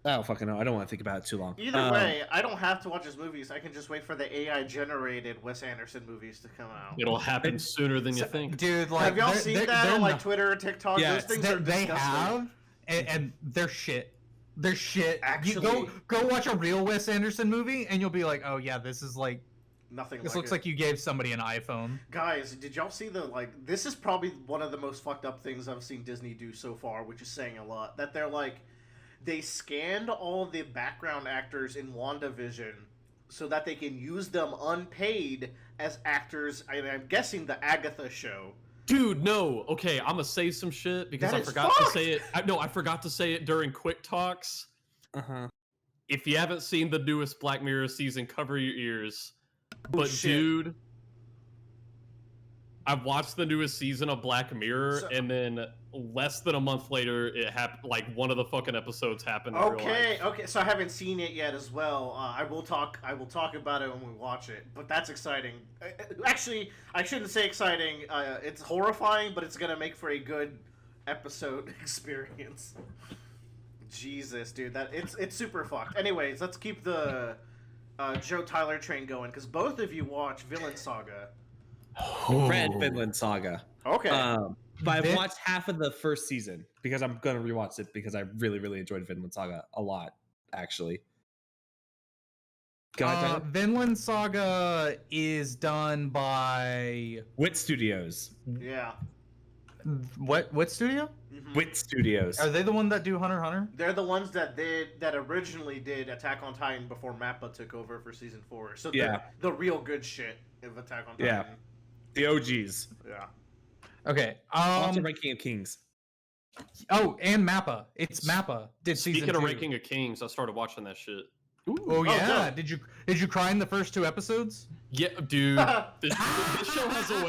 don't fucking know. I don't want to think about it too long. Either way, I don't have to watch his movies. I can just wait for the AI-generated Wes Anderson movies to come out. It'll happen sooner than you think. Dude, like, have y'all seen that on like Twitter or TikTok? Yeah, those things are they disgusting. have, and they're shit. They're shit. Actually, go watch a real Wes Anderson movie, and you'll be like, oh yeah, this is like Nothing This like looks it. like you gave somebody an iPhone. Guys, did y'all see this is probably one of the most fucked up things I've seen Disney do so far, which is saying a lot. That they scanned all the background actors in WandaVision so that they can use them unpaid as actors, and I'm guessing the Agatha show. Dude, no. Okay, I'm gonna say some shit because That I is forgot to fucked! say it. I forgot to say it during Quick Talks. Uh-huh. If you haven't seen the newest Black Mirror season, cover your ears. But shit. dude, I watched the newest season of Black Mirror, So- and then less than a month later, it happened. Like one of the fucking episodes happened. In real life. Okay. So I haven't seen it yet as well. I will talk about it when we watch it. But that's exciting. Actually, I shouldn't say exciting. It's horrifying, but it's gonna make for a good episode experience. Jesus, dude, it's super fucked. Anyways, let's keep the Joe Tyler train going because both of you watch Vinland Saga. Read Vinland Saga. Okay. But I've watched half of the first season because I'm gonna rewatch it because I really, really enjoyed Vinland Saga a lot, actually. Go ahead, Tyler. Vinland Saga is done by Wit Studios. Yeah. what studio? Mhm. Wit Studios. Are they the one that do Hunter x Hunter? They're the ones that originally did Attack on Titan before Mappa took over for season 4. So Yeah. the real good shit of Attack on Yeah. Titan. The OGs. Yeah. Okay. Also Ranking of Kings. Oh, and Mappa. It's Mappa. Did season Speaking of 2. Ranking of Kings, I started watching that shit. Oh yeah. dope. Did you cry in the first 2 episodes? Yeah, dude. this show has a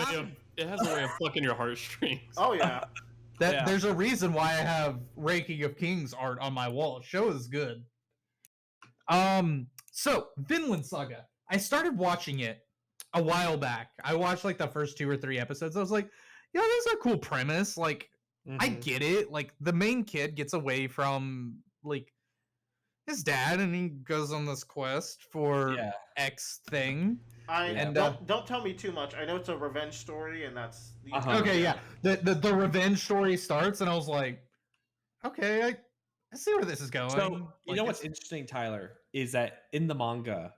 way of plucking your heartstrings. Oh yeah. Yeah. There's a reason why I have Ranking of Kings art on my wall. Show is good. So Vinland Saga. I started watching it a while back. I watched like the first 2 or 3 episodes. I was like, yeah, this is a cool premise. Like, I get it. Like, the main kid gets away from like his dad, and he goes on this quest for Yeah. X thing. And don't tell me too much. I know it's a revenge story, and that's the Uh-huh. Okay, yeah. The revenge story starts, and I was like, okay, I see where this is going. So, you know what's interesting, Tyler, is that in the manga,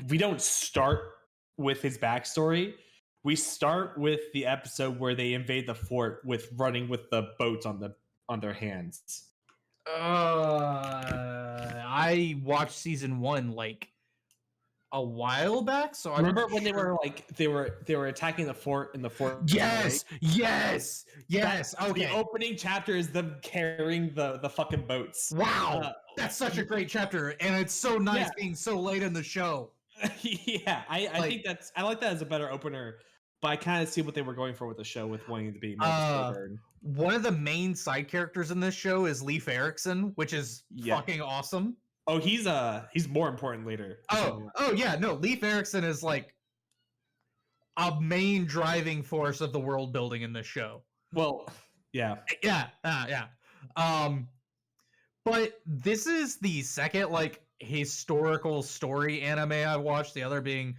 we don't start with his backstory. We start with the episode where they invade the fort with running with the boats on their hands. I watched season 1 like a while back, so I Remember when they were attacking the fort in the fort? Yes. Okay. The opening chapter is them carrying the fucking boats. Wow, that's such a great chapter, and it's so nice Yeah. being so late in the show. Yeah, I think I like that as a better opener, but I kind of see what they were going for with the show with wanting to be more slow burn. One of the main side characters in this show is Leif Erikson, which is fucking awesome. Oh, he's more important later. Oh yeah, no, Leif Erikson is like a main driving force of the world building in this show. Well, yeah. Yeah. But this is the second like historical story anime I've watched. The other being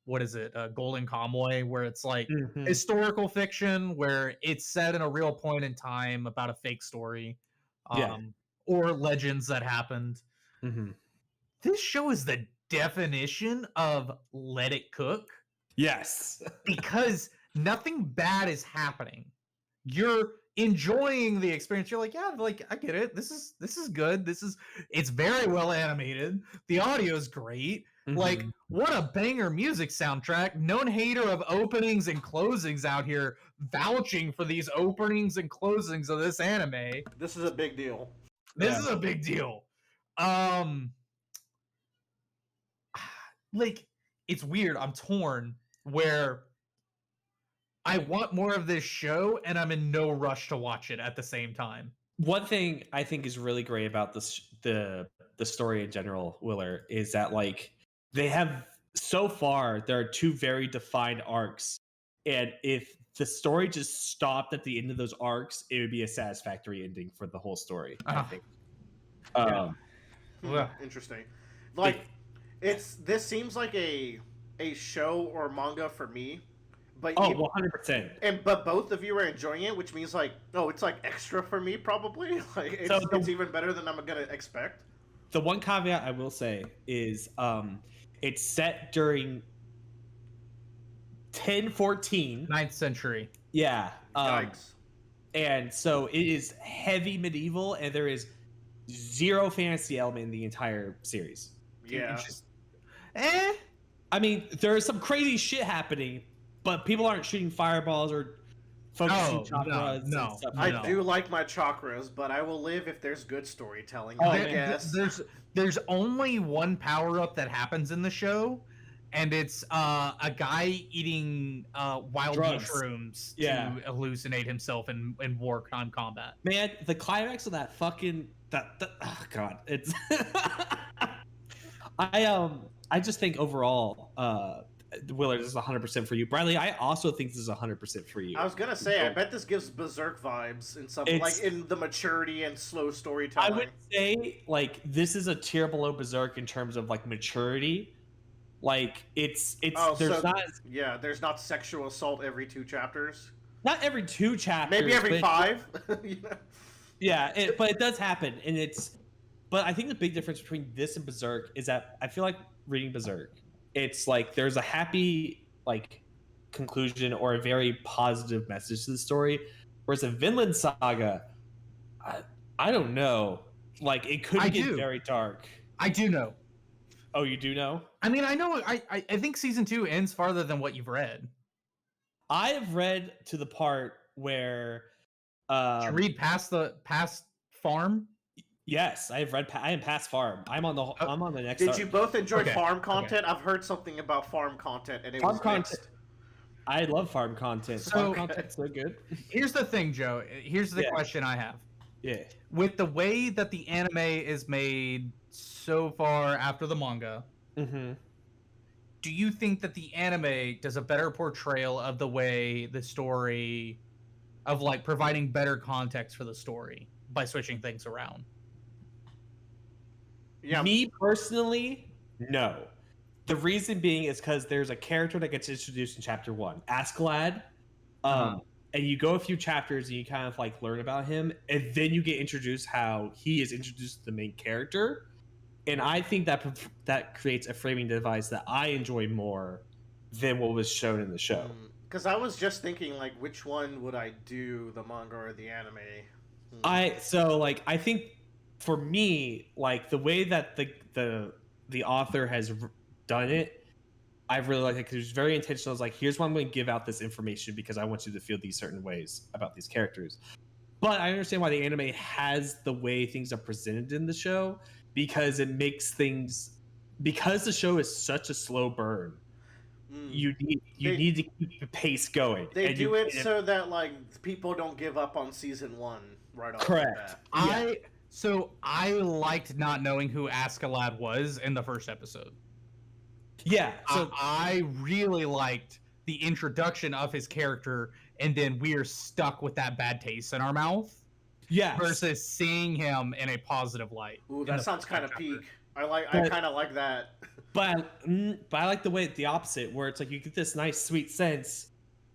what is it? Golden Kamuy, where it's like historical fiction where it's set in a real point in time about a fake story. Or legends that happened. This show is the definition of let it cook. Yes. Because nothing bad is happening. You're enjoying the experience. You're like, yeah, like I get it. This is good. It's very well animated. The audio is great. Like, what a banger music soundtrack. Known hater of openings and closings out here vouching for these openings and closings of this anime. This is a big deal. This is a big deal. Like, it's weird. I'm torn where I want more of this show and I'm in no rush to watch it at the same time. One thing I think is really great about this the story in general, Willer, is that like they have so far there are 2 very defined arcs, and if the story just stopped at the end of those arcs, it would be a satisfactory ending for the whole story. I think. Interesting. Like, this seems like a show or manga for me, but 100%. But both of you are enjoying it, which means like, it's like extra for me probably. Like, it's even better than I'm gonna expect. The one caveat I will say is It's set during 1014. 9th century. Yeah. Yikes. And so it is heavy medieval, and there is zero fantasy element in the entire series. Yeah. It's just, eh. I mean, there is some crazy shit happening, but people aren't shooting fireballs or focusing chakras and stuff. I do like my chakras, but I will live if there's good storytelling. Oh, I man, guess. There's only one power up that happens in the show, and it's a guy eating wild Drugs. mushrooms Yeah. to hallucinate himself in wartime combat. Man, the climax of that fucking oh god, it's I just think overall, Willard, this is 100% for you. Bradley, I also think this is 100% for you. I was gonna say, I bet this gives Berserk vibes in some, It's- like in the maturity and slow I storytelling. would say like this is a tier below Berserk in terms of like maturity. Like it's Oh, there's so- not Yeah, there's not sexual assault every 2 chapters. every 2 chapters, Maybe every but- 5. You know? Yeah, but it does happen, and but I think the big difference between this and Berserk is that I feel like reading Berserk, it's like there's a happy like conclusion or a very positive message to the story, whereas in Vinland Saga, I don't know, like it could I get do. very dark. I do know. Oh, you do know? I mean, I know. I think season 2 ends farther than what you've read. I have read to the part where, Did you read past farm? yes, I have read. I am past farm. I'm on the next. Did arc. you both enjoy Okay, farm content? I've heard something about farm content, and it Farm was content. mixed. I love farm content. So- Farm content's so good. Here's the thing, Joe. Here's the Yeah. question I have. Yeah. With the way that the anime is made so far after the manga, Mm-hmm. do you think that the anime does a better portrayal of the way the story, of like providing better context for the story by switching things around? Yeah. Me personally, no. The reason being is because there's a character that gets introduced in chapter 1, Askeladd. And you go a few chapters and you kind of like learn about him, and then you get introduced how he is introduced to the main character. And I think that creates a framing device that I enjoy more than what was shown in the show. Because I was just thinking, like, which one would I do, the manga or the anime? I think for me, like the way that the author has done it, I really like it because it's very intentional. It's like, here's why I'm going to give out this information because I want you to feel these certain ways about these characters. But I understand why the anime has the way things are presented in the show, because it makes things, because the show is such a slow burn. You need to keep the pace going. They and do it so that like people don't give up on season 1 right off the Correct. bat. I liked not knowing who Askeladd was in the first episode. Yeah. So I really liked the introduction of his character, and then we're stuck with that bad taste in our mouth. yeah. Versus seeing him in a positive light. Ooh, in that the sounds first kind of chapter. peak. I But- kind of like that. But I like the way the opposite, where it's like you get this nice sweet sense,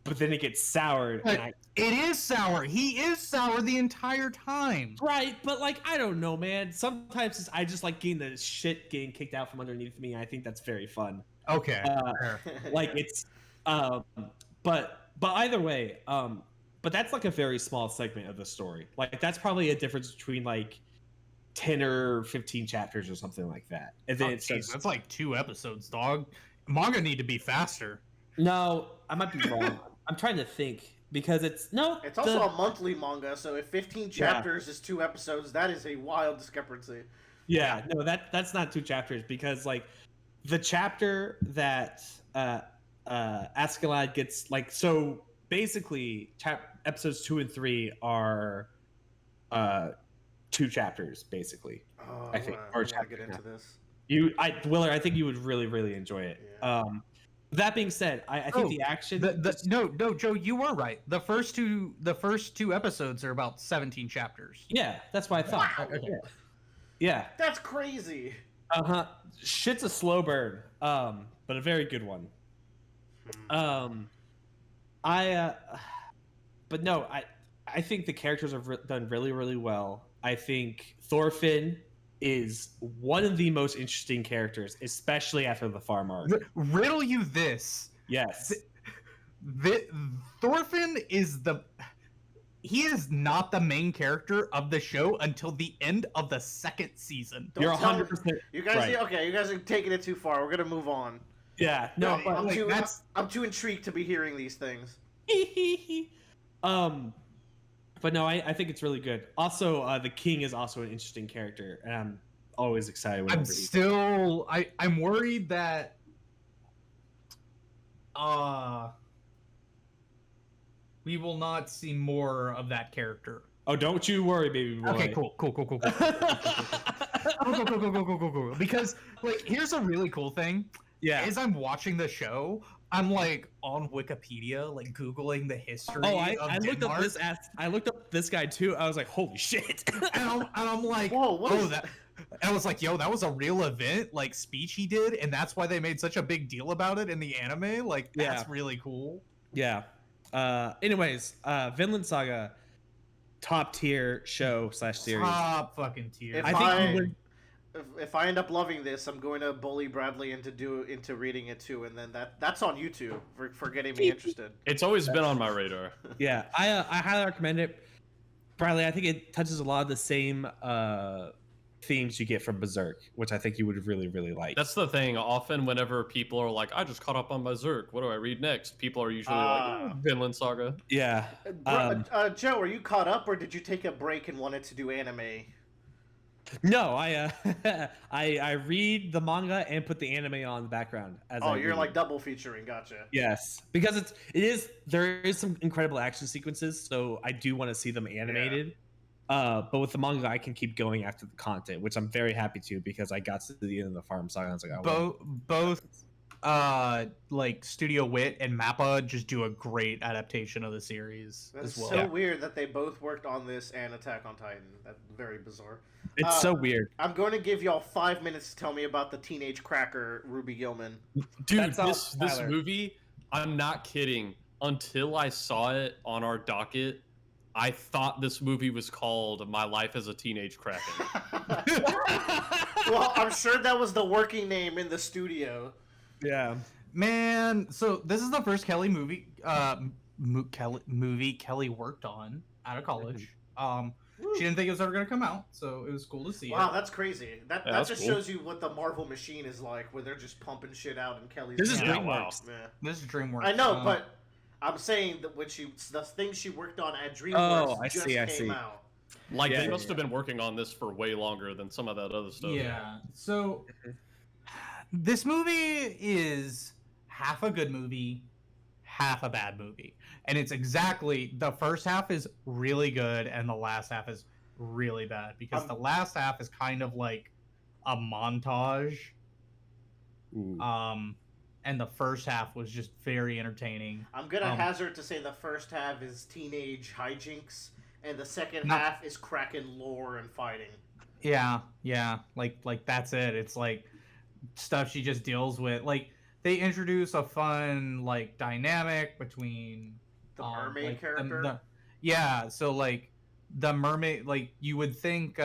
but then it gets soured. But it is sour. He is sour the entire time. Right, but like I don't know, man. Sometimes I just like getting the shit getting kicked out from underneath me. I think that's very fun. Okay. Like it's, but either way, but that's like a very small segment of the story. Like that's probably a difference between like 10 or 15 chapters or something like that. And then it's just that's like 2 episodes, dog. Manga need to be faster. no, I might be wrong. I'm trying to think because it's It's also a monthly manga, so if 15 chapters is 2 episodes, that is a wild discrepancy. Yeah, no, that's not 2 chapters because like the chapter that Askeladd gets like, so basically episodes 2 and 3 are 2 chapters basically. Oh, I think, I or want to chapter, get into this. Willard, I think you would really enjoy it. Yeah. That being said, I think the action No, Joe, you were right. The first two episodes are about 17 chapters. yeah, that's what I thought. Wow. Okay. Yeah. That's crazy. Shit's a slow burn, but a very good one. But I think the characters are done really well. I think Thorfinn is one of the most interesting characters, especially after the farm arc. Riddle you this. Yes. Thorfinn he is not the main character of the show until the end of the second season. Don't You're tell 100% You guys, right. okay, you guys are taking it too far. We're gonna move on. Yeah. No, but, I'm, like, too, that's- I'm too intrigued to be hearing these things. but no, I think it's really good. Also, the king is also an interesting character, and I'm always excited whenever I'm worried that we will not see more of that character. Oh, don't you worry, baby boy. Okay, cool. Cool. Because, like, here's a really cool thing. Yeah. As I'm watching the show, I'm like on Wikipedia, like Googling the history. Oh, of I looked Denmark, up this I looked up this guy too. I was like, holy shit. and I'm like, Whoa, what is that? And I was like, yo, that was a real event, like speech he did, and that's why they made such a big deal about it in the anime. Like, that's really cool. Yeah. Anyways, Vinland Saga, top tier show / series. Top fucking tier. If I think you would. If I end up loving this, I'm going to bully Bradley into reading it too, and then that's on YouTube for getting me interested. It's always been on my radar. Yeah, I highly recommend it. Bradley, I think it touches a lot of the same themes you get from Berserk, which I think you would really, really like. That's the thing. Often, whenever people are like, "I just caught up on Berserk. What do I read next?" People are usually like, oh, "Vinland Saga." Yeah. Joe, are you caught up, or did you take a break and wanted to do anime? No, I read the manga and put the anime on the background as You're read. like double featuring, gotcha. Yes, because there is some incredible action sequences, so I do want to see them animated. But with the manga, I can keep going after the content, which I'm very happy to, because I got to the end of the farm saga. I was like, both like Studio Wit and Mappa just do a great adaptation of the series That's as well. so weird that they both worked on this and Attack on Titan. That's very bizarre. it's so weird. I'm going to give y'all 5 minutes to tell me about the teenage cracker Ruby Gilman. Dude, That's all, this Tyler. movie, I'm not kidding. Until I saw it on our docket, I thought this movie was called My Life as a Teenage Kraken. Well, I'm sure that was the working name in the studio. Yeah. Man, so this is the first Kelly movie Kelly worked on out of college. She didn't think it was ever gonna come out, so it was cool to see. Wow, that's crazy. That that's just cool. shows you what the Marvel machine is like, where they're just pumping shit out in Kelly's. This is hand. DreamWorks. Yeah. This is DreamWorks. I know, but I'm saying that when the thing she worked on at DreamWorks I just see, I came see. out. Like, Yeah, they must have been working on this for way longer than some of that other stuff. Yeah. So this movie is half a good movie, half a bad movie. And it's exactly, the first half is really good and the last half is really bad, because the last half is kind of like a montage. Ooh. And the first half was just very entertaining. I'm gonna hazard to say the first half is teenage hijinks, and the second No. half is Kraken lore and fighting. Yeah, like that's it. It's like stuff she just deals with. Like, they introduce a fun like dynamic between The mermaid like, character. yeah, so like the mermaid, like you would think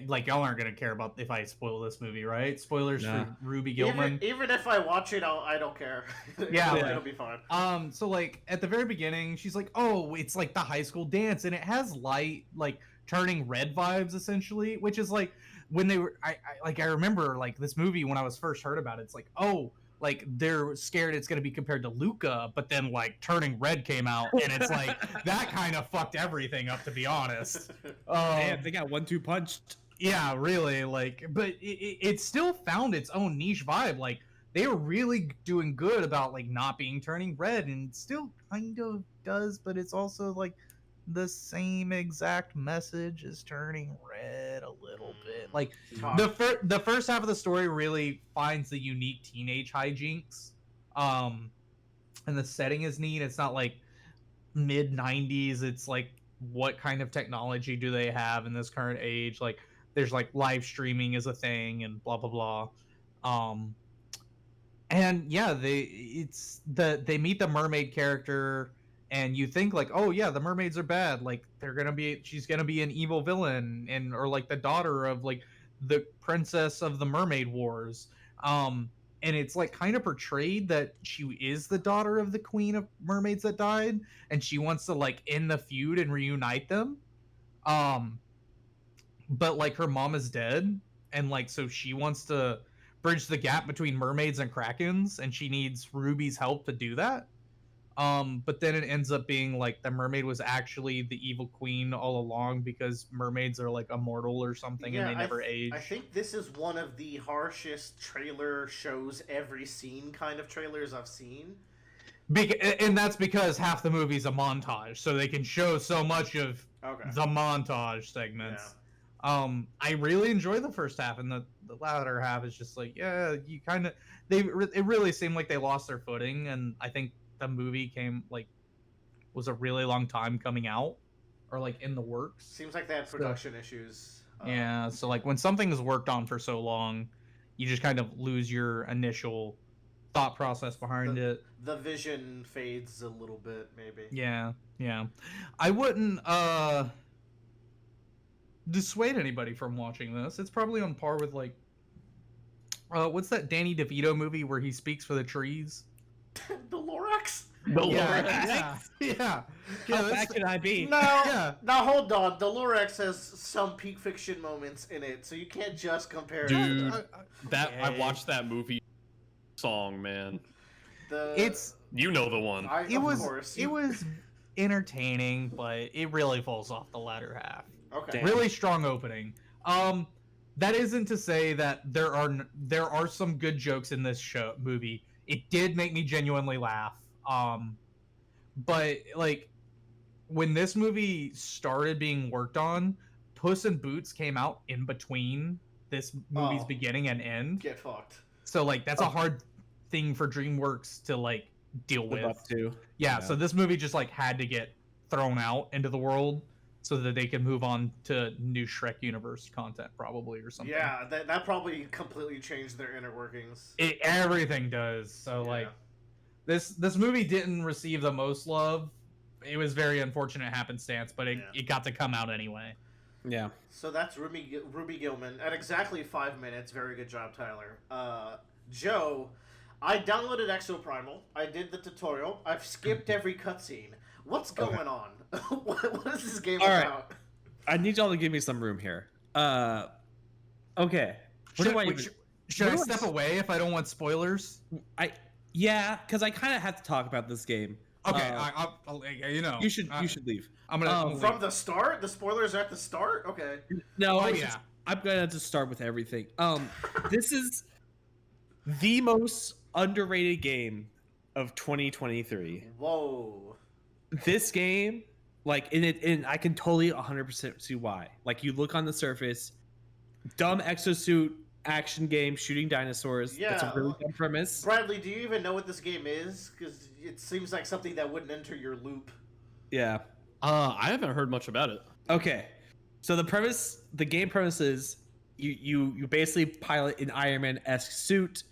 like y'all aren't gonna care about if I spoil this movie, right? Spoilers Nah. for Ruby Gilman. Even if I watch it, I don't care. Yeah. it'll be fine. So like at the very beginning, she's like, "Oh, it's like the high school dance, and it has light, like turning red vibes, essentially." Which is like when they were, I remember like this movie when I was first heard about it. It's like, oh, like they're scared it's gonna be compared to Luca, but then like Turning Red came out, and it's like that kind of fucked everything up, to be honest. Man, they got 1-2 punched. Yeah, really, like, but it still found its own niche vibe. Like, they were really doing good about like not being Turning Red, and it still kind of does, but it's also like the same exact message as Turning Red a little bit. Like the first half of the story really finds the unique teenage hijinks, and the setting is neat. It's not like mid-90s. It's like, what kind of technology do they have in this current age? Like, there's like live streaming is a thing and blah blah blah. And yeah, they meet the mermaid character, and you think like, oh yeah, the mermaids are bad, like she's gonna be an evil villain, and or like the daughter of like the princess of the mermaid wars. And it's like kind of portrayed that she is the daughter of the queen of mermaids that died, and she wants to like end the feud and reunite them. um but like her mom is dead, and like so she wants to bridge the gap between mermaids and krakens, and she needs Ruby's help to do that. But then it ends up being like the mermaid was actually the evil queen all along, because mermaids are like immortal or something, and they never age. I think this is one of the harshest trailer shows every scene kind of trailers I've seen. And that's because half the movie's a montage, so they can show so much of the montage segments. Yeah. I really enjoy the first half, and the latter half is just like, yeah, you kind of it really seemed like they lost their footing, and I think the movie was a really long time coming out, or like in the works. Seems like they had production issues. Yeah, so like when something is worked on for so long, you just kind of lose your initial thought process behind it. The vision fades a little bit, maybe. Yeah. I wouldn't dissuade anybody from watching this. It's probably on par with like what's that Danny DeVito movie where he speaks for the trees? The Lorax? The Lorax? Yeah. How bad can I be? Now hold on. The Lorax has some peak fiction moments in it, so you can't just compare Dude, it. I watched that movie song, man. You know the one. It was entertaining, but it really falls off the latter half. Okay. Damn. Really strong opening. That isn't to say that there are some good jokes in this movie. It did make me genuinely laugh. But like when this movie started being worked on, Puss in Boots came out in between this movie's beginning and end. Get fucked. So like that's a hard thing for DreamWorks to like deal with. Up to. Yeah, so this movie just like had to get thrown out into the world so that they can move on to new Shrek universe content, probably, or something. Yeah, that probably completely changed their inner workings. Everything does. So like this movie didn't receive the most love. It was very unfortunate happenstance, but it got to come out anyway. Yeah. So that's Ruby Gilman at exactly 5 minutes. Very good job, Tyler. Joe, I downloaded Exoprimal. I did the tutorial. I've skipped every cutscene. What's going on? What is this game about? I need y'all to give me some room here. Okay. Should I step away if I don't want spoilers? Yeah, because I kind of have to talk about this game. Okay, you should leave. I'm gonna from the start. The spoilers are at the start. Okay. No, I'm gonna just start with everything. This is the most underrated game of 2023. Whoa. This game, like, and I can totally 100% see why. Like, you look on the surface, dumb exosuit action game shooting dinosaurs. Yeah. That's a really dumb premise. Bradley, do you even know what this game is? Because it seems like something that wouldn't enter your loop. Yeah. I haven't heard much about it. Okay. So the game premise is you basically pilot an Iron Man-esque suit,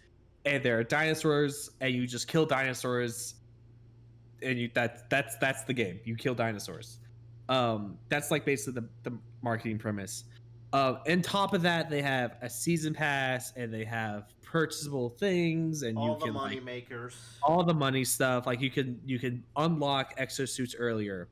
and there are dinosaurs, and you just kill dinosaurs, and that's the game. You kill dinosaurs. That's like basically the marketing premise. On top of that, they have a season pass, and they have purchasable things, and all the money makers, all the money stuff. Like you can unlock exosuits earlier.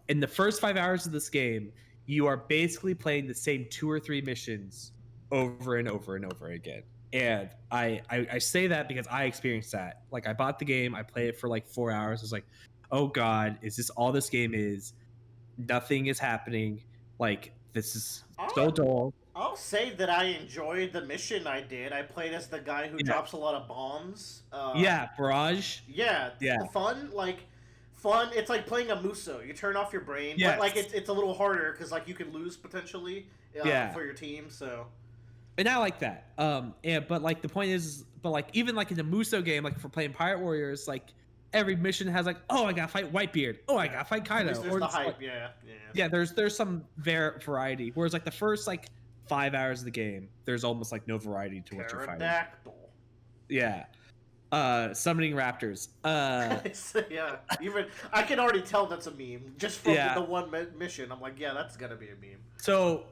In the first 5 hours of this game, you are basically playing the same 2 or 3 missions over and over and over again. And I say that because I experienced that. Like, I bought the game, I played it for like 4 hours. I was like, oh god, is this all this game is? Nothing is happening. Like, this is so dull. I'll say that I enjoyed the mission I did. I played as the guy who drops a lot of bombs. Barrage. Yeah. Fun. It's like playing a Muso. You turn off your brain, but like it's a little harder because like you can lose potentially for your team. So. And I like that. But like the point is, even like in the Muso game, like if we're playing Pirate Warriors, like every mission has like, oh, I gotta fight Whitebeard. Oh, I gotta fight Kaido. There's the hype, like, yeah. There's some variety. Whereas like the first like 5 hours of the game, there's almost like no variety to what you're fighting. Pterodactyl. Yeah. Summoning raptors. Yeah, even I can already tell that's a meme just from Yeah. the one mission. I'm like, yeah, that's gonna be a meme. So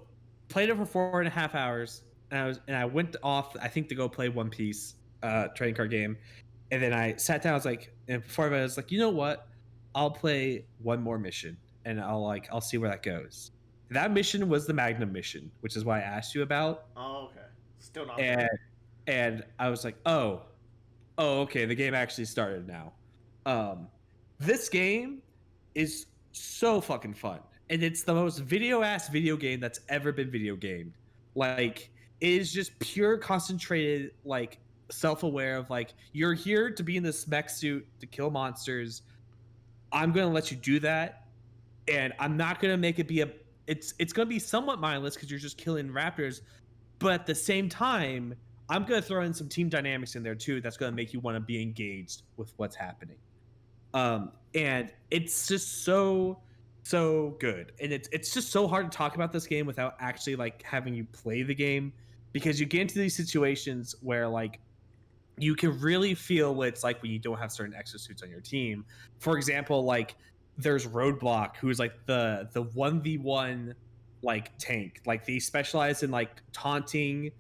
played it for 4.5 hours, and I went off, I think, to go play One Piece trading card game, and then I sat down. I was like, and before I was like, you know what? I'll play one more mission, and I'll see where that goes. That mission was the Magnum mission, which is why I asked you about. Oh, okay. Still not And there. and I was like, oh, okay, the game actually started now. This game is so fucking fun, and it's the most video game that's ever been video gamed. Like, it is just pure concentrated, like, self-aware of, like, you're here to be in this mech suit to kill monsters. I'm gonna let you do that, and I'm not gonna make it be a. It's gonna be somewhat mindless because you're just killing raptors, but at the same time, I'm gonna throw in some team dynamics in there too. That's gonna make you want to be engaged with what's happening. And it's just so good, and it's just so hard to talk about this game without actually like having you play the game, because you get into these situations where like you can really feel what it's like when you don't have certain exosuits on your team. For example, like there's Roadblock, who's like the 1v1 like tank. Like they specialize in like taunting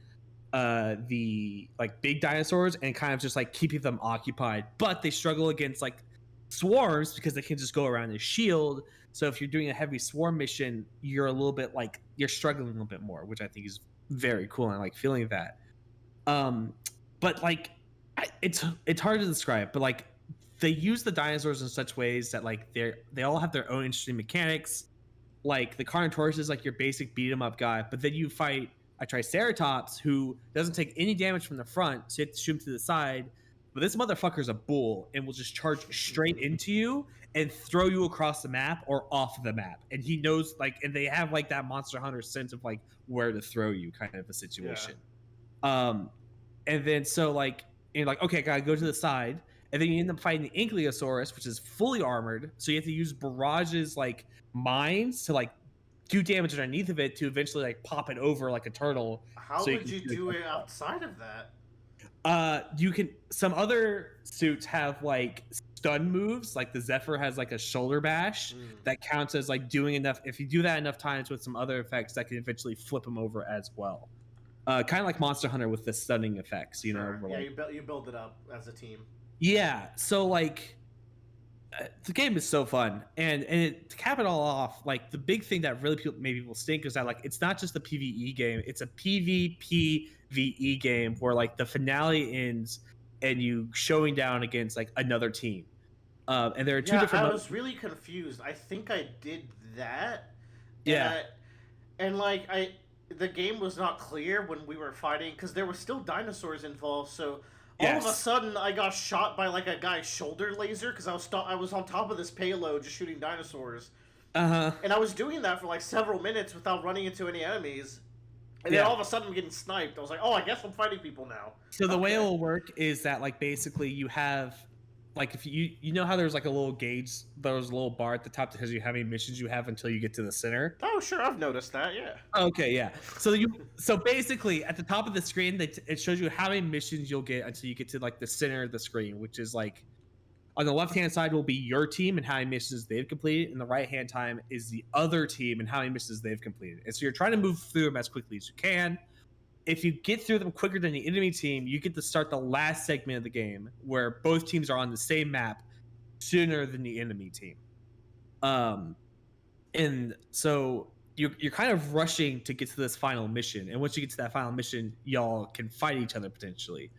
the like big dinosaurs and kind of just like keeping them occupied, but they struggle against like swarms because they can just go around the shield. So if you're doing a heavy swarm mission, you're a little bit like you're struggling a little bit more, which I think is very cool, and I like feeling that. But like it's hard to describe, but like they use the dinosaurs in such ways that like they all have their own interesting mechanics. Like the Carnotaurus is like your basic beat 'em up guy, but then you fight a Triceratops who doesn't take any damage from the front, so you have to shoot him to the side. But this motherfucker's a bull and will just charge straight into you and throw you across the map or off the map. And he knows, like, and they have like that Monster Hunter sense of like where to throw you, kind of a situation. And then so like you're like, okay, gotta go to the side, and then you end up fighting the Ankylosaurus, which is fully armored. So you have to use barrages like mines to like do damage underneath of it to eventually like pop it over like a turtle. How so would you do it outside of that? You can. Some other suits have like stun moves, like the Zephyr has like a shoulder bash that counts as like doing enough. If you do that enough times with some other effects, that can eventually flip them over as well. Kind of like Monster Hunter with the stunning effects, you know. Yeah, like, you build it up as a team. Yeah, so like the game is so fun, and to cap it all off, like the big thing that really made people stink is that like it's not just a PvE game; it's a PvPvE game where like the finale ends and you showing down against like another team. And there are two different. I was really confused. I think I did that. Yeah. And the game was not clear when we were fighting because there were still dinosaurs involved. So all of a sudden, I got shot by like a guy's shoulder laser because I was on top of this payload just shooting dinosaurs. And I was doing that for like several minutes without running into any enemies. And then all of a sudden I'm getting sniped. I was like, oh, I guess I'm fighting people now. So the way it will work is that like basically you have like if you know how there's like a little gauge, there's a little bar at the top that tells you how many missions you have until you get to the center. Oh, sure, I've noticed that. Yeah. Okay, yeah. So basically at the top of the screen, it shows you how many missions you'll get until you get to like the center of the screen, which is like on the left-hand side will be your team and how many missions they've completed, and the right-hand time is the other team and how many missions they've completed. And so you're trying to move through them as quickly as you can. If you get through them quicker than the enemy team, you get to start the last segment of the game where both teams are on the same map sooner than the enemy team. And so you're kind of rushing to get to this final mission. And once you get to that final mission, y'all can fight each other potentially.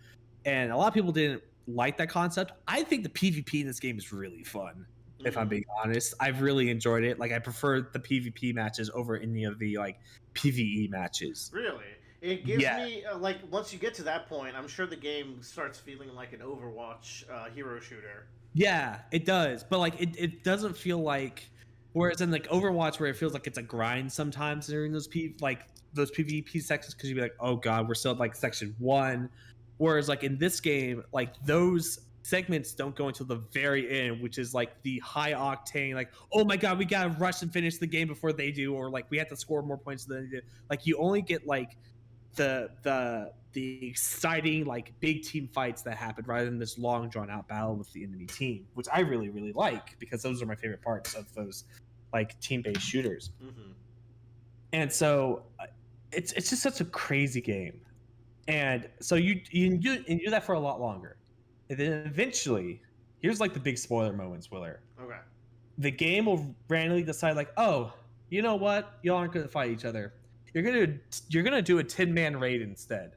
And a lot of people didn't like that concept. I think the PvP in this game is really fun. If I'm being honest, I've really enjoyed it. Like I prefer the PvP matches over any of the like PvE matches. Really? It gives me, like, once you get to that point, I'm sure the game starts feeling like an Overwatch hero shooter. Yeah, it does. But, like, it doesn't feel like... Whereas in, like, Overwatch, where it feels like it's a grind sometimes during those PvP sections, because you'd be like, oh, God, we're still at, like, Section 1. Whereas, like, in this game, like, those segments don't go until the very end, which is, like, the high-octane, like, oh, my God, we gotta rush and finish the game before they do, or, like, we have to score more points than they do. Like, you only get, like... the exciting like big team fights that happen rather than this long drawn out battle with the enemy team, which I really really like because those are my favorite parts of those like team based shooters. Mm-hmm. And so it's just such a crazy game, and so you do that for a lot longer, and then eventually here's like the big spoiler moments, Willer. Okay. The game will randomly decide like, oh, you know what, y'all aren't gonna fight each other. You're gonna do a 10-man raid instead.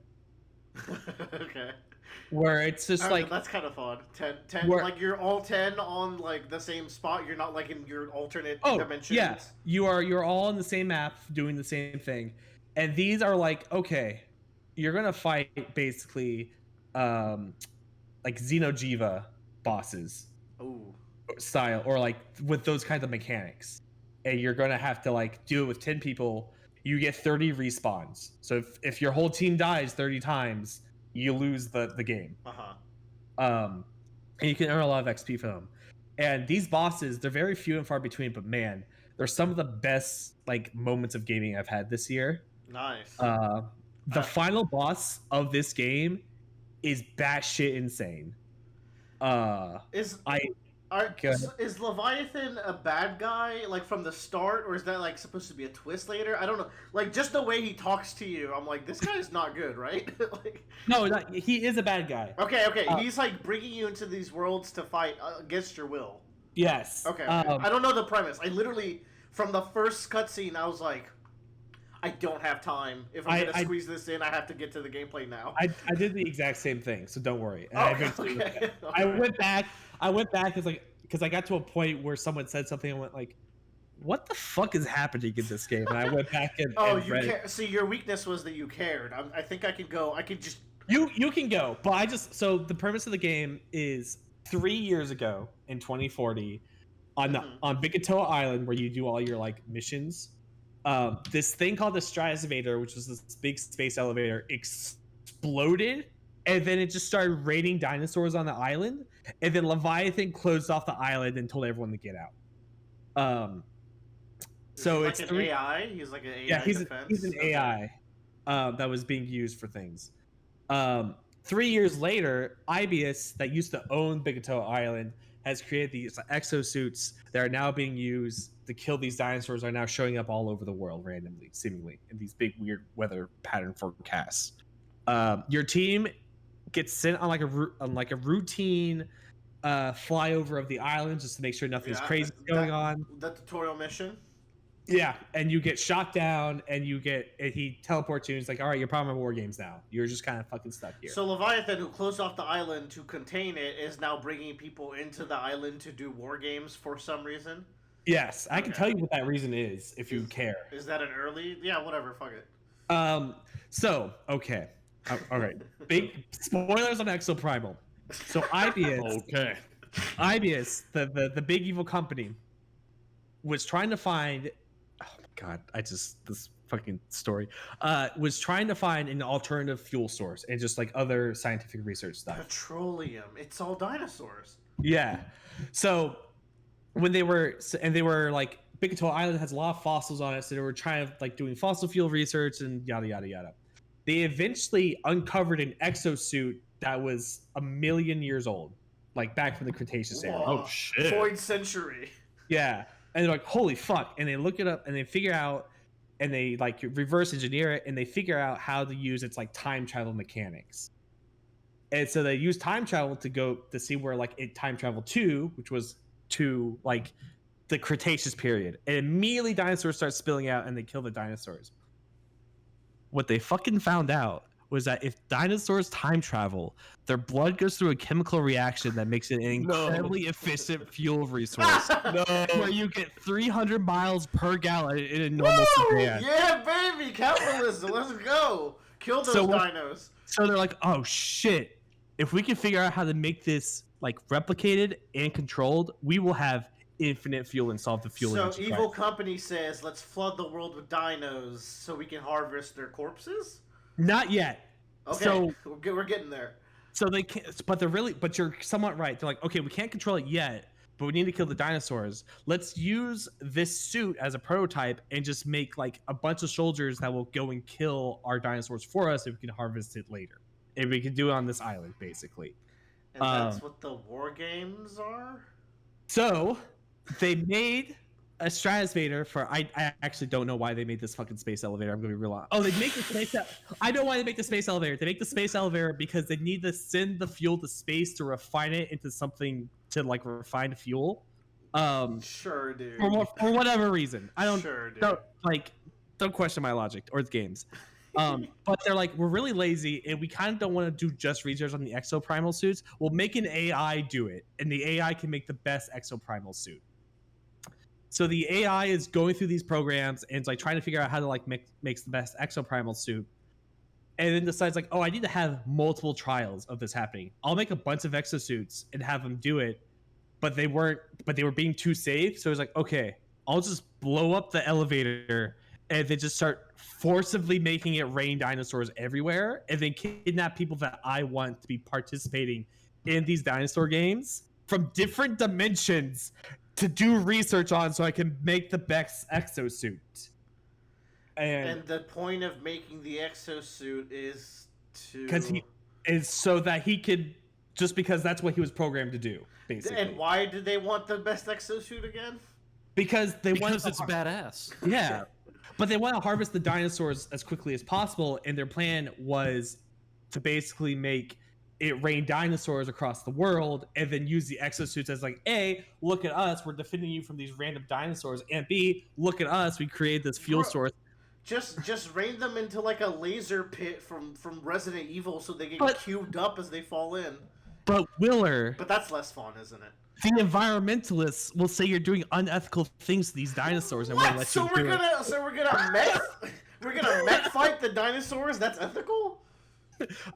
Okay. Where it's just like that's kind of fun. 10 where, like you're all 10 on like the same spot. You're not like in your alternate dimensions. Yeah, you're all on the same map doing the same thing, and these are like, okay, you're gonna fight basically like Xenojiva bosses Ooh. style, or like with those kinds of mechanics, and you're gonna have to like do it with 10 people. You get 30 respawns, so if your whole team dies 30 times, you lose the game. And you can earn a lot of XP for them. And these bosses, they're very few and far between, but man, they're some of the best like moments of gaming I've had this year. Nice. The final boss of this game is batshit insane. Is Leviathan a bad guy like from the start, or is that like supposed to be a twist later? I don't know. Like just the way he talks to you, I'm like, this guy's not good, right? Like, no, he is a bad guy. Okay. He's like bringing you into these worlds to fight against your will. Yes. Okay. I don't know the premise. I literally, from the first cutscene, I was like, I don't have time. If I'm gonna squeeze this in, I have to get to the gameplay now. I did the exact same thing, so don't worry. Okay. I went back because I got to a point where someone said something and went like, what the fuck is happening in this game? And I went back and you care. See, your weakness was that you cared. I think I can go. I can just. You can go, but so the premise of the game is 3 years ago in 2040 on Bikatoa Island, where you do all your like missions. This thing called the Stratovator, which was this big space elevator, exploded, and then it just started raining dinosaurs on the island, and then Leviathan closed off the island and told everyone to get out. So it's like an AI. He's like an AI. Yeah, he's defense. an AI that was being used for things. 3 years later, Ibius, that used to own Bikatoa Island, has created these exosuits that are now being used to kill these dinosaurs, are now showing up all over the world randomly, seemingly, in these big weird weather pattern forecasts. Your team gets sent on like a routine flyover of the island just to make sure nothing's crazy going on. The tutorial mission. Yeah, and you get shot down, and he teleports you, and he's like, all right, you're part of my war games now. You're just kind of fucking stuck here. So Leviathan, who closed off the island to contain it, is now bringing people into the island to do war games for some reason? Yes, I can tell you what that reason is, if you care. Is that an early? Yeah, whatever, fuck it. Okay. All right. Big spoilers on Exoprimal. So Ibius, Ibius, the big evil company, was trying to find... Oh my god, this fucking story. Was trying to find an alternative fuel source and just like other scientific research stuff. Petroleum. It's all dinosaurs. Yeah. So when they were like, Bikatoa Island has a lot of fossils on it, so they were trying to like doing fossil fuel research and yada yada yada. They eventually uncovered an exosuit that was 1 million years old, like back from the Cretaceous era. Oh shit! Void century. Yeah, and they're like, holy fuck! And they look it up and they figure out, and they like reverse engineer it, and they figure out how to use its like time travel mechanics. And so they use time travel to go to see where like it time traveled to, which was to like the Cretaceous period, and immediately dinosaurs start spilling out and they kill the dinosaurs. What they fucking found out was that if dinosaurs time travel, their blood goes through a chemical reaction that makes it an incredibly efficient fuel resource. Where you get 300 miles per gallon in a normal sedan. Yeah, baby, capitalism. Let's go. Kill those dinos. So they're like, oh shit! If we can figure out how to make this like replicated and controlled, we will have infinite fuel and solve the fuel. So evil company says, let's flood the world with dinos so we can harvest their corpses. Not yet. Okay, so we're getting there. So they can't, but you're somewhat right. They're like, okay, we can't control it yet, but we need to kill the dinosaurs. Let's use this suit as a prototype and just make like a bunch of soldiers that will go and kill our dinosaurs for us if we can harvest it later. If we can do it on this island, basically. And that's what the war games are? So they made a stratosphere for I actually don't know why they made this fucking space elevator. I'm gonna be real honest. Oh, they make the space I know why they make the space elevator. They make the space elevator because they need to send the fuel to space to refine it into something to like refine fuel. Sure, dude. For whatever reason. I don't Sure, dude. don't question my logic or the games. But they're like, we're really lazy and we kind of don't want to do just research on the exoprimal suits. We'll make an AI do it, and the AI can make the best exoprimal suit. So the AI is going through these programs and it's like trying to figure out how to like makes the best exoprimal suit, and then decides like, oh, I need to have multiple trials of this happening. I'll make a bunch of exosuits and have them do it, but they were being too safe. So it's like, okay, I'll just blow up the elevator and then just start forcibly making it rain dinosaurs everywhere, and then kidnap people that I want to be participating in these dinosaur games from different dimensions to do research on so I can make the best exosuit. And the point of making the exosuit is to... Because he is so that he could... Just because that's what he was programmed to do, basically. And why did they want the best exosuit again? Because it's badass. Yeah. But they want to harvest the dinosaurs as quickly as possible, and their plan was to basically make it rain dinosaurs across the world, and then use the exosuits as like, A, look at us, we're defending you from these random dinosaurs, and B, look at us, we created this fuel source. Just rain them into like a laser pit from Resident Evil so they get cubed up as they fall in. But Willer... But that's less fun, isn't it? The environmentalists will say you're doing unethical things to these dinosaurs and won't let you do it. So we're gonna mech fight the dinosaurs? That's ethical?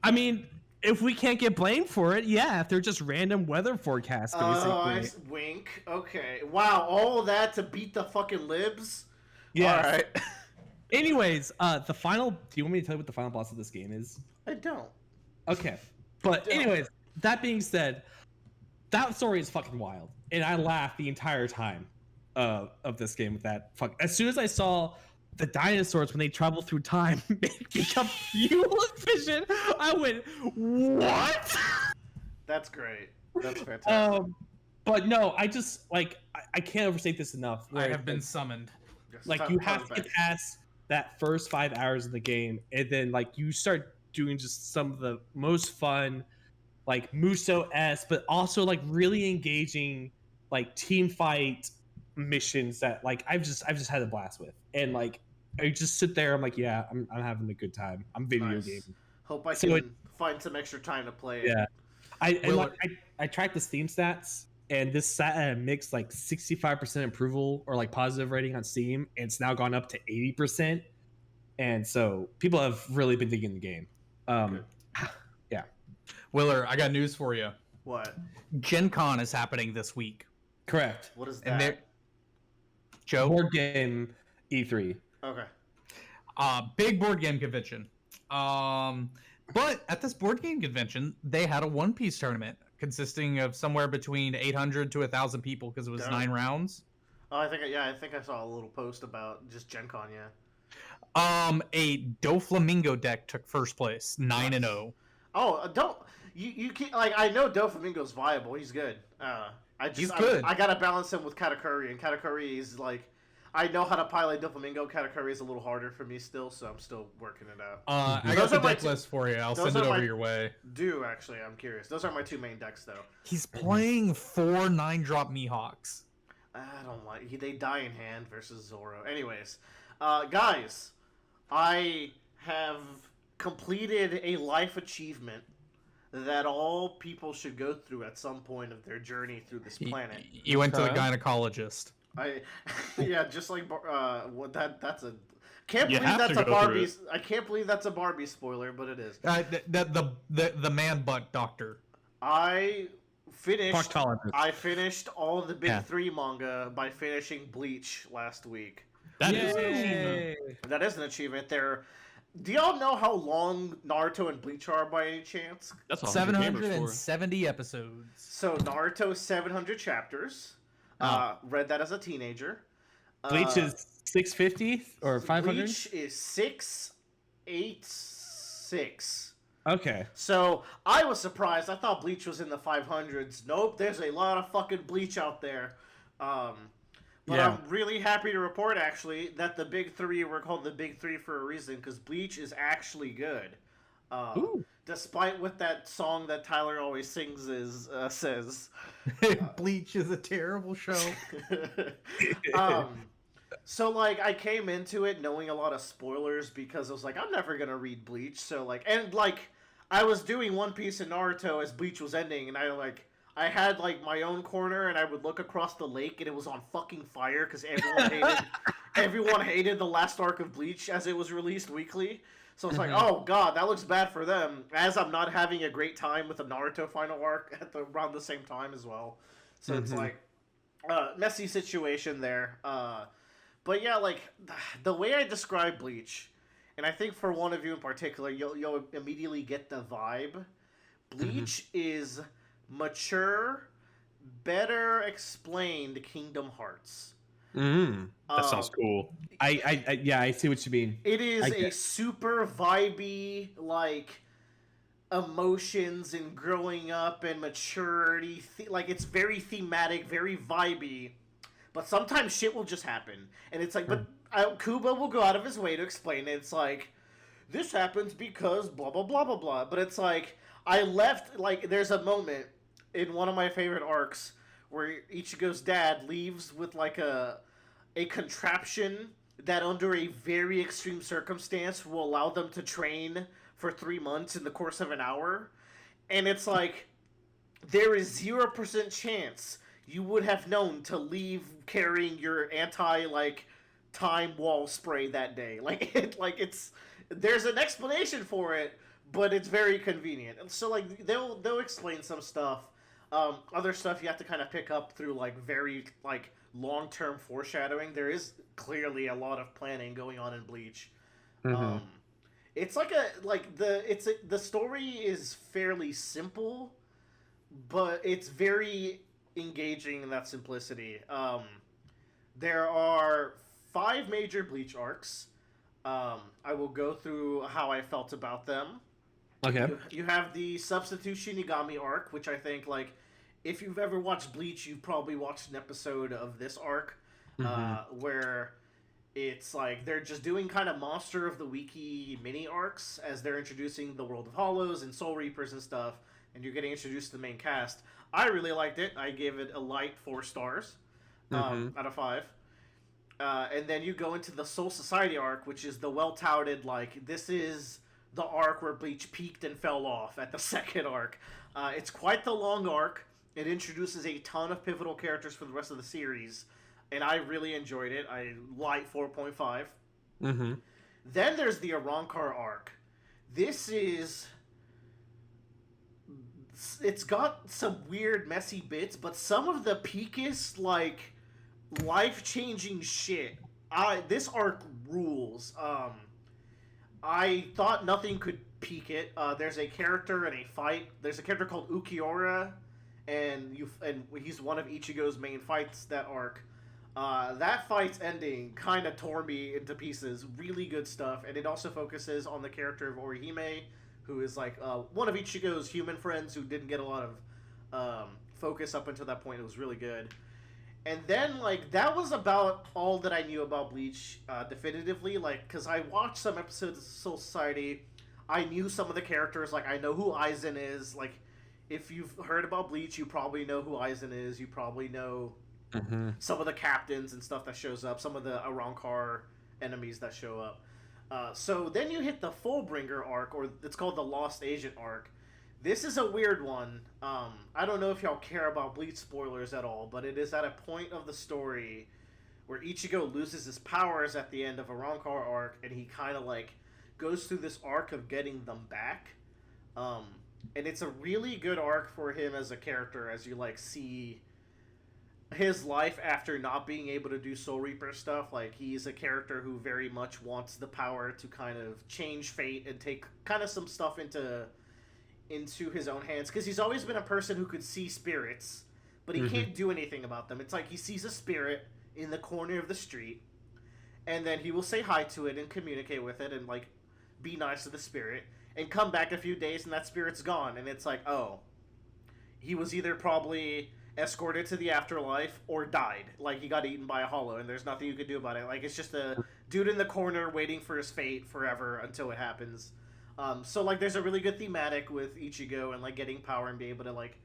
I mean, if we can't get blamed for it, yeah, if they're just random weather forecasts, basically. Wink. Okay. Wow, all of that to beat the fucking libs? Yeah. All right. Anyways, the final... Do you want me to tell you what the final boss of this game is? I don't. Okay. But anyways, that being said, that story is fucking wild. And I laughed the entire time of this game with that. As soon as I saw the dinosaurs, when they travel through time, become fuel efficient, I went, what? That's great. That's fantastic. But no, I just, like, I can't overstate this enough. I have been summoned. Like, you have to get past that first 5 hours of the game, and then, like, you start doing just some of the most fun, like, Muso-esque, but also, like, really engaging, like, team fight missions that, like, I've just had a blast with. And, like, I just sit there, I'm like, yeah, I'm having a good time. I'm video gaming. Hope I can find some extra time to play it. Yeah. I tracked the Steam stats, and this sat at a mixed like 65% approval or like positive rating on Steam, and it's now gone up to 80%. And so people have really been digging the game. Yeah. Willer, I got news for you. What? Gen Con is happening this week. Correct. What is And that? Joe? Board game E3. Okay. Big board game convention. But at this board game convention, they had a One Piece tournament consisting of somewhere between 800 to 1,000 people because it was 9 rounds. Oh, I think I saw a little post about just Gen Con, yeah. A Doflamingo deck took first place, 9-0. Oh, you can't, like, I know Doflamingo's viable. He's good. He's good. I gotta balance him with Katakuri, and Katakuri is like, I know how to pilot Doflamingo. Katakuri is a little harder for me still, so I'm still working it out. I got the deck list for you. I'll send it over your way. Actually, I'm curious. Those are my 2 main decks, though. He's playing 4 9-drop Mihawks. I don't like. They die in hand versus Zoro. Anyways, guys, I have completed a life achievement that all people should go through at some point of their journey through this planet. You went to the gynecologist. Just like that's a can't believe that's a Barbie. I can't believe that's a Barbie spoiler, but it is. The man butt doctor. I finished all of the big 3 manga by finishing Bleach last week. That is an achievement. That is an achievement. Do y'all know how long Naruto and Bleach are by any chance? That's 100 gamers for. 770 episodes. So Naruto 700 chapters. Read that as a teenager. Bleach is 650 or 500. Bleach is 686. Okay. So I was surprised. I thought Bleach was in the 500s. Nope, there's a lot of fucking Bleach out there. But Yeah. I'm really happy to report, actually, that the big three were called the big three for a reason, because Bleach is actually good. Despite what that song that Tyler always sings says. Bleach is a terrible show. So, like, I came into it knowing a lot of spoilers because I was like, I'm never going to read Bleach. So, like, and, like, I was doing One Piece and Naruto as Bleach was ending, and I had, like, my own corner, and I would look across the lake, and it was on fucking fire, because everyone hated the last arc of Bleach as it was released weekly. So it's like, oh god, that looks bad for them, as I'm not having a great time with the Naruto final arc around the same time as well. So it's like, messy situation there. But yeah, like, the way I describe Bleach, and I think for one of you in particular, you'll immediately get the vibe. Bleach is mature, better explained Kingdom Hearts. That sounds cool. I see what you mean. It is a super vibey, like, emotions and growing up and maturity. Like, it's very thematic, very vibey. But sometimes shit will just happen. And it's like, but Kubo will go out of his way to explain it. It's like, this happens because blah, blah, blah, blah, blah. But it's like, I left, like, there's a moment in one of my favorite arcs where Ichigo's dad leaves with, like, a contraption that under a very extreme circumstance will allow them to train for 3 months in the course of an hour. And it's like, there is 0% chance you would have known to leave carrying your time wall spray that day. There's an explanation for it, but it's very convenient. And so, like, they'll explain some stuff. Other stuff you have to kind of pick up through, like, very, like, long-term foreshadowing. There is clearly a lot of planning going on in Bleach. It's like the story is fairly simple, but it's very engaging in that simplicity. There are 5 major Bleach arcs. I will go through how I felt about them. Okay. You have the Substitute Shinigami arc, which I think, like, if you've ever watched Bleach, you've probably watched an episode of this arc, where it's like they're just doing kind of Monster of the Weeky mini arcs as they're introducing the World of Hollows and Soul Reapers and stuff, and you're getting introduced to the main cast. I really liked it. I gave it a light 4 stars out of 5. And then you go into the Soul Society arc, which is the well-touted, like, this is the arc where Bleach peaked and fell off at the second arc. It's quite the long arc. It introduces a ton of pivotal characters for the rest of the series, and I really enjoyed it. I light 4.5. Then there's the Arrancar arc. It's got some weird, messy bits, but some of the peakest, like, life-changing shit. This arc rules. I thought nothing could peak it. There's a character in a fight. There's a character called Ukiura, and he's one of Ichigo's main fights that arc. That fight's ending kind of tore me into pieces. Really good stuff, and it also focuses on the character of Orihime, who is like one of Ichigo's human friends who didn't get a lot of focus up until that point. It was really good. And then, like, that was about all that I knew about Bleach definitively, like, because I watched some episodes of Soul Society. I knew some of the characters, like, I know who Aizen is. Like, if you've heard about Bleach, you probably know who Aizen is. You probably know some of the captains and stuff that shows up, some of the Arrancar enemies that show up. So then you hit the Fullbringer arc, or it's called the Lost Agent arc. This is a weird one. I don't know if y'all care about Bleach spoilers at all, but it is at a point of the story where Ichigo loses his powers at the end of Arrancar arc, and he kind of, like, goes through this arc of getting them back. And it's a really good arc for him as a character, as you, like, see his life after not being able to do Soul Reaper stuff. Like, he's a character who very much wants the power to kind of change fate and take kind of some stuff into his own hands, because he's always been a person who could see spirits, but he can't do anything about them. It's like he sees a spirit in the corner of the street, and then he will say hi to it and communicate with it and like be nice to the spirit, and come back a few days and that spirit's gone, and it's like, oh, he was either probably escorted to the afterlife or died. Like, he got eaten by a hollow, and there's nothing you could do about it. Like, it's just a dude in the corner waiting for his fate forever until it happens. So, like, there's a really good thematic with Ichigo and, like, getting power and be able to, like,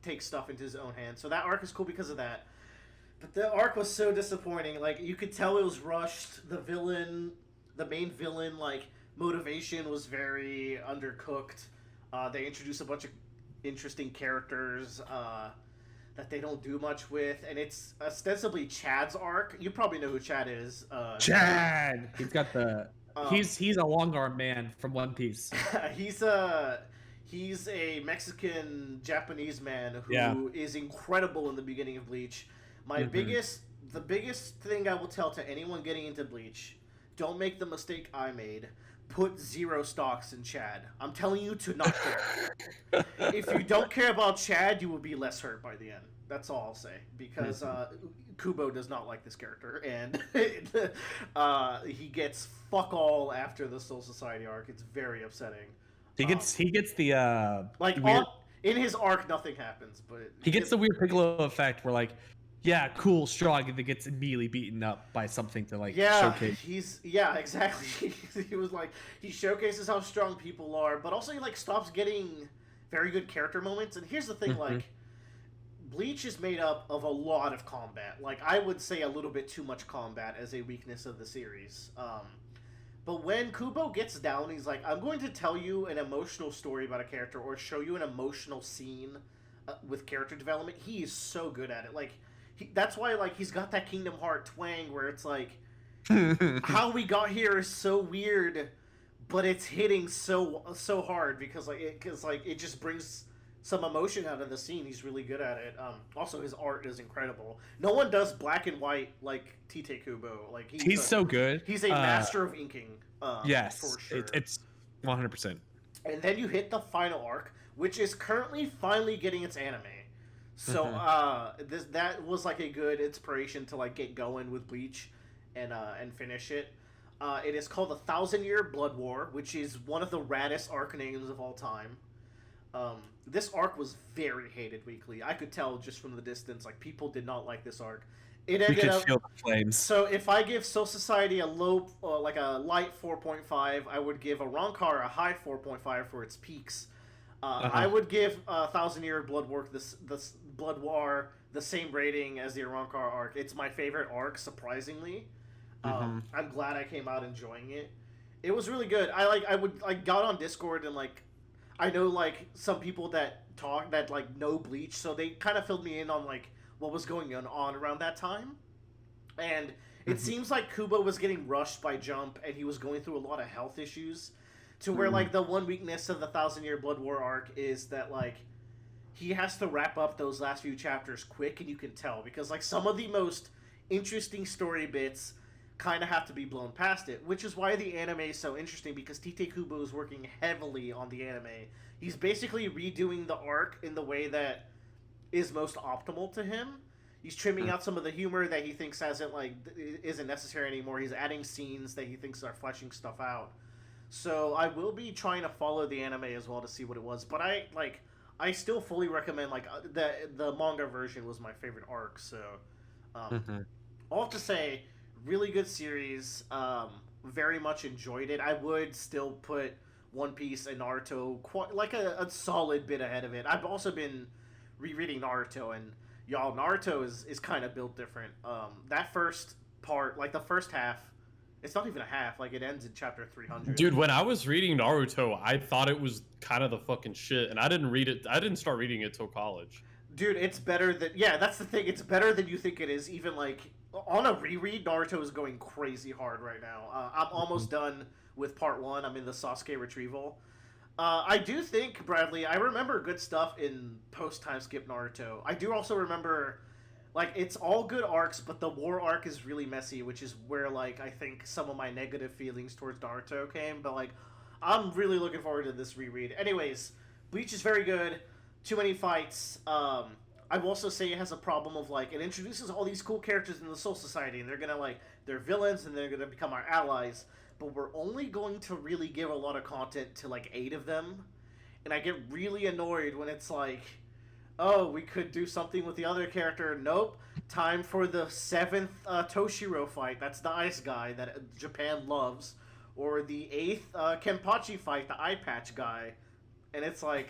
take stuff into his own hands. So that arc is cool because of that. But the arc was so disappointing. Like, you could tell it was rushed. The main villain, like, motivation was very undercooked. They introduced a bunch of interesting characters that they don't do much with, and it's ostensibly Chad's arc. You probably know who Chad is. Chad. He's got the. He's a long arm man from One Piece. He's a Mexican Japanese man who is incredible in the beginning of Bleach. The biggest thing I will tell to anyone getting into Bleach: don't make the mistake I made. Put 0 stocks in Chad. I'm telling you to not care. If you don't care about Chad, you will be less hurt by the end. That's all I'll say. Because Kubo does not like this character, and he gets fuck all after the Soul Society arc. It's very upsetting. He gets the like weird... in his arc nothing happens, but he gets the weird Piccolo effect where, like, yeah, cool, strong, and then gets immediately beaten up by something to, like, showcase. Exactly. He was like, he showcases how strong people are, but also he, like, stops getting very good character moments. And here's the thing, like, Bleach is made up of a lot of combat. Like, I would say a little bit too much combat as a weakness of the series. But when Kubo gets down, he's like, I'm going to tell you an emotional story about a character or show you an emotional scene with character development. He is so good at it. Like, that's why, like, he's got that Kingdom Heart twang where it's like, how we got here is so weird, but it's hitting so hard because it just brings some emotion out of the scene. He's really good at it. Also, his art is incredible. No one does black and white like Tite Kubo. Like, he's so good. He's a master of inking. Yes, for sure. It's 100%. And then you hit the final arc, which is currently finally getting its anime. So that was like a good inspiration to, like, get going with Bleach and finish it. It is called the 1,000-Year Blood War, which is one of the raddest arc names of all time. This arc was very hated weekly. I could tell just from the distance, like, people did not like this arc. It ended up feel the flames. So if I give Soul Society a low, like a light 4.5, I would give Arrancar a high 4.5 for its peaks. I would give 1,000-Year Blood War the same rating as the Arrancar arc. It's my favorite arc, surprisingly. I'm glad I came out enjoying it. It was really good. I got on Discord and, like, I know, like, some people that like know Bleach, so they kind of filled me in on, like, what was going on around that time. And it seems like Kubo was getting rushed by Jump, and he was going through a lot of health issues. To where, like, the one weakness of the 1,000-Year Blood War arc is that, like, he has to wrap up those last few chapters quick, and you can tell. Because, like, some of the most interesting story bits kind of have to be blown past it. Which is why the anime is so interesting, because Tite Kubo is working heavily on the anime. He's basically redoing the arc in the way that is most optimal to him. He's trimming out some of the humor that he thinks isn't necessary anymore. He's adding scenes that he thinks are fleshing stuff out. So I will be trying to follow the anime as well to see what it was, but I still fully recommend, like, the manga version was my favorite arc. So all to say, really good series. Very much enjoyed it. I would still put One Piece and Naruto quite like a solid bit ahead of it. I've also been rereading Naruto, and y'all, Naruto is kind of built different. That first part, like the first half. It's not even a half. Like, it ends in chapter 300. Dude, when I was reading Naruto, I thought it was kind of the fucking shit, and I didn't read it. I didn't start reading it till college. Dude, it's better than... Yeah, that's the thing. It's better than you think it is. Even, like, on a reread, Naruto is going crazy hard right now. I'm almost done with part 1. I'm in the Sasuke retrieval. I do think, Bradley, I remember good stuff in post-time skip Naruto. I do also remember Like, it's all good arcs, but the war arc is really messy, which is where, like, I think some of my negative feelings towards Naruto came. But, like, I'm really looking forward to this reread. Anyways, Bleach is very good. Too many fights. I will also say it has a problem of, like, it introduces all these cool characters in the Soul Society, and they're gonna, like, they're villains, and they're gonna become our allies. But we're only going to really give a lot of content to, like, 8 of them. And I get really annoyed when it's like, oh, we could do something with the other character. Nope. Time for the 7th Toshiro fight. That's the ice guy that Japan loves. Or the 8th Kenpachi fight, the eye patch guy. And it's like,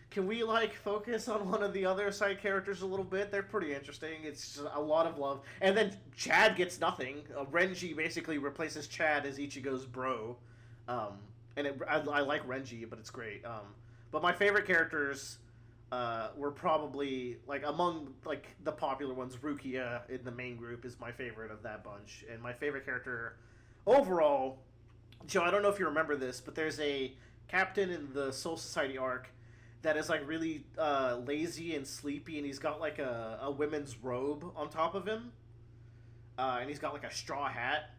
can we, like, focus on one of the other side characters a little bit? They're pretty interesting. It's just a lot of love. And then Chad gets nothing. Renji basically replaces Chad as Ichigo's bro. I like Renji, but it's great. But my favorite characters were probably, like, among, like, the popular ones. Rukia in the main group is my favorite of that bunch. And my favorite character overall, Joe, I don't know if you remember this, but there's a captain in the Soul Society arc that is, like, really lazy and sleepy, and he's got, like, a women's robe on top of him. And he's got, like, a straw hat.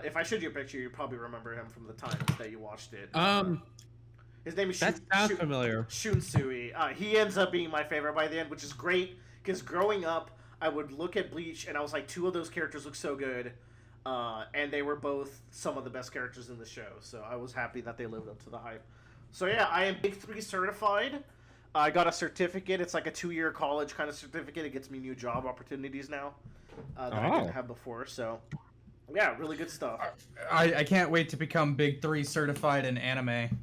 If I showed you a picture, you'd probably remember him from the time that you watched it. His name is That sounds familiar. Shunsui. He ends up being my favorite by the end, which is great, because growing up, I would look at Bleach, and I was like, 2 of those characters look so good. And they were both some of the best characters in the show, so I was happy that they lived up to the hype. So yeah, I am Big 3 certified. I got a certificate. It's like a 2-year college kind of certificate. It gets me new job opportunities now that I didn't have before. So yeah, really good stuff. I can't wait to become Big 3 certified in anime.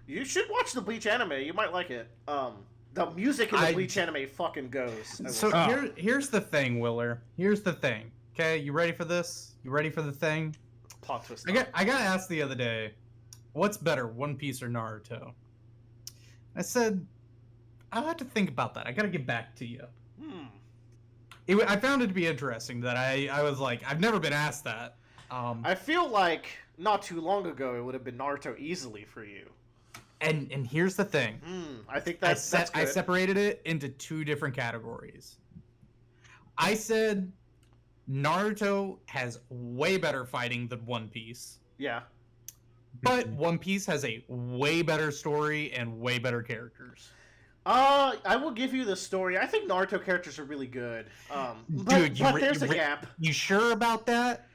You should watch the Bleach anime. You might like it. The music in the Bleach anime fucking goes. So here's the thing, Willer. Here's the thing. Okay, you ready for this? You ready for the thing? Plot twist. I got asked the other day, what's better, One Piece or Naruto? I said, I'll have to think about that. I gotta get back to you. I found it to be interesting that I was like, I've never been asked that. I feel like not too long ago it would have been Naruto easily for you. And here's the thing. I think that's good. I separated it into 2 different categories. I said Naruto has way better fighting than One Piece. Yeah. But One Piece has a way better story and way better characters. I will give you the story. I think Naruto characters are really good. But there's a gap. You sure about that?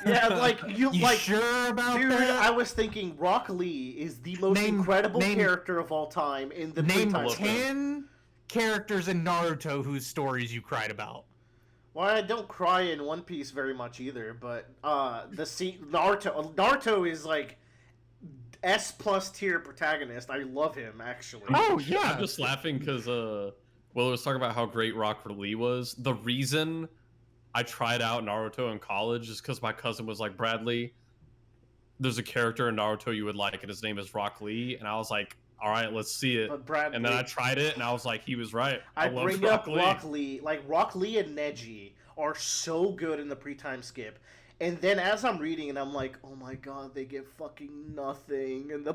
Yeah, like you sure about dude, that? I was thinking Rock Lee is the most incredible character of all time in the name pre-time 10 characters in Naruto whose stories you cried about. Well, I don't cry in One Piece very much either, but Naruto is like S+ tier protagonist. I love him actually. Oh yeah. I'm just laughing because Will was talking about how great Rock Lee was. The reason I tried out Naruto in college is because my cousin was like, Bradley, there's a character in Naruto you would like, and his name is Rock Lee. And I was like, all right, let's see it. And then I tried it, and I was like, he was right. I bring up Rock Lee. Like, Rock Lee and Neji are so good in the pre-time skip. And then as I'm reading, and I'm like, oh my god, they get fucking nothing. And I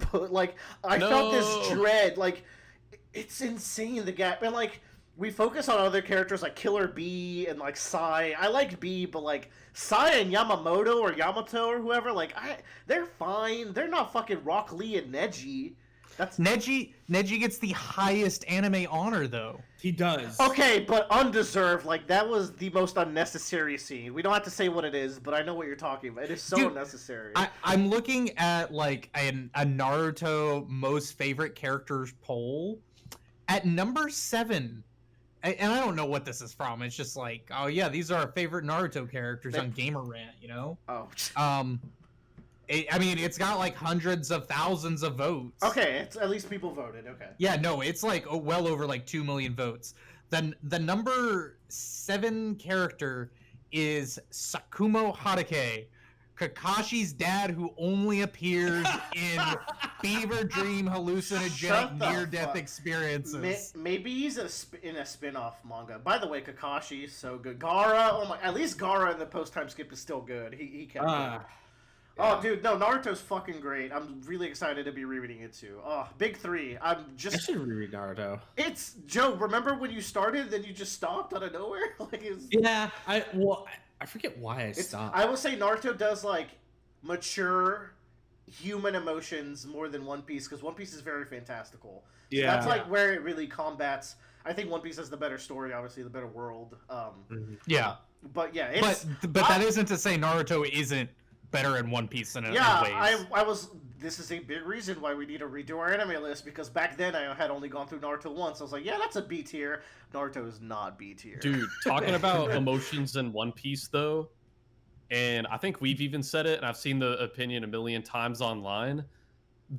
felt this dread. Like, it's insane, the gap. And, like, we focus on other characters like Killer Bee and like Sai. I like Bee, but like Sai and Yamamoto or Yamato or whoever, they're fine. They're not fucking Rock Lee and Neji. That's Neji gets the highest anime honor though. He does. Okay, but undeserved. Like, that was the most unnecessary scene. We don't have to say what it is, but I know what you're talking about. It is so unnecessary. I'm looking at like a Naruto most favorite characters poll at number 7. And I don't know what this is from. It's just like, oh yeah, these are our favorite Naruto characters on Gamer Rant, you know? Oh. I mean, it's got like hundreds of thousands of votes. Okay, it's at least people voted. Okay. Yeah, no, it's like well over like 2 million votes. Then the number 7 character is Sakumo Haruke, Kakashi's dad, who only appears in fever dream hallucinogenic near-death experiences. Maybe he's in a spin-off manga. By the way, Kakashi is so good. Gaara, at least Gaara in the post-time skip is still good. He kept it. Oh, dude, no, Naruto's fucking great. I'm really excited to be rereading it too. Oh, big three. I'm I just. should reread Naruto. It's Joe. Remember when you started, then you just stopped out of nowhere? Like it's. Yeah, I forget why I stopped. I will say Naruto does like mature human emotions more than One Piece because One Piece is very fantastical. So Yeah. that's like where it really combats. I think One Piece has the better story, obviously the better world. Yeah, But yeah, it's but that isn't to say Naruto isn't better in One Piece in yeah. ways. I was. This is a big reason why we need to redo our anime list because back then I had only gone through Naruto once. I was like, yeah, that's a B tier. Naruto is not B tier. Dude, talking about emotions in One Piece though, and I think we've even said it, and I've seen the opinion a million times online.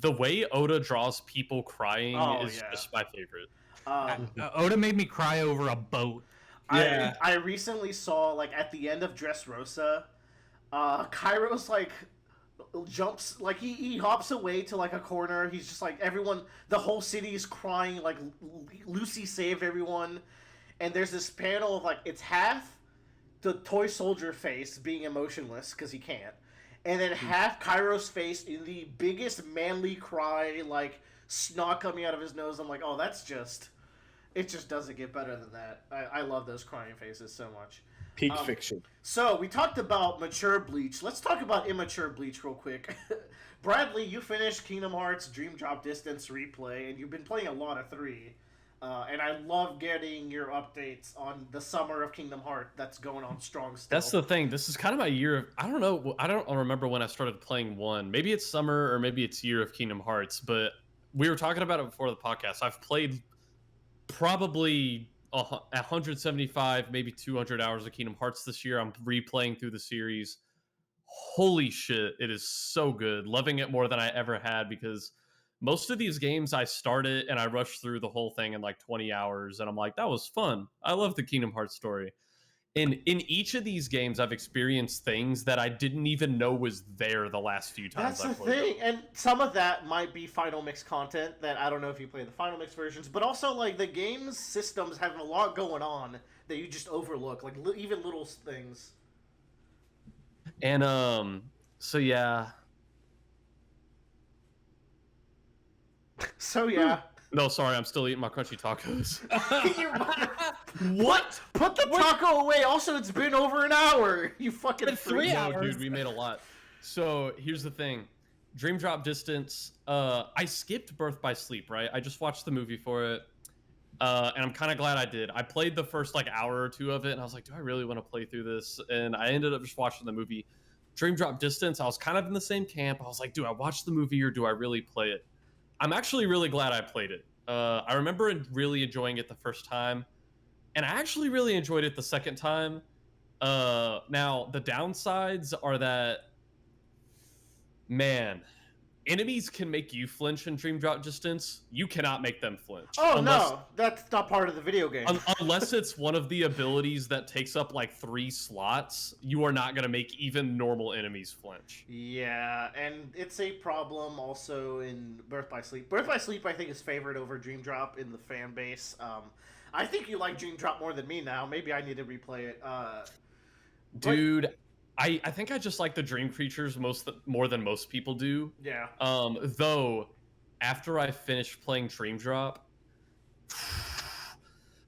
The way Oda draws people crying is just my favorite. Oda made me cry over a boat. Yeah. I recently saw like at the end of Dressrosa, Kairos like jumps like he hops away to like a corner. He's just like everyone, the whole city is crying like Lucy saved everyone, and there's this panel of like it's half the toy soldier face being emotionless because he can't, and then half Kairos face in the biggest manly cry like snot coming out of his nose. I'm like, oh, that's just. It just doesn't get better than that. I love those crying faces so much. Peak fiction. So, we talked about mature Bleach. Let's talk about immature Bleach real quick. Bradley, you finished Kingdom Hearts Dream Drop Distance Replay, and you've been playing a lot of 3. And I love getting your updates on the summer of Kingdom Hearts that's going on strong still. That's the thing. This is kind of my year of, I don't know. I don't remember when I started playing 1. Maybe it's summer or maybe it's year of Kingdom Hearts, but we were talking about it before the podcast. I've played probably 175, maybe 200 hours of Kingdom Hearts this year. I'm replaying through the series. Holy shit, it is so good. Loving it more than I ever had because most of these games I started and I rushed through the whole thing in like 20 hours and I'm like, that was fun. I love the Kingdom Hearts story. And in each of these games, I've experienced things that I didn't even know was there the last few times. That's the thing, and some of that might be Final Mix content that I don't know if you play the Final Mix versions, but also like the game's systems have a lot going on that you just overlook, like even little things. And so yeah. So yeah. No, sorry, I'm still eating my crunchy tacos. What? Put the taco away. Also, it's been over an hour. You fucking Three freak. hours. No, dude, we made a lot. So here's the thing. Dream Drop Distance. I skipped Birth by Sleep, right? I just watched the movie for it. And I'm kind of glad I did. I played the first like hour or two of it, and I was like, do I really want to play through this? And I ended up just watching the movie. Dream Drop Distance, I was kind of in the same camp. I was like, do I watch the movie or do I really play it? I'm actually really glad I played it. I remember really enjoying it the first time, and I actually really enjoyed it the second time. Now, the downsides are that, man, enemies can make you flinch in Dream Drop Distance. You cannot make them flinch. Oh no, that's not part of the video game. Unless it's one of the abilities that takes up like 3 slots, you are not going to make even normal enemies flinch. Yeah, and it's a problem also in Birth by Sleep. Birth by Sleep, I think, is favored over Dream Drop in the fan base. I think you like Dream Drop more than me now. Maybe I need to replay it. Dude, I think I just like the dream creatures more than most people do. Yeah. Though, after I finished playing Dream Drop,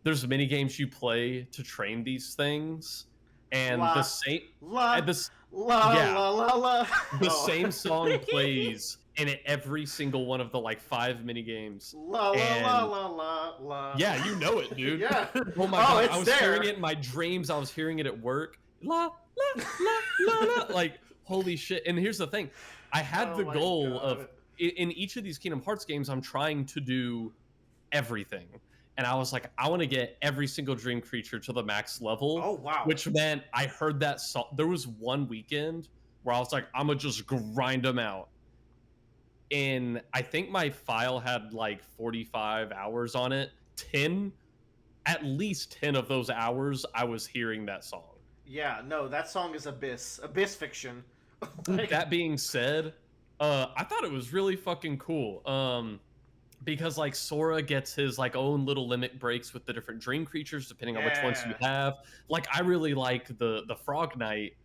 there's many games you play to train these things, and La, the same La, and this la, yeah. la, la, la. the Oh. same song plays in every single one of the like 5 mini games. La, la, And- la, la, la, la. Yeah, you know it, dude. Yeah. Oh my god, it's I was there. hearing it in my dreams. I was hearing it at work. La la la la la. Like holy shit! And here's the thing, I had Oh the my goal God. of in each of these Kingdom Hearts games, I'm trying to do everything, and I was like, I want to get every single dream creature to the max level. Oh wow. Which meant I heard that song. There was one weekend where I was like, I'm gonna just grind them out. And I think my file had like 45 hours on it. At least 10 of those hours, I was hearing that song. Yeah, no, that song is Abyss Fiction. Like, That being said, I thought it was really fucking cool. Because like Sora gets his like own little limit breaks with the different dream creatures depending on which ones you have. Like I really like the Frog Knight.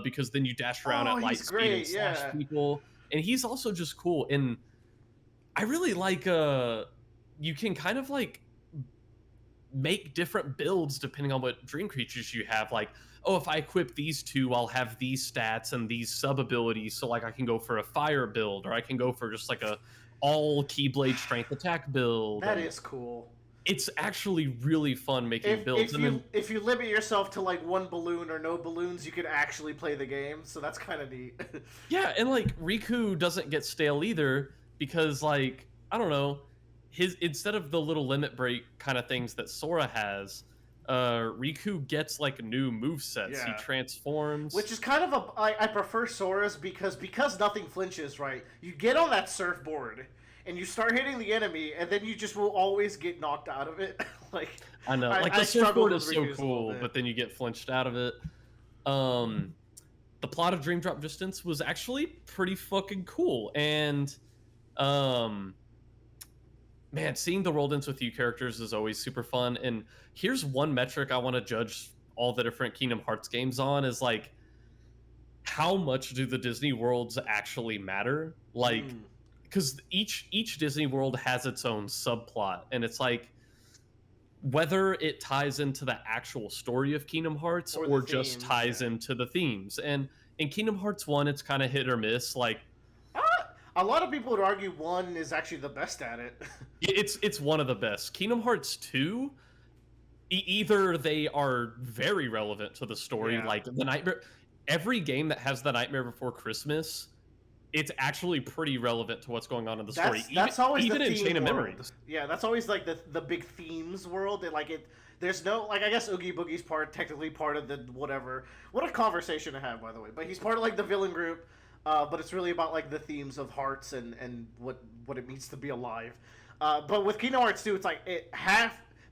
because then you dash around at light he's speed great, and slash yeah. people. And he's also just cool. And I really like you can kind of like make different builds depending on what dream creatures you have. Like, oh, if I equip these two, I'll have these stats and these sub abilities. So like I can go for a fire build, or I can go for just like a all Keyblade strength attack build. That is cool. It's actually really fun making builds. If you limit yourself to like one balloon or no balloons, you can actually play the game. So that's kind of neat. Yeah, and like Riku doesn't get stale either, because like, I don't know, his instead of the little limit break kind of things that Sora has, Riku gets like new movesets. Yeah. He transforms, Which is kind of I prefer Sora's because nothing flinches, right? You get on that surfboard and you start hitting the enemy, and then you just will always get knocked out of it. Like, I know, like the surfboard is so cool, but then you get flinched out of it. The plot of Dream Drop Distance was actually pretty fucking cool, and man, seeing the World Ends With You characters is always super fun. And here's one metric I want to judge all the different Kingdom Hearts games on, is like, how much do the Disney worlds actually matter? Like, because each Disney world has its own subplot, and it's like, whether it ties into the actual story of Kingdom Hearts or just ties into the themes. And in Kingdom Hearts 1, it's kind of hit or miss. Like, a lot of people would argue 1 is actually the best at it. it's one of the best. Kingdom Hearts 2, either they are very relevant to the story, like the Nightmare. Every game that has the Nightmare Before Christmas, it's actually pretty relevant to what's going on in the story. That's always even the in theme Chain of world. Memories. Yeah, that's always like the big themes world. There's no, like, I guess Oogie Boogie's technically part of the whatever. What a conversation to have, by the way. But he's part of like the villain group. But it's really about like the themes of hearts and what it means to be alive. But with Kingdom Hearts 2, it's like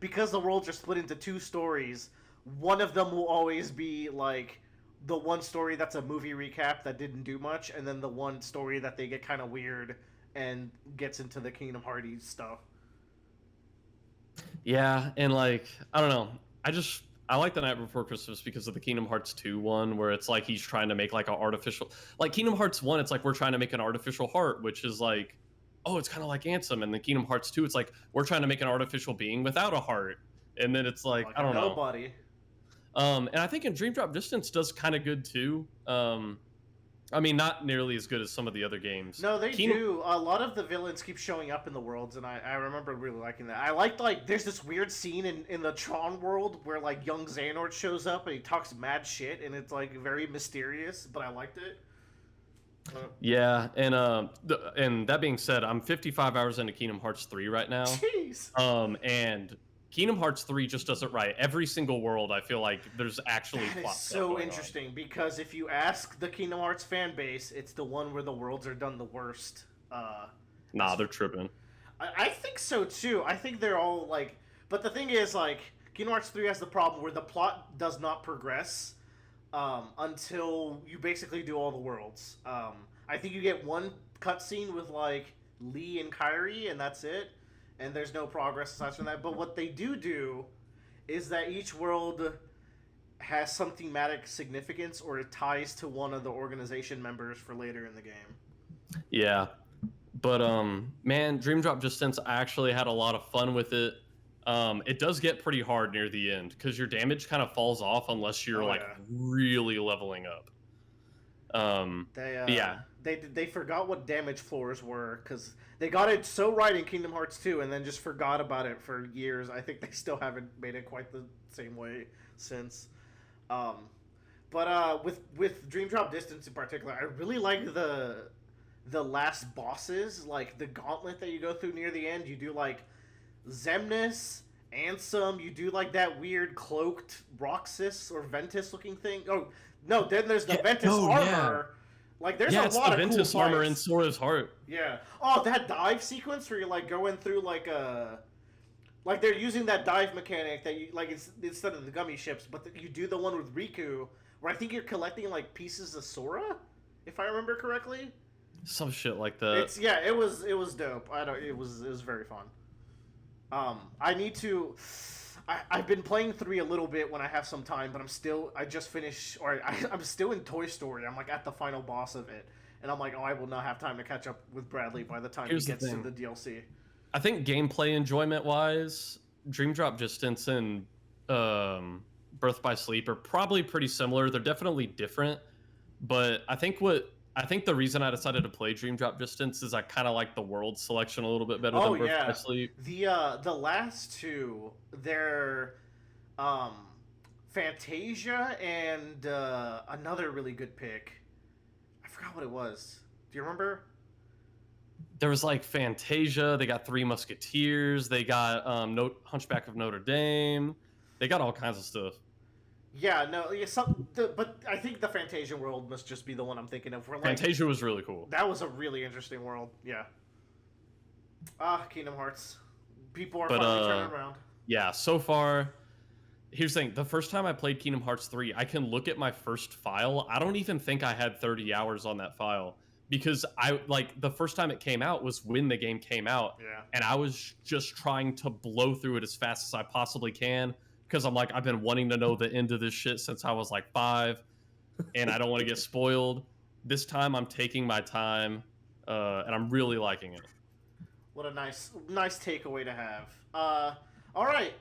because the worlds are split into 2 stories. One of them will always be like the one story that's a movie recap that didn't do much, and then the one story that they get kind of weird and gets into the Kingdom Hearts stuff. Yeah, and like, I don't know, I like The Night Before Christmas because of the Kingdom Hearts 2 one, where it's like he's trying to make like an artificial, like Kingdom Hearts 1, it's like we're trying to make an artificial heart, which is like, oh, it's kind of like Ansem. And the Kingdom Hearts 2, it's like we're trying to make an artificial being without a heart. And then it's like I don't know. Nobody. And I think in Dream Drop Distance does kind of good too. I mean, not nearly as good as some of the other games. No, they do. A lot of the villains keep showing up in the worlds, and I remember really liking that. I liked, like, there's this weird scene in the Tron world where, like, young Xehanort shows up and he talks mad shit, and it's, like, very mysterious, but I liked it. Yeah, and that being said, I'm 55 hours into Kingdom Hearts 3 right now. Jeez. And Kingdom Hearts 3 just does it right. Every single world, I feel like there's actually that plot is stuff so going interesting because if you ask the Kingdom Hearts fan base, it's the one where the worlds are done the worst. Nah, they're tripping. I think so too. I think they're all like, but the thing is, like, Kingdom Hearts 3 has the problem where the plot does not progress until you basically do all the worlds. I think you get one cutscene with like Lee and Kyrie, and that's it. And there's no progress aside from that. But what they do is that each world has some thematic significance or it ties to one of the organization members for later in the game. Yeah. But, man, Dream Drop Distance, I actually had a lot of fun with it. It does get pretty hard near the end because your damage kind of falls off unless you're, really leveling up. They forgot what damage floors were because they got it so right in Kingdom Hearts 2 and then just forgot about it for years. I think they still haven't made it quite the same way since. But with Dream Drop Distance in particular, I really like the last bosses, like the gauntlet that you go through near the end. You do like Xemnas, Ansem, you do like that weird cloaked Roxas or Ventus looking thing. Oh no, then there's the Ventus armor. Yeah. Like, there's a lot of Ventus cool armor fights. in Sora's heart. Yeah. Oh, that dive sequence where you're like going through like like they're using that dive mechanic that you like instead of the gummy ships, but you do the one with Riku where I think you're collecting like pieces of Sora, if I remember correctly. Some shit like that. It was dope. It was very fun. I I've been playing 3 a little bit when I have some time, but I just finished, or I'm still in Toy Story. I'm like at the final boss of it, and I'm like, oh, I will not have time to catch up with Bradley by the time Here's he the gets to thing. the DLC. I think gameplay enjoyment wise, Dream Drop Distance and Birth by Sleep are probably pretty similar. They're definitely different, but I think the reason I decided to play Dream Drop Distance is I kind of like the world selection a little bit better Oh than Birth yeah, by Sleep. the last 2, they're Fantasia and another really good pick. I forgot what it was. Do you remember? There was like Fantasia. They got Three Musketeers. They got Hunchback of Notre Dame. They got all kinds of stuff. Yeah, no, yeah, but I think the Fantasia world must just be the one I'm thinking of. Where, like, Fantasia was really cool. that was a really interesting world. Yeah. Kingdom Hearts. People are But, finally turning around. Yeah, so far, here's the thing. The first time I played Kingdom Hearts 3, I can look at my first file. I don't even think I had 30 hours on that file. Because the first time it came out was when the game came out. Yeah. And I was just trying to blow through it as fast as I possibly can. Because I'm like, I've been wanting to know the end of this shit since I was like 5. And I don't want to get spoiled. This time I'm taking my time. And I'm really liking it. What a nice takeaway to have. All right.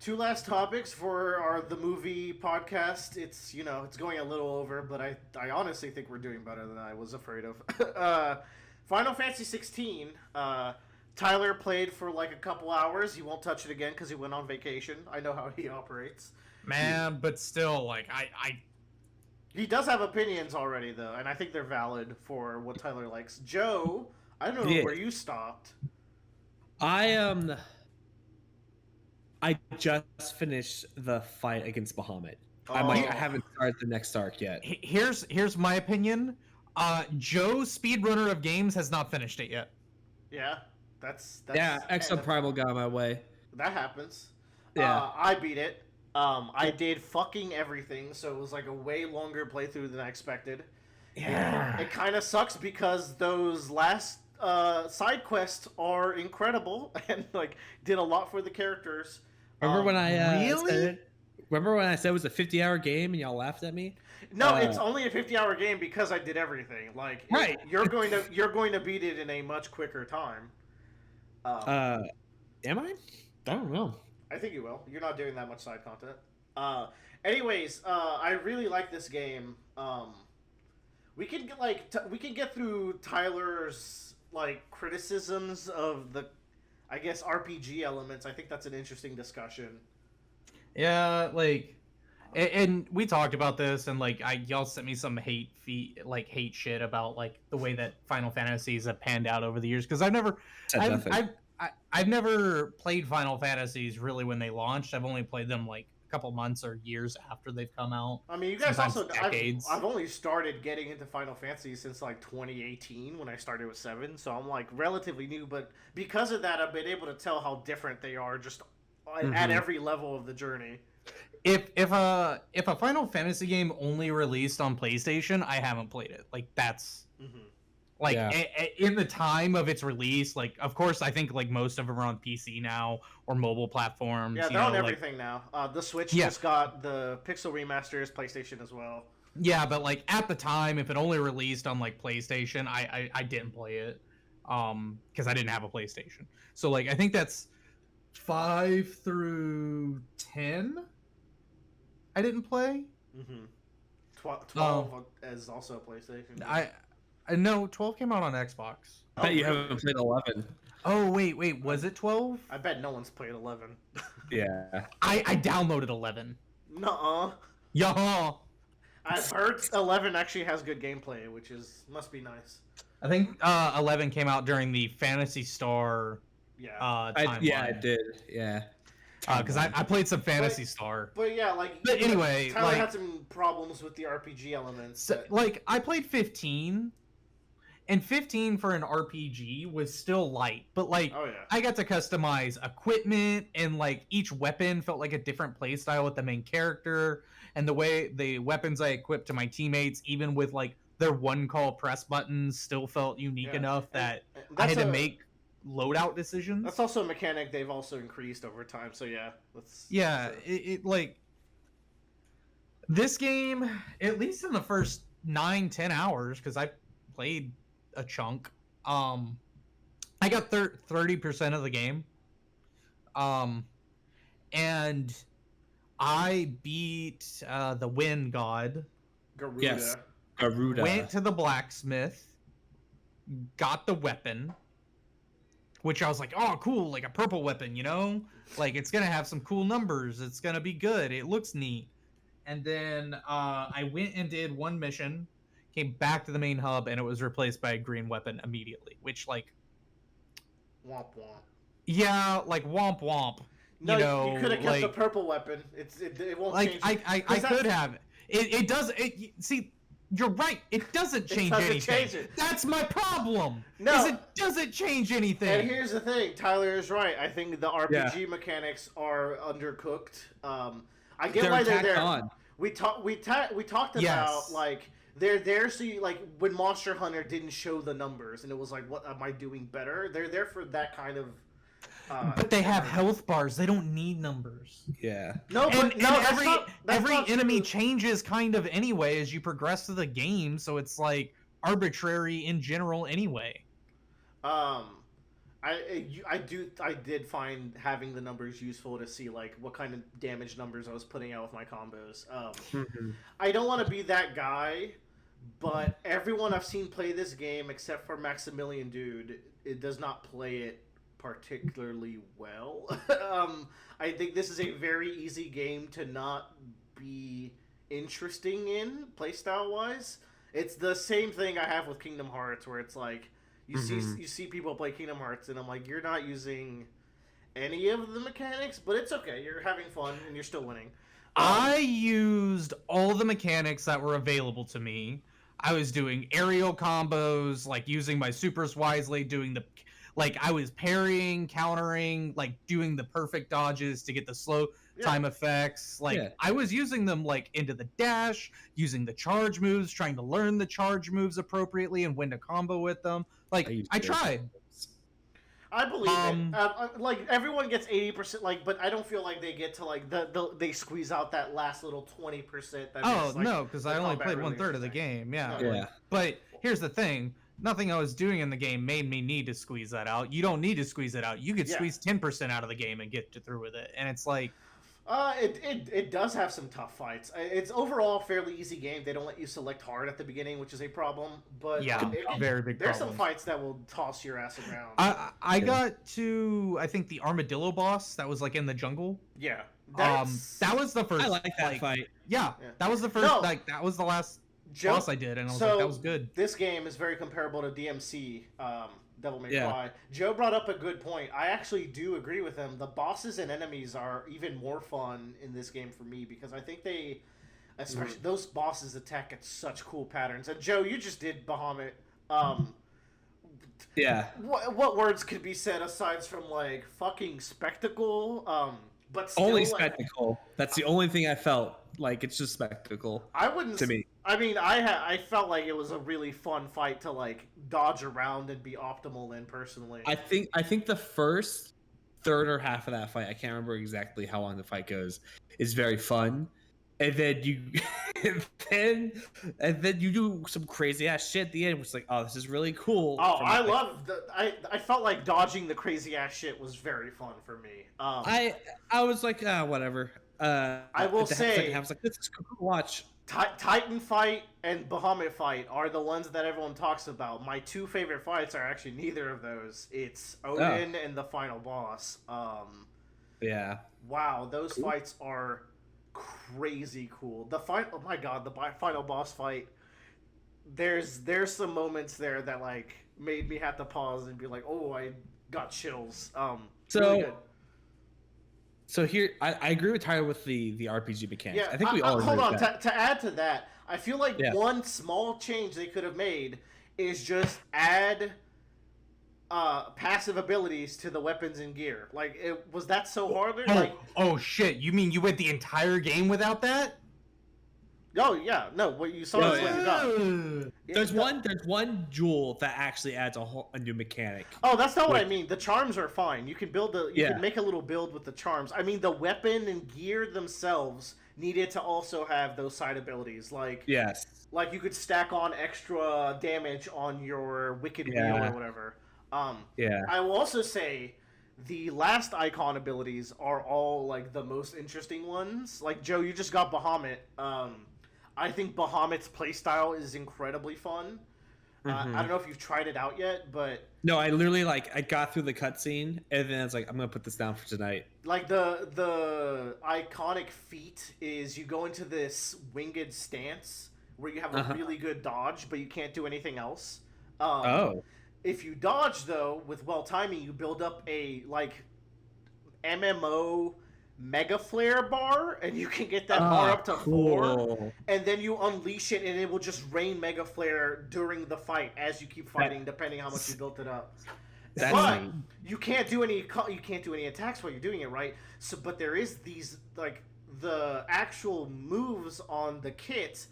2 last topics for the movie podcast. It's going a little over, but I honestly think we're doing better than I was afraid of. Final Fantasy 16. Tyler played for like a couple hours. He won't touch it again because he went on vacation. I know how he operates. Man, but still, like He does have opinions already though, and I think they're valid for what Tyler likes. Joe, I don't know where you stopped. I just finished the fight against Bahamut. Oh. I haven't started the next arc yet. here's my opinion. Joe, speedrunner of games, has not finished it yet. Yeah, that's Yeah, Exoprimal got my way. that happens. Yeah. I beat it. I did fucking everything, so it was like a way longer playthrough than I expected. Yeah. It kind of sucks because those last side quests are incredible and like did a lot for the characters. Remember when I really? Remember when I said it was a 50-hour game and y'all laughed at me? No, it's only a 50-hour game because I did everything. Like, Right. you're going to beat it in a much quicker time. Am I? I don't know. I think you will. You're not doing that much side content. Anyways, I really like this game. We can get through Tyler's like criticisms of the, I guess, RPG elements. I think that's an interesting discussion. Yeah, like, and we talked about this, and like, y'all sent me some hate shit about like the way that Final Fantasies have panned out over the years, because I've never played Final Fantasies really when they launched. I've only played them like a couple months or years after they've come out. I mean, you guys Sometimes also decades. I've only started getting into Final Fantasy since like 2018 when I started with 7, so I'm like relatively new, but because of that I've been able to tell how different they are just at every level of the journey. If a Final Fantasy game only released on PlayStation, I haven't played it. Like, that's like in the time of its release. Like, of course, I think like most of them are on PC now or mobile platforms. Yeah, they're on everything now. The Switch just got the Pixel remasters, PlayStation as well. Yeah, but like at the time, if it only released on like PlayStation, I didn't play it because I didn't have a PlayStation. So like I think that's 5 through 10. I didn't play. 12 is also a PlayStation. I know 12 came out on Xbox. I bet you haven't played 11. Oh wait, was it 12? I bet no one's played 11. Yeah. I downloaded 11. Nuh-uh. Yeah. I've heard 11 actually has good gameplay, which must be nice. I think 11 came out during the Phantasy Star timeline. I did. Yeah. Because I played some Phantasy Star. But yeah, like... But anyway, Tyler like, had some problems with the RPG elements. So, like, I played 15, and 15 for an RPG was still light. But, like, oh, yeah. I got to customize equipment, and, like, each weapon felt like a different playstyle with the main character. And the way the weapons I equipped to my teammates, even with, like, their one-call press buttons, still felt unique enough that I had to make... loadout decisions. That's also a mechanic they've also increased over time. So yeah, Yeah, it like this game, at least in the first 9-10 hours, because I played a chunk. I got 30% of the game. And I beat the Wind God. Garuda. Yes. Garuda. Went to the blacksmith, got the weapon, which I was like, oh, cool, like a purple weapon, you know? Like, it's going to have some cool numbers. It's going to be good. It looks neat. And then I went and did one mission, came back to the main hub, and it was replaced by a green weapon immediately, which, like... Womp womp. Yeah, like, womp womp. No, you know, you could have kept like, the purple weapon. It won't like, change. I could have. It does... see... You're right. It doesn't change anything. Change it. That's my problem. No. Is it doesn't change anything. And here's the thing. Tyler is right. I think the RPG mechanics are undercooked. I get why they're there. On. We talked about like they're there so you, like when Monster Hunter didn't show the numbers and it was like, what am I doing better? They're there for that kind of. But they have health bars. They don't need numbers. Yeah. No, but and every enemy changes kind of anyway as you progress through the game, so it's like arbitrary in general anyway. I did find having the numbers useful to see like what kind of damage numbers I was putting out with my combos. I don't want to be that guy, but everyone I've seen play this game except for Maximilian Dude, it does not play it particularly well. I think this is a very easy game to not be interesting in playstyle wise. It's the same thing I have with Kingdom Hearts, where it's like you see people play Kingdom Hearts, and I'm like, you're not using any of the mechanics, but it's okay. You're having fun, and you're still winning. I used all the mechanics that were available to me. I was doing aerial combos, like using my supers wisely, doing the like I was parrying, countering, like doing the perfect dodges to get the slow time effects. Like I was using them like into the dash, using the charge moves, trying to learn the charge moves appropriately and when to combo with them. Like I tried. I believe it. Like everyone gets 80%, like, but I don't feel like they get to like they squeeze out that last little 20%. That makes, like, no, because I only played really 1/3 of the game. Yeah. Yeah. But here's the thing. Nothing I was doing in the game made me need to squeeze that out. You don't need to squeeze it out. You could squeeze 10% out of the game and get through with it. And it's like... It does have some tough fights. It's overall a fairly easy game. They don't let you select hard at the beginning, which is a problem. But very big there's problem. some fights that will toss your ass around. I got to, I think, the armadillo boss that was like in the jungle. Yeah. That was the first... I like that fight. Yeah, that was the first, that was the last... boss I did, and I was like, that was good. This game is very comparable to DMC, Devil May Cry. Joe brought up a good point. I actually do agree with him. The bosses and enemies are even more fun in this game for me, because I think they, especially those bosses attack at such cool patterns. And Joe, you just did Bahamut. What words could be said aside from like fucking spectacle? But still, only spectacle. That's the only thing I felt like. It's just spectacle. I wouldn't. To me, I mean, I felt like it was a really fun fight to like dodge around and be optimal in personally. I think the first third or half of that fight, I can't remember exactly how long the fight goes, is very fun. And then you, and then you do some crazy ass shit at the end, which is like, oh, this is really cool. Oh, I felt like dodging the crazy ass shit was very fun for me. I was like, whatever. I will say, I was like, this is cool to watch. Titan fight and Bahamut fight are the ones that everyone talks about. My two favorite fights are actually neither of those. It's Odin and the final boss. Yeah. Wow, those fights are crazy cool. The oh my god, the final boss fight. There's some moments there that like made me have to pause and be like, oh, I got chills. Really good. So here, I agree with Tyler with the RPG mechanics. Yeah, I think we all agree hold on. with that. To add to that, I feel like one small change they could have made is just add passive abilities to the weapons and gear. Like, was that so hard? Oh shit! You mean you went the entire game without that? Oh yeah, no, what you saw Oh, is what you got. Yeah, There's one jewel that actually adds a new mechanic. Oh, that's not what I mean. The charms are fine. You can you Yeah. can make a little build with the charms. I mean, the weapon and gear themselves needed to also have those side abilities. Yes. Like you could stack on extra damage on your wicked wheel Yeah. or whatever. Yeah. I will also say the last icon abilities are all like the most interesting ones. Like Joe, you just got Bahamut. I think Bahamut's playstyle is incredibly fun. I don't know if you've tried it out yet, but No, I literally I got through the cutscene and then it's like I'm gonna put this down for tonight. like the iconic feat is you go into this winged stance where you have a really good dodge, but you can't do anything else. If you dodge though with well timing, you build up a like MMO mega flare bar, and you can get that bar up to 4, and then you unleash it, and it will just rain mega flare during the fight as you keep fighting, depending how much you built it up. That's But neat. you can't do any attacks while you're doing it, right? So, but there is these like the actual moves on the kit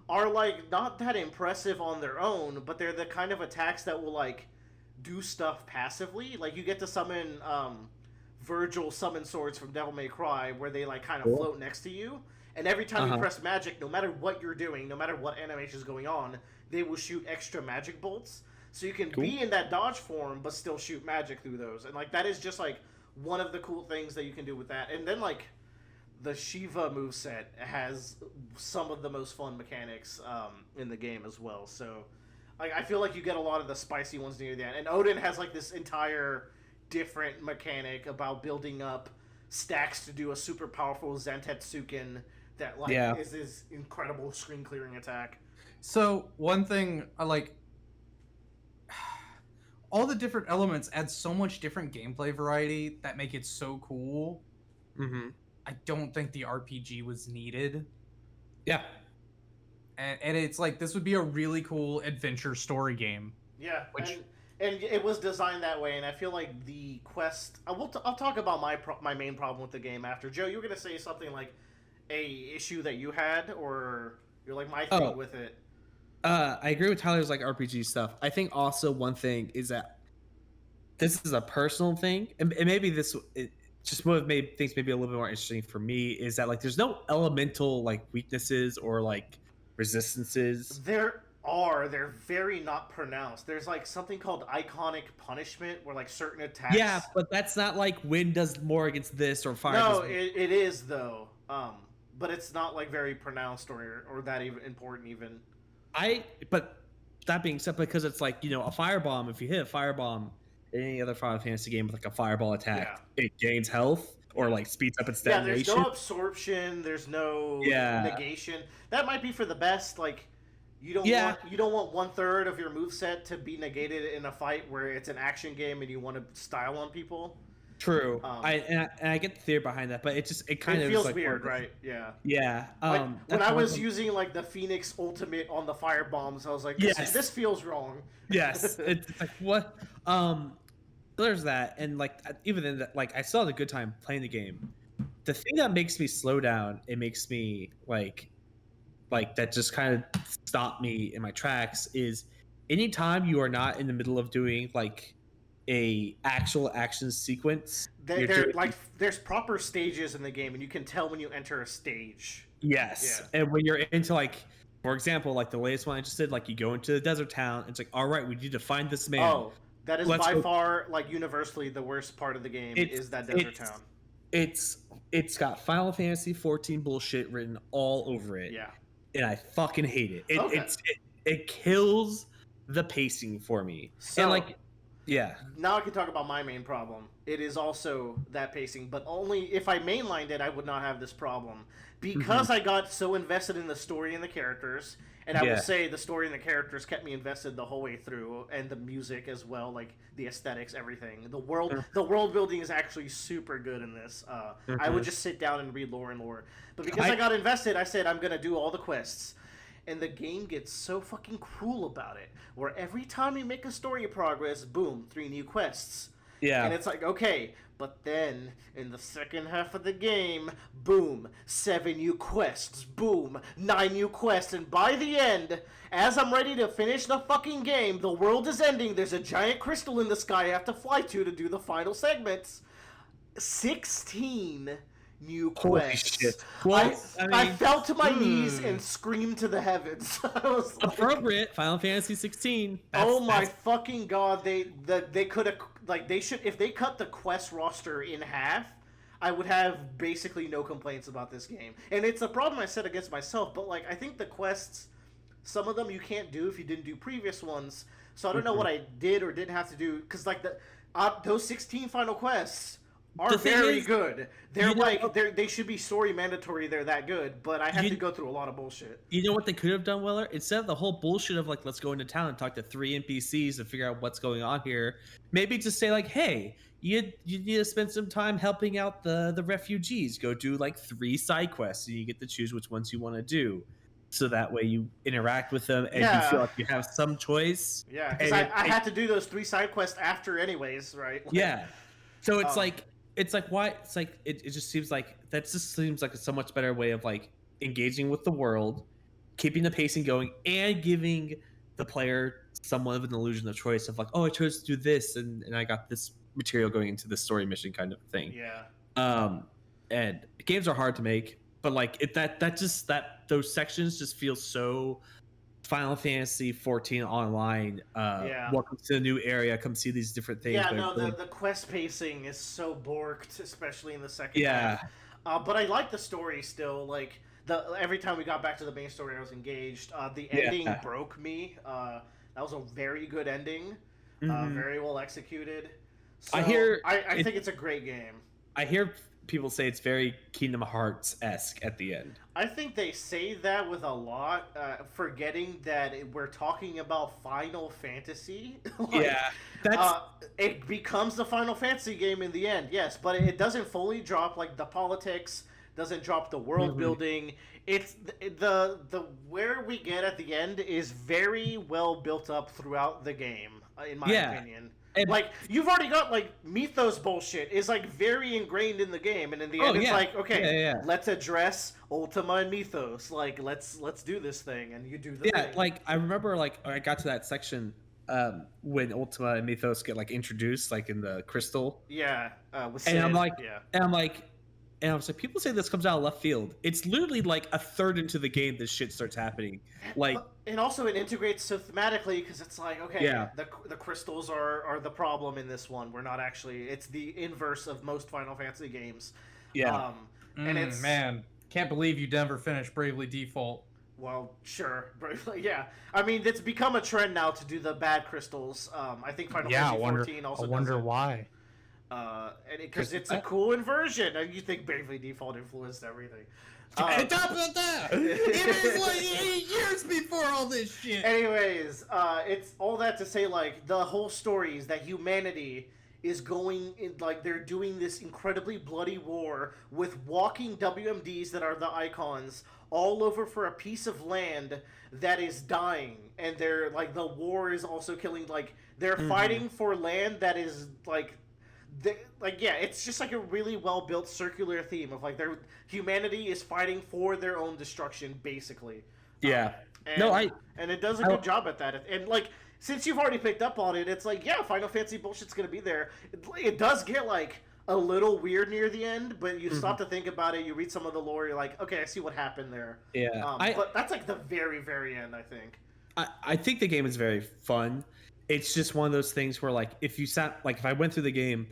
are like not that impressive on their own, but they're the kind of attacks that will like do stuff passively. Like you get to summon Virgil summon swords from Devil May Cry, where they like kind of float next to you, and every time you press magic, no matter what you're doing, no matter what animation is going on, they will shoot extra magic bolts. So you can be in that dodge form, but still shoot magic through those, and like that is just like one of the cool things that you can do with that. And then like the Shiva moveset has some of the most fun mechanics in the game as well. So I feel like you get a lot of the spicy ones near the end, and Odin has like this entire different mechanic about building up stacks to do a super powerful Zantetsuken that like is his incredible screen clearing attack. So one thing I like, all the different elements add so much different gameplay variety that make it so cool. I don't think the RPG was needed. Yeah. And it's like, this would be a really cool adventure story game. Yeah, and it was designed that way, and I feel like the quest. I'll talk about my main problem with the game after. Joe, you were gonna say something like a issue that you had, or you're like my thing with it. I agree with Tyler's like RPG stuff. I think also one thing is that this is a personal thing, and maybe it just what made things maybe a little bit more interesting for me is that like there's no elemental like weaknesses or like resistances. They're very not pronounced. There's like something called iconic punishment where like certain attacks. Yeah, but that's not like wind does more against this or fire. No, it is though. But it's not like very pronounced or that even important even. But that being said, because it's like, you know, a firebomb, if you hit a firebomb in any other Final Fantasy game with like a fireball attack, it gains health or like speeds up its detonation. Yeah, there's no absorption, there's no negation. That might be for the best. Like you don't want 1/3 of your moveset to be negated in a fight where it's an action game and you want to style on people. True. I get the theory behind that, but it kind of feels like weird, right? Yeah. Yeah. When I was using like the Phoenix Ultimate on the fire bombs, I was like, this feels wrong. Yes. It's like what? There's that, and like even then, like I still had a good time playing the game. The thing that makes me slow down, it makes me like that just kind of stopped me in my tracks is anytime you are not in the middle of doing like a actual action sequence. There's proper stages in the game, and you can tell when you enter a stage. Yes, and when you're into like, for example, like the latest one I just did, like you go into the desert town, it's like, all right, we need to find this man. Oh, that is by far like universally the worst part of the game is that desert town. It's got Final Fantasy XIV bullshit written all over it. Yeah, and I fucking hate it. It kills the pacing for me. So, and like. Yeah. Now I can talk about my main problem. It is also that pacing, but only if I mainlined it, I would not have this problem. Because I got so invested in the story and the characters, and I will say the story and the characters kept me invested the whole way through, and the music as well, like the aesthetics, everything. The world building is actually super good in this. I would just sit down and read lore and lore. But because I got invested, I said I'm going to do all the quests. And the game gets so fucking cruel about it, where every time you make a story progress, boom, 3 new quests. Yeah. And it's like, okay, but then in the second half of the game, boom, 7 new quests, boom, 9 new quests, and by the end, as I'm ready to finish the fucking game, the world is ending, there's a giant crystal in the sky I have to fly to do the final segments. 16 new Holy quests. shit. Well, I fell to my knees and screamed to the heavens. I was like, appropriate. Final Fantasy 16. oh my fucking god! They could have, like, they should, if they cut the quest roster in half, I would have basically no complaints about this game. And it's a problem I set against myself. But like, I think the quests, some of them you can't do if you didn't do previous ones. So I don't know what I did or didn't have to do, because like those 16 final quests are very good. They're they should be story mandatory. They're that good, but I have to go through a lot of bullshit. You know what they could have done, Weller? Instead of the whole bullshit of like, let's go into town and talk to 3 NPCs and figure out what's going on here, maybe just say like, hey, you need to spend some time helping out the refugees. Go do like 3 side quests, and you get to choose which ones you want to do. So that way you interact with them and you feel like you have some choice. Yeah, because I had to do those 3 side quests after anyways, right? Like, yeah. So it's like, why? It's like, it just seems like, that just seems like a so much better way of like engaging with the world, keeping the pacing going, and giving the player somewhat of an illusion of choice of like, oh, I chose to do this, and I got this material going into this story mission kind of thing. Yeah. And games are hard to make, but like those sections just feel so Final Fantasy 14 online. Welcome to a new area. Come see these different things. Yeah, no, the quest pacing is so borked, especially in the second half. But I like the story still. Like, every time we got back to the main story, I was engaged. The ending broke me. That was a very good ending. Very well executed. So I think it's a great game. I hear people say it's very Kingdom Hearts-esque at the end. I think they say that with a lot, forgetting that we're talking about Final Fantasy. It becomes the Final Fantasy game in the end, yes, but it doesn't fully drop like the politics, doesn't drop the world building. It's the where we get at the end is very well built up throughout the game, in my opinion. Like, you've already got, like, Mythos bullshit is, like, very ingrained in the game, and in the end it's like, okay, let's address Ultima and Mythos. Like, let's do this thing, and you do the thing. Yeah, like, I remember, like, I got to that section when Ultima and Mythos get, like, introduced, like, in the crystal. Yeah, with Sid. And I was like, people say this comes out of left field. It's literally like a third into the game this shit starts happening. Like, and also it integrates so thematically, because it's like, okay, the crystals are the problem in this one. We're not actually. It's the inverse of most Final Fantasy games. Yeah. And it's, man, can't believe you never finished Bravely Default. Well, sure, Bravely, yeah. I mean, it's become a trend now to do the bad crystals. I think Final Fantasy 14 also. I wonder why. Because it's a cool inversion, and you think Bravely Default influenced everything. On top of that, it was like 8 years before all this shit. Anyways, it's all that to say, like, the whole story is that humanity is going in, like, they're doing this incredibly bloody war with walking WMDs that are the icons all over for a piece of land that is dying, and they're like, the war is also killing, like, they're fighting for land that is like. It's just like a really well-built circular theme of like their humanity is fighting for their own destruction, basically. Yeah. And it does a good job at that. And like, since you've already picked up on it, it's like, yeah, Final Fantasy bullshit's gonna be there. It does get like a little weird near the end, but you stop to think about it. You read some of the lore, you're like, okay, I see what happened there. Yeah. But that's like the very, very end, I think. I think the game is very fun. It's just one of those things where like if I went through the game,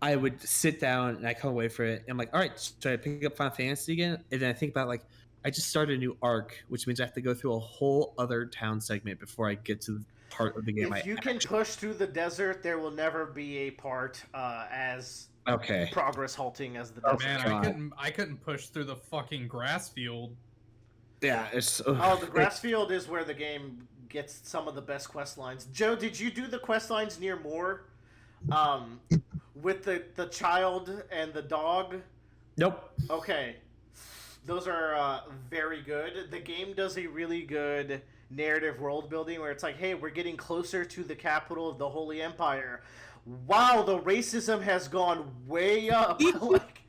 I would sit down and I come away from it and I'm like, all right, should I pick up Final Fantasy again? And then I think about like, I just started a new arc, which means I have to go through a whole other town segment before I get to the part of the game. If you can push through the desert, there will never be a part as progress halting as the desert. Man, I couldn't push through the fucking grass field. Yeah, it's the grass field is where the game gets some of the best quest lines. Joe, did you do the quest lines near Moore? With the child and the dog? Nope. Okay. Those are very good. The game does a really good narrative world building where it's like, hey, we're getting closer to the capital of the Holy Empire. wow, the racism has gone way up. Like,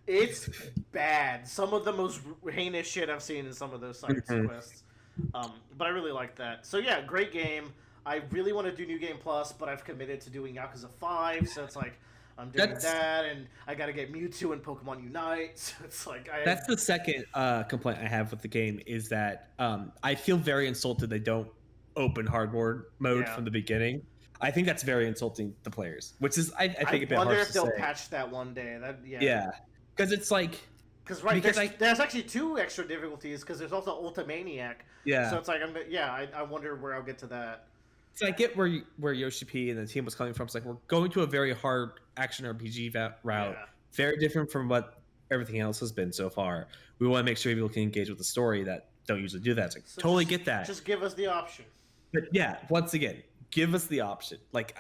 it's bad. Some of the most heinous shit I've seen in some of those side quests. But I really like that. So yeah, great game. I really want to do New Game Plus, but I've committed to doing Yakuza 5, so it's like I'm doing that, and I got to get Mewtwo and Pokemon Unite. So it's like that's the second complaint I have with the game is that I feel very insulted they don't open hardcore mode from the beginning. I think that's very insulting to players, which is I think a bit harsh to say. I wonder if they'll patch that one day. Yeah, because it's like there's actually 2 extra difficulties because there's also Ultimaniac. Yeah, so it's like I wonder where I'll get to that. So I get where Yoshi P and the team was coming from. It's like we're going to a very hard action RPG route, very different from what everything else has been so far. We want to make sure people can engage with the story that don't usually do that. It's like, so totally get that. Just give us the option. But yeah, once again, give us the option. Like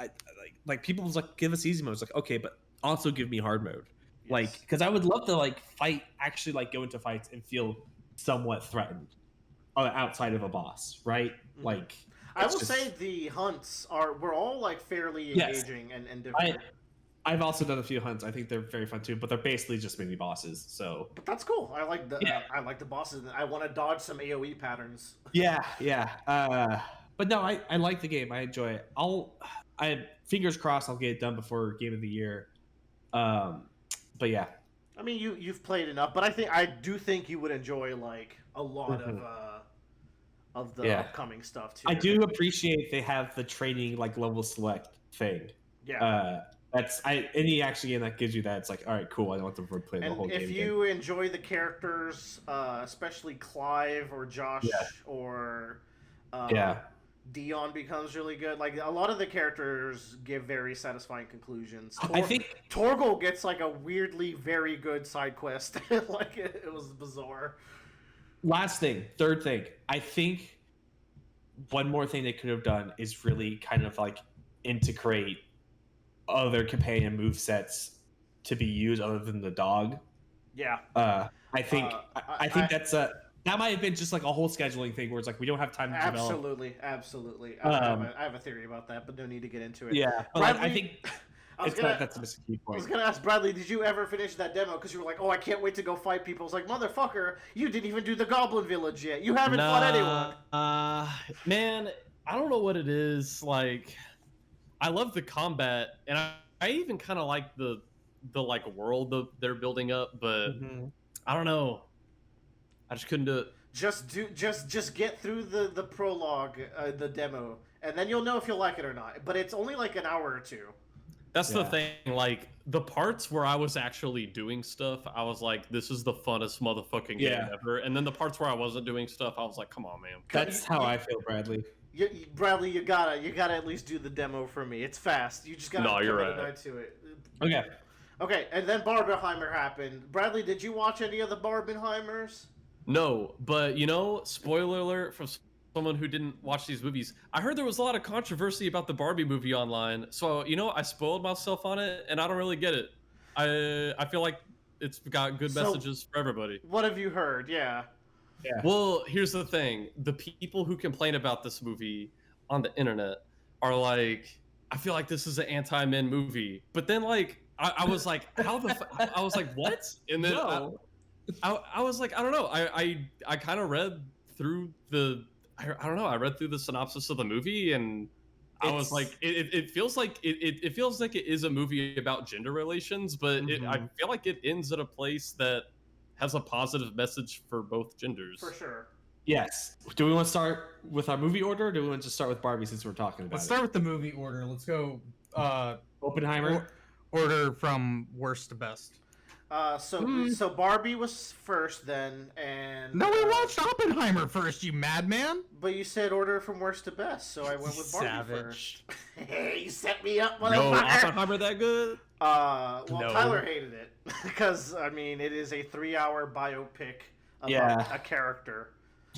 people was like, give us easy mode. It's like, okay, but also give me hard mode. Yes. Like, because I would love to actually go into fights and feel somewhat threatened outside of a boss, right? Mm-hmm. Like. I will say the hunts were all like fairly engaging and different. I've also done a few hunts. I think they're very fun too, but they're basically just mini bosses. So, but that's cool. I like the bosses. I want to dodge some AOE patterns. Yeah. But no, I like the game. I enjoy it. I fingers crossed I'll get it done before Game of the Year. But yeah. I mean, you've played enough, but I do think you would enjoy like a lot of the upcoming stuff too. I do appreciate they have the training level select thing. Yeah. Any action game that gives you that, it's like, all right, cool. I don't want to replay the whole game. If you enjoy the characters, especially Clive or Josh or Dion becomes really good. Like a lot of the characters give very satisfying conclusions. I think Torgal gets like a weirdly very good side quest. Like it was bizarre. Third thing, I think one more thing they could have done is really kind of integrate other companion movesets to be used other than the dog. Yeah. I think that's that might have been just like a whole scheduling thing where it's like we don't have time to develop. Absolutely. I have a theory about that, but no need to get into it. Yeah, but Bradley, I think that's a missing key point. I was gonna ask Bradley, did you ever finish that demo? Because you were like, "Oh, I can't wait to go fight people." I was like, "Motherfucker, you didn't even do the Goblin Village yet. You haven't fought anyone." Man, I don't know what it is. Like, I love the combat, and I even kind of like the world they're building up, but I don't know. I just couldn't do it. Just get through the prologue, the demo, and then you'll know if you'll like it or not. But it's only like an hour or two. That's the thing. Like the parts where I was actually doing stuff, I was like, "This is the funnest motherfucking game ever." And then the parts where I wasn't doing stuff, I was like, "Come on, man." That's how I feel, Bradley. Bradley, you gotta at least do the demo for me. It's fast. You just gotta commit to it. Okay, and then Barbenheimer happened. Bradley, did you watch any of the Barbenheimers? No, but spoiler alert from someone who didn't watch these movies. I heard there was a lot of controversy about the Barbie movie online, so I spoiled myself on it, and I don't really get it. I feel like it's got good messages for everybody. What have you heard? Yeah. Well, here's the thing: the people who complain about this movie on the internet are like, I feel like this is an anti-men movie, but then I was like, how the? I was like, what? And then I was like, I don't know. I kind of read through I read through the synopsis of the movie, and I was like, it feels like it feels like it is a movie about gender relations, but I feel like it ends at a place that has a positive message for both genders. For sure. Yes. Do we want to start with our movie order, or do we want to just start with Barbie since we're talking about Let's start with the movie order. Let's go Oppenheimer. Order from worst to best. So Barbie was first then, and... No, we watched Oppenheimer first, you madman! But you said order from worst to best, so I went with Barbie Savage. first. Hey, you set me up, motherfucker! No, Oppenheimer that good? No. Tyler hated it, because, I mean, it is a 3-hour biopic about a character.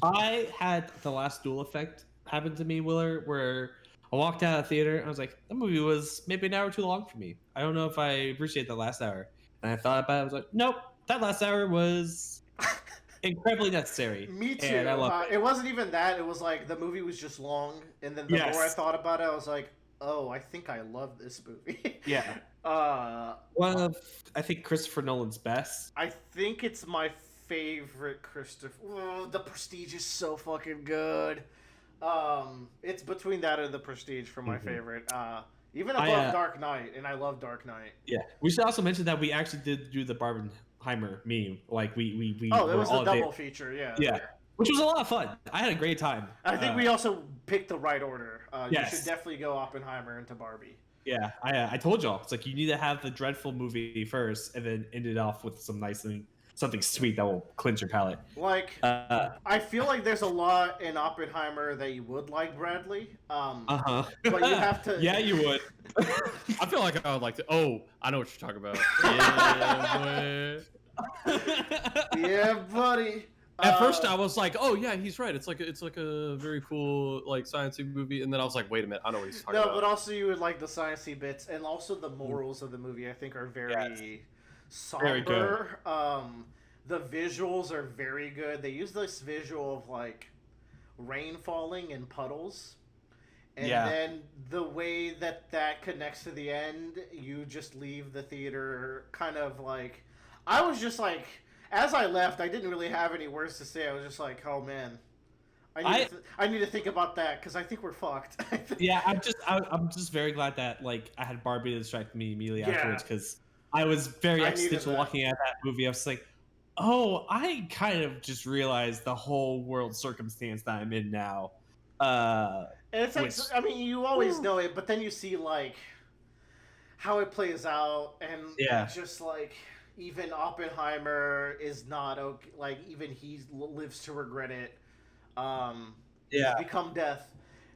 I had the last Duel effect happen to me, Willer, where I walked out of the theater, and I was like, that movie was maybe an hour too long for me. I don't know if I appreciate the last hour. And I thought about it. I was like, nope, that last hour was incredibly necessary. Me too. And I loved it wasn't even that. It was like the movie was just long. And then the more I thought about it, I was like, Oh, I think I love this movie. Yeah. uh, One of, I think, Christopher Nolan's best. I think it's my favorite Christopher. Oh, The Prestige is so fucking good. It's between that and The Prestige for my favorite. Even above Dark Knight, and I love Dark Knight. Yeah, we should also mention that we actually did do the Barbenheimer meme. Like we Oh, it were was all a double there. feature, yeah. Yeah, which was a lot of fun. I had a great time. I think we also picked the right order. Yes. You should definitely go Oppenheimer into Barbie. Yeah, I told y'all, it's like you need to have the dreadful movie first, and then end it off with some nice thing, something sweet that will cleanse your palate. Like, I feel like there's a lot in Oppenheimer that you would like, Bradley. But you have to. Yeah, you would. I feel like I would like to. Oh, I know what you're talking about. Yeah, Yeah, buddy. At first, I was like, "Oh yeah, he's right. It's like a very cool like sciencey movie." And then I was like, "Wait a minute, I know what he's talking about." No, but also you would like the sciencey bits, and also the morals of the movie. I think are very somber. Very good. The visuals are very good. They use this visual of like rain falling in puddles, and then the way that connects to the end, you just leave the theater kind of like. I was just like. As I left, I didn't really have any words to say. I was just like, "Oh man, I need to think about that because I think we're fucked." Yeah, I'm just very glad that like I had Barbie to distract me immediately afterwards because I was very existential walking at that movie. I was like, "Oh, I kind of just realized the whole world circumstance that I'm in now." And it's like, I mean, you always know it, but then you see like how it plays out, and just like. Even Oppenheimer is not okay. Like even he lives to regret it. He's become death.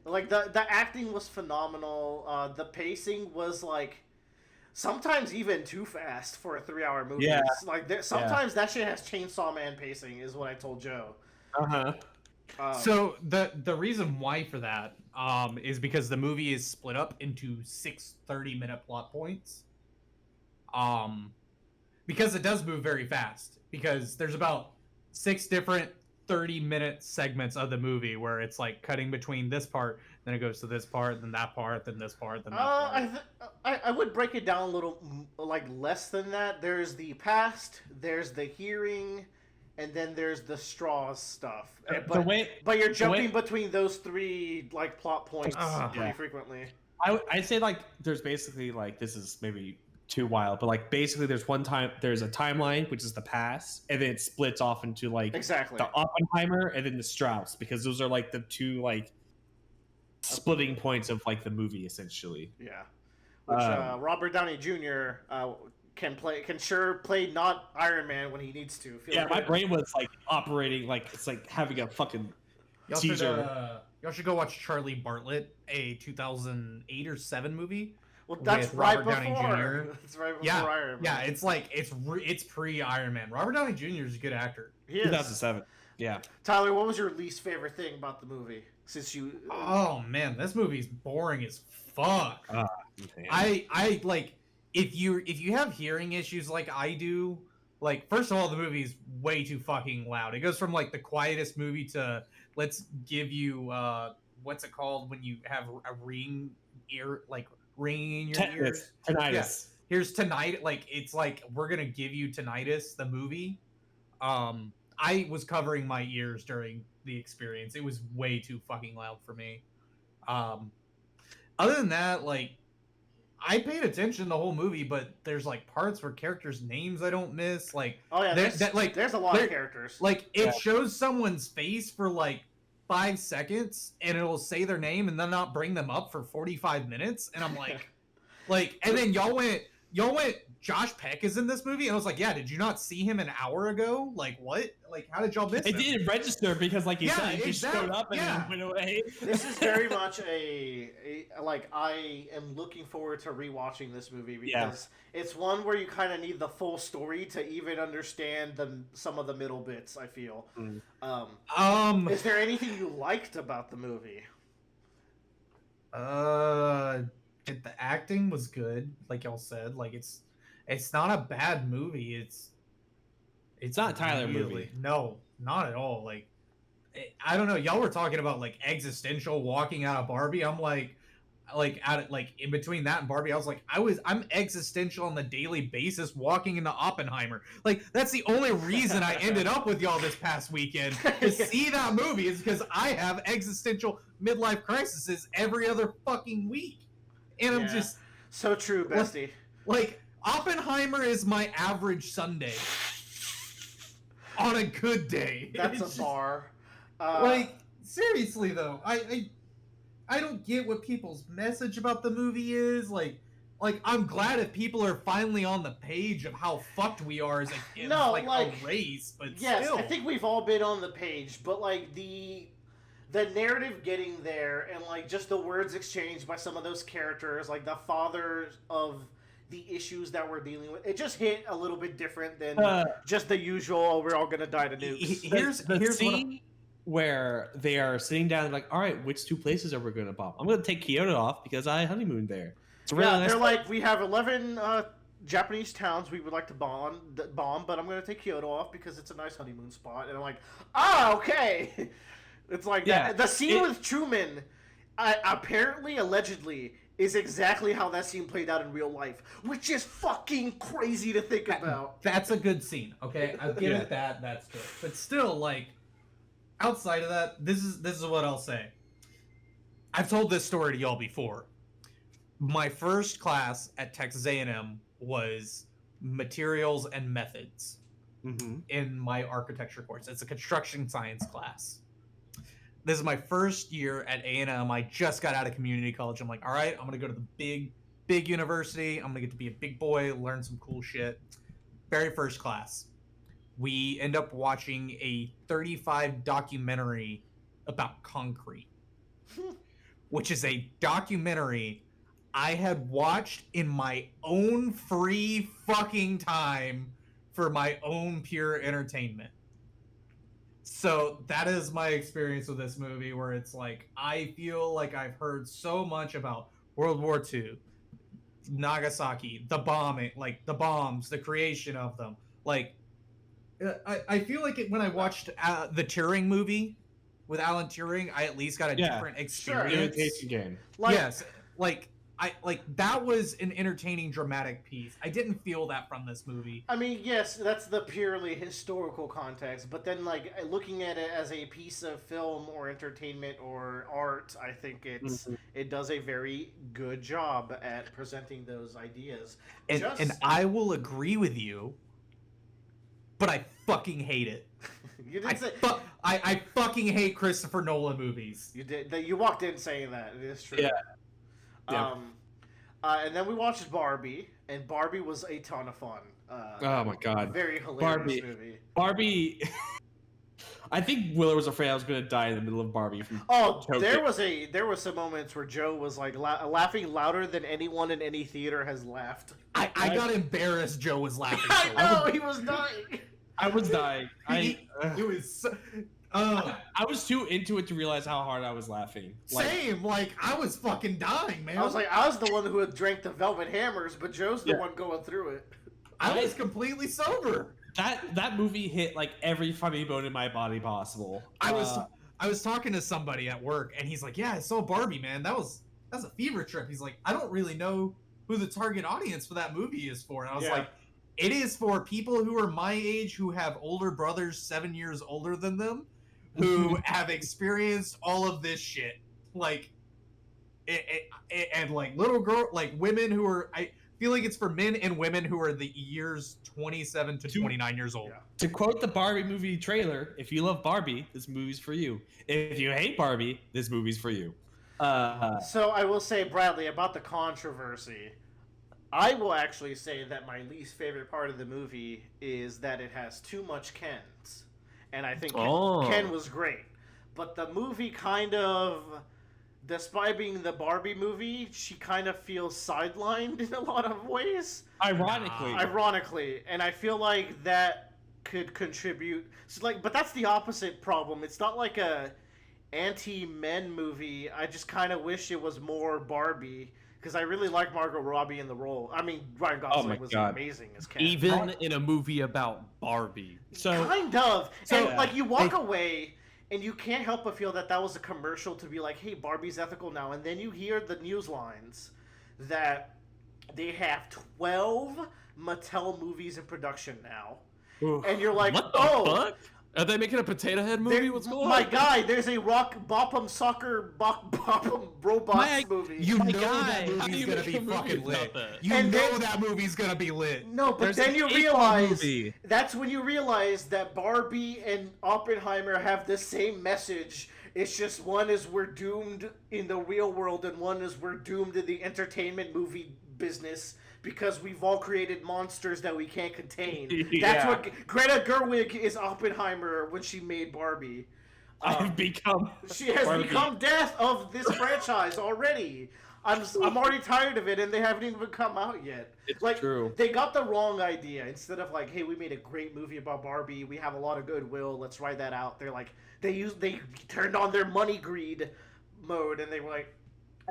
Like the acting was phenomenal. The pacing was like sometimes even too fast for a 3-hour movie. Yeah. Like sometimes that shit has Chainsaw Man pacing. Is what I told Joe. So the reason why for that is because the movie is split up into 6 30-minute plot points. Because it does move very fast. Because there's about 6 different 30-minute segments of the movie where it's like cutting between this part, then it goes to this part, then that part, then this part, then that part. I would break it down a little like less than that. There's the past, there's the hearing, and then there's the straws stuff. But you're jumping between those 3 like plot points pretty frequently. I'd say like there's basically like this is maybe too wild, but like basically there's a timeline which is the past, and then it splits off into like the Oppenheimer and then the Strauss, because those are like the 2 like splitting points of like the movie essentially. Yeah, which Robert Downey Jr. Can play not Iron Man when he needs to. My brain was like operating like it's like having a fucking seizure. Y'all should go watch Charlie Bartlett, a 2008 or 7 movie. Well, that's right before. That's right before Iron Man. Yeah, it's like it's pre Iron Man. Robert Downey Jr. is a good actor. He is. 2007. Yeah. Tyler, what was your least favorite thing about the movie? Since you. Oh man, this movie's boring as fuck. I like if you have hearing issues like I do. Like, first of all, the movie's way too fucking loud. It goes from like the quietest movie to let's give you what's it called when you have a ringing in your ears. Tinnitus. Yeah. Here's tinnitus. Like it's like we're gonna give you tinnitus. The movie. I was covering my ears during the experience. It was way too fucking loud for me. Other than that, like I paid attention the whole movie, but there's like parts where characters' names I don't miss. Like there's a lot of characters. Like it shows someone's face for like 5 seconds and it'll say their name and then not bring them up for 45 minutes, and I'm like and then y'all went Josh Peck is in this movie, and I was like, yeah, did you not see him an hour ago? Like what? Like how did y'all miss him? It didn't register because like you said, he just showed up and then went away. This is very much a like I am looking forward to rewatching this movie because it's one where you kind of need the full story to even understand some of the middle bits, I feel. Is there anything you liked about the movie? The acting was good, like y'all said. Like it's not a bad movie. It's not a Tyler movie. No, not at all. Like I don't know. Y'all were talking about like existential walking out of Barbie. I'm like, like in between that and Barbie, I was like, I'm existential on the daily basis walking into Oppenheimer. Like that's the only reason I ended up with y'all this past weekend to see that movie is because I have existential midlife crises every other fucking week, and I'm just so true, bestie. Like Oppenheimer is my average Sunday on a good day. That's a bar. Like seriously though, I don't get what people's message about the movie is. Like I'm glad if people are finally on the page of how fucked we are as a race. But yes, still. I think we've all been on the page. But like the narrative getting there, and like just the words exchanged by some of those characters, like the fathers of the issues that we're dealing with, it just hit a little bit different than just the usual. We're all gonna die to nukes. Here's scene where they are sitting down and like, all right, which 2 places are we going to bomb? I'm going to take Kyoto off because I honeymooned there. It's really nice. They're like, we have 11 Japanese towns we would like to bomb, but I'm going to take Kyoto off because it's a nice honeymoon spot. And I'm like, okay. It's like that. The scene with Truman, apparently, allegedly, is exactly how that scene played out in real life, which is fucking crazy to think about. That's a good scene, okay? I'll give it that. That's good. But still, like, outside of that, this is what I'll say. I've told this story to y'all before. My first class at Texas A&M was materials and methods in my architecture course. It's a construction science class. This is my first year at A&M. I just got out of community college. I'm like, all right, I'm going to go to the big university. I'm going to get to be a big boy, learn some cool shit. Very first class. We end up watching a 35 documentary about concrete, which is a documentary I had watched in my own free fucking time for my own pure entertainment. So that is my experience with this movie, where it's like, I feel like I've heard so much about World War II, Nagasaki, the bombing, like the bombs, the creation of them. Like, I feel like when I watched the Turing movie with Alan Turing, I at least got a different experience. Sure. Imitation game. Yes, that was an entertaining, dramatic piece. I didn't feel that from this movie. I mean, yes, that's the purely historical context, but then like looking at it as a piece of film or entertainment or art, I think it does a very good job at presenting those ideas. And I will agree with you, but I fucking hate it. You didn't say I fucking hate Christopher Nolan movies. You did. You walked in saying that. It is true. Yeah. And then we watched Barbie, and Barbie was a ton of fun. Oh my god, very hilarious movie. Barbie. I think Willa was afraid I was going to die in the middle of Barbie. There were some moments where Joe was like laughing louder than anyone in any theater has laughed. I got embarrassed. Joe was laughing. I know, he was dying. I was dying. It was. I was too into it to realize how hard I was laughing. Same, like I was fucking dying, man. I was the one who had drank the Velvet Hammers, but Joe's the one going through it. I was completely sober. That movie hit like every funny bone in my body possible. I was talking to somebody at work, and he's like, "Yeah, I saw Barbie, man. That's a fever trip." He's like, "I don't really know who the target audience for that movie is for," and I was like, "It is for people who are my age, who have older brothers 7 years older than them, who have experienced all of this shit, like, and like little girl, like women who are. I feel like it's for men and women who are the years 27 to 29 years old." Yeah. To quote the Barbie movie trailer, if you love Barbie, this movie's for you. If you hate Barbie, this movie's for you. So I will say, Bradley, about the controversy, I will actually say that my least favorite part of the movie is that it has too much Kens. And I think Ken was great. But the movie kind of, despite being the Barbie movie, she kind of feels sidelined in a lot of ways. Ironically. And I feel like that could contribute. So but that's the opposite problem. It's not like a anti-men movie. I just kind of wish it was more Barbie. Because I really like Margot Robbie in the role. I mean, Ryan Gosling was amazing as Ken. Even in a movie about Barbie. Kind of. And you walk away, And you can't help but feel that that was a commercial to be like, hey, Barbie's ethical now. And then you hear the news lines that they have 12 Mattel movies in production now. And you're like, what the fuck? Are they making a Potato Head movie? What's going on? My guy, there's a Rock Bopham Soccer Bopham Robots movie. You My know guy, that how movie's do you gonna make be a movie fucking about lit. that? You And know then- that movie's gonna be lit. No, but There's then an you 8-ball realize movie. that's when you realize that Barbie and Oppenheimer have the same message. It's just one is we're doomed in the real world and one is we're doomed in the entertainment movie business because we've all created monsters that we can't contain. That's Yeah. what Greta Gerwig is Oppenheimer when she made Barbie. I've become. She has Barbie. become death of this franchise already. I'm already tired of it, and they haven't even come out yet. It's like, true. They got the wrong idea. Instead of like, hey, we made a great movie about Barbie. We have a lot of goodwill. Let's write that out. They're like, they turned on their money greed mode, and they were like,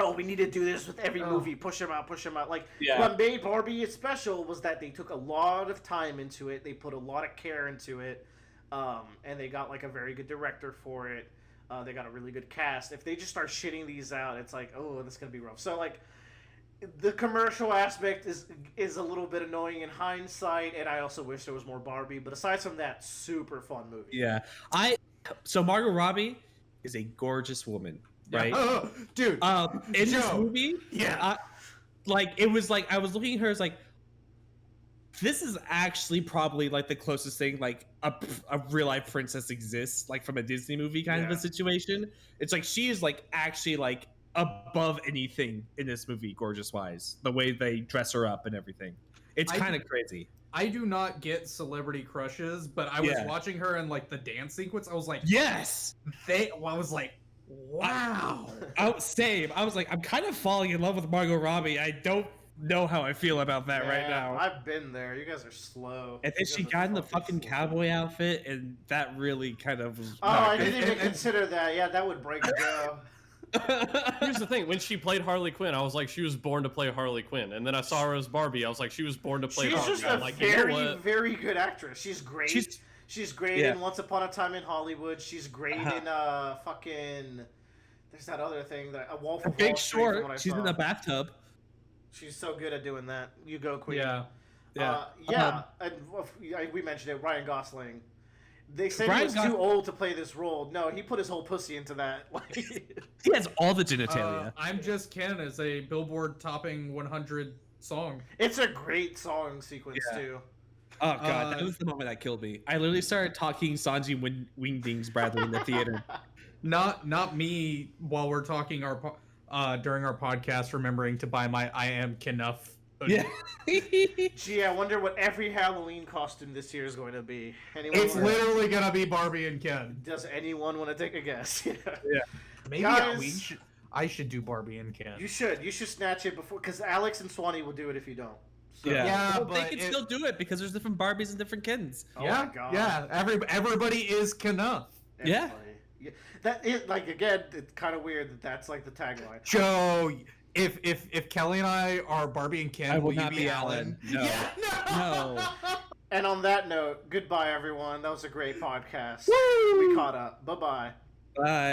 oh, we need to do this with every movie. Push them out, push them out. Like, Yeah. what made Barbie special was that they took a lot of time into it. They put a lot of care into it, and they got like a very good director for it. They got a really good cast. If they just start shitting these out, it's like, oh, this is gonna be rough. So like, the commercial aspect is a little bit annoying in hindsight, and I also wish there was more Barbie. But aside from that, super fun movie. Yeah. So Margot Robbie is a gorgeous woman, right? Oh, dude. In this Joe. movie, Yeah. like it was like I was looking at her as like, this is actually probably like the closest thing like a real life princess exists, like from a Disney movie kind of Yeah. a situation. It's like she is like actually like above anything in this movie, gorgeous wise. The way they dress her up and everything, it's I- kind of crazy. I do not get celebrity crushes, but I was Yeah. watching her in like the dance sequence. I was like, Yes. I was like, wow. Same. I was like, I'm kind of falling in love with Margot Robbie. I don't know how I feel about that right Man, now. I've been there. You guys are slow. And then You she guys are got in the fucking slow. cowboy outfit, and that really kind of was. Oh, not I good. didn't even And- consider that. Yeah, that would break Joe. Here's the thing: when she played Harley Quinn, I was like, she was born to play Harley Quinn. And then I saw her as Barbie. I was like, she was born to play She's Harley. just I'm a like, very, you know what? very good actress. She's great. She's great Yeah. in Once Upon a Time in Hollywood. She's great in fucking. There's that other thing that a Wolf of Wall Big Street. From what I Short. She's saw. in the bathtub. She's so good at doing that. You go, Queen. Yeah. Yeah, and we mentioned it. Ryan Gosling. They said Ryan he was too old to play this role. No, he put his whole pussy into that. Like, He has all the genitalia. I'm Just Ken is a Billboard topping 100 song. it's a great song sequence Yeah. too. Oh god, that uh, was the moment that killed me. I literally started talking Sanji Wingdings Bradley in the theater. Not me while we're talking during our podcast, remembering to buy my I Am Kenough hoodie. Yeah. Gee, I wonder what every Halloween costume this year is going to be. Anyone It's wanna- literally gonna be Barbie and Ken. Does anyone want to take a guess? Maybe Guys- I should do Barbie and Ken. You should snatch it before, because Alex and Swanee will do it if you don't. So, Yeah, Yeah, well, but they can it- still do it because there's different Barbies and different Kens. Oh yeah, my God. yeah. Everybody is Kenough. Yeah. Everybody. Yeah. That is like, again, it's kind of weird that that's like the tagline. Joe, if Kelly and I are Barbie and Ken, I will will you not be be Alan? Alan. No. Yeah, No. And on that note, goodbye everyone. That was a great podcast. Woo! We caught up. Bye bye. Bye.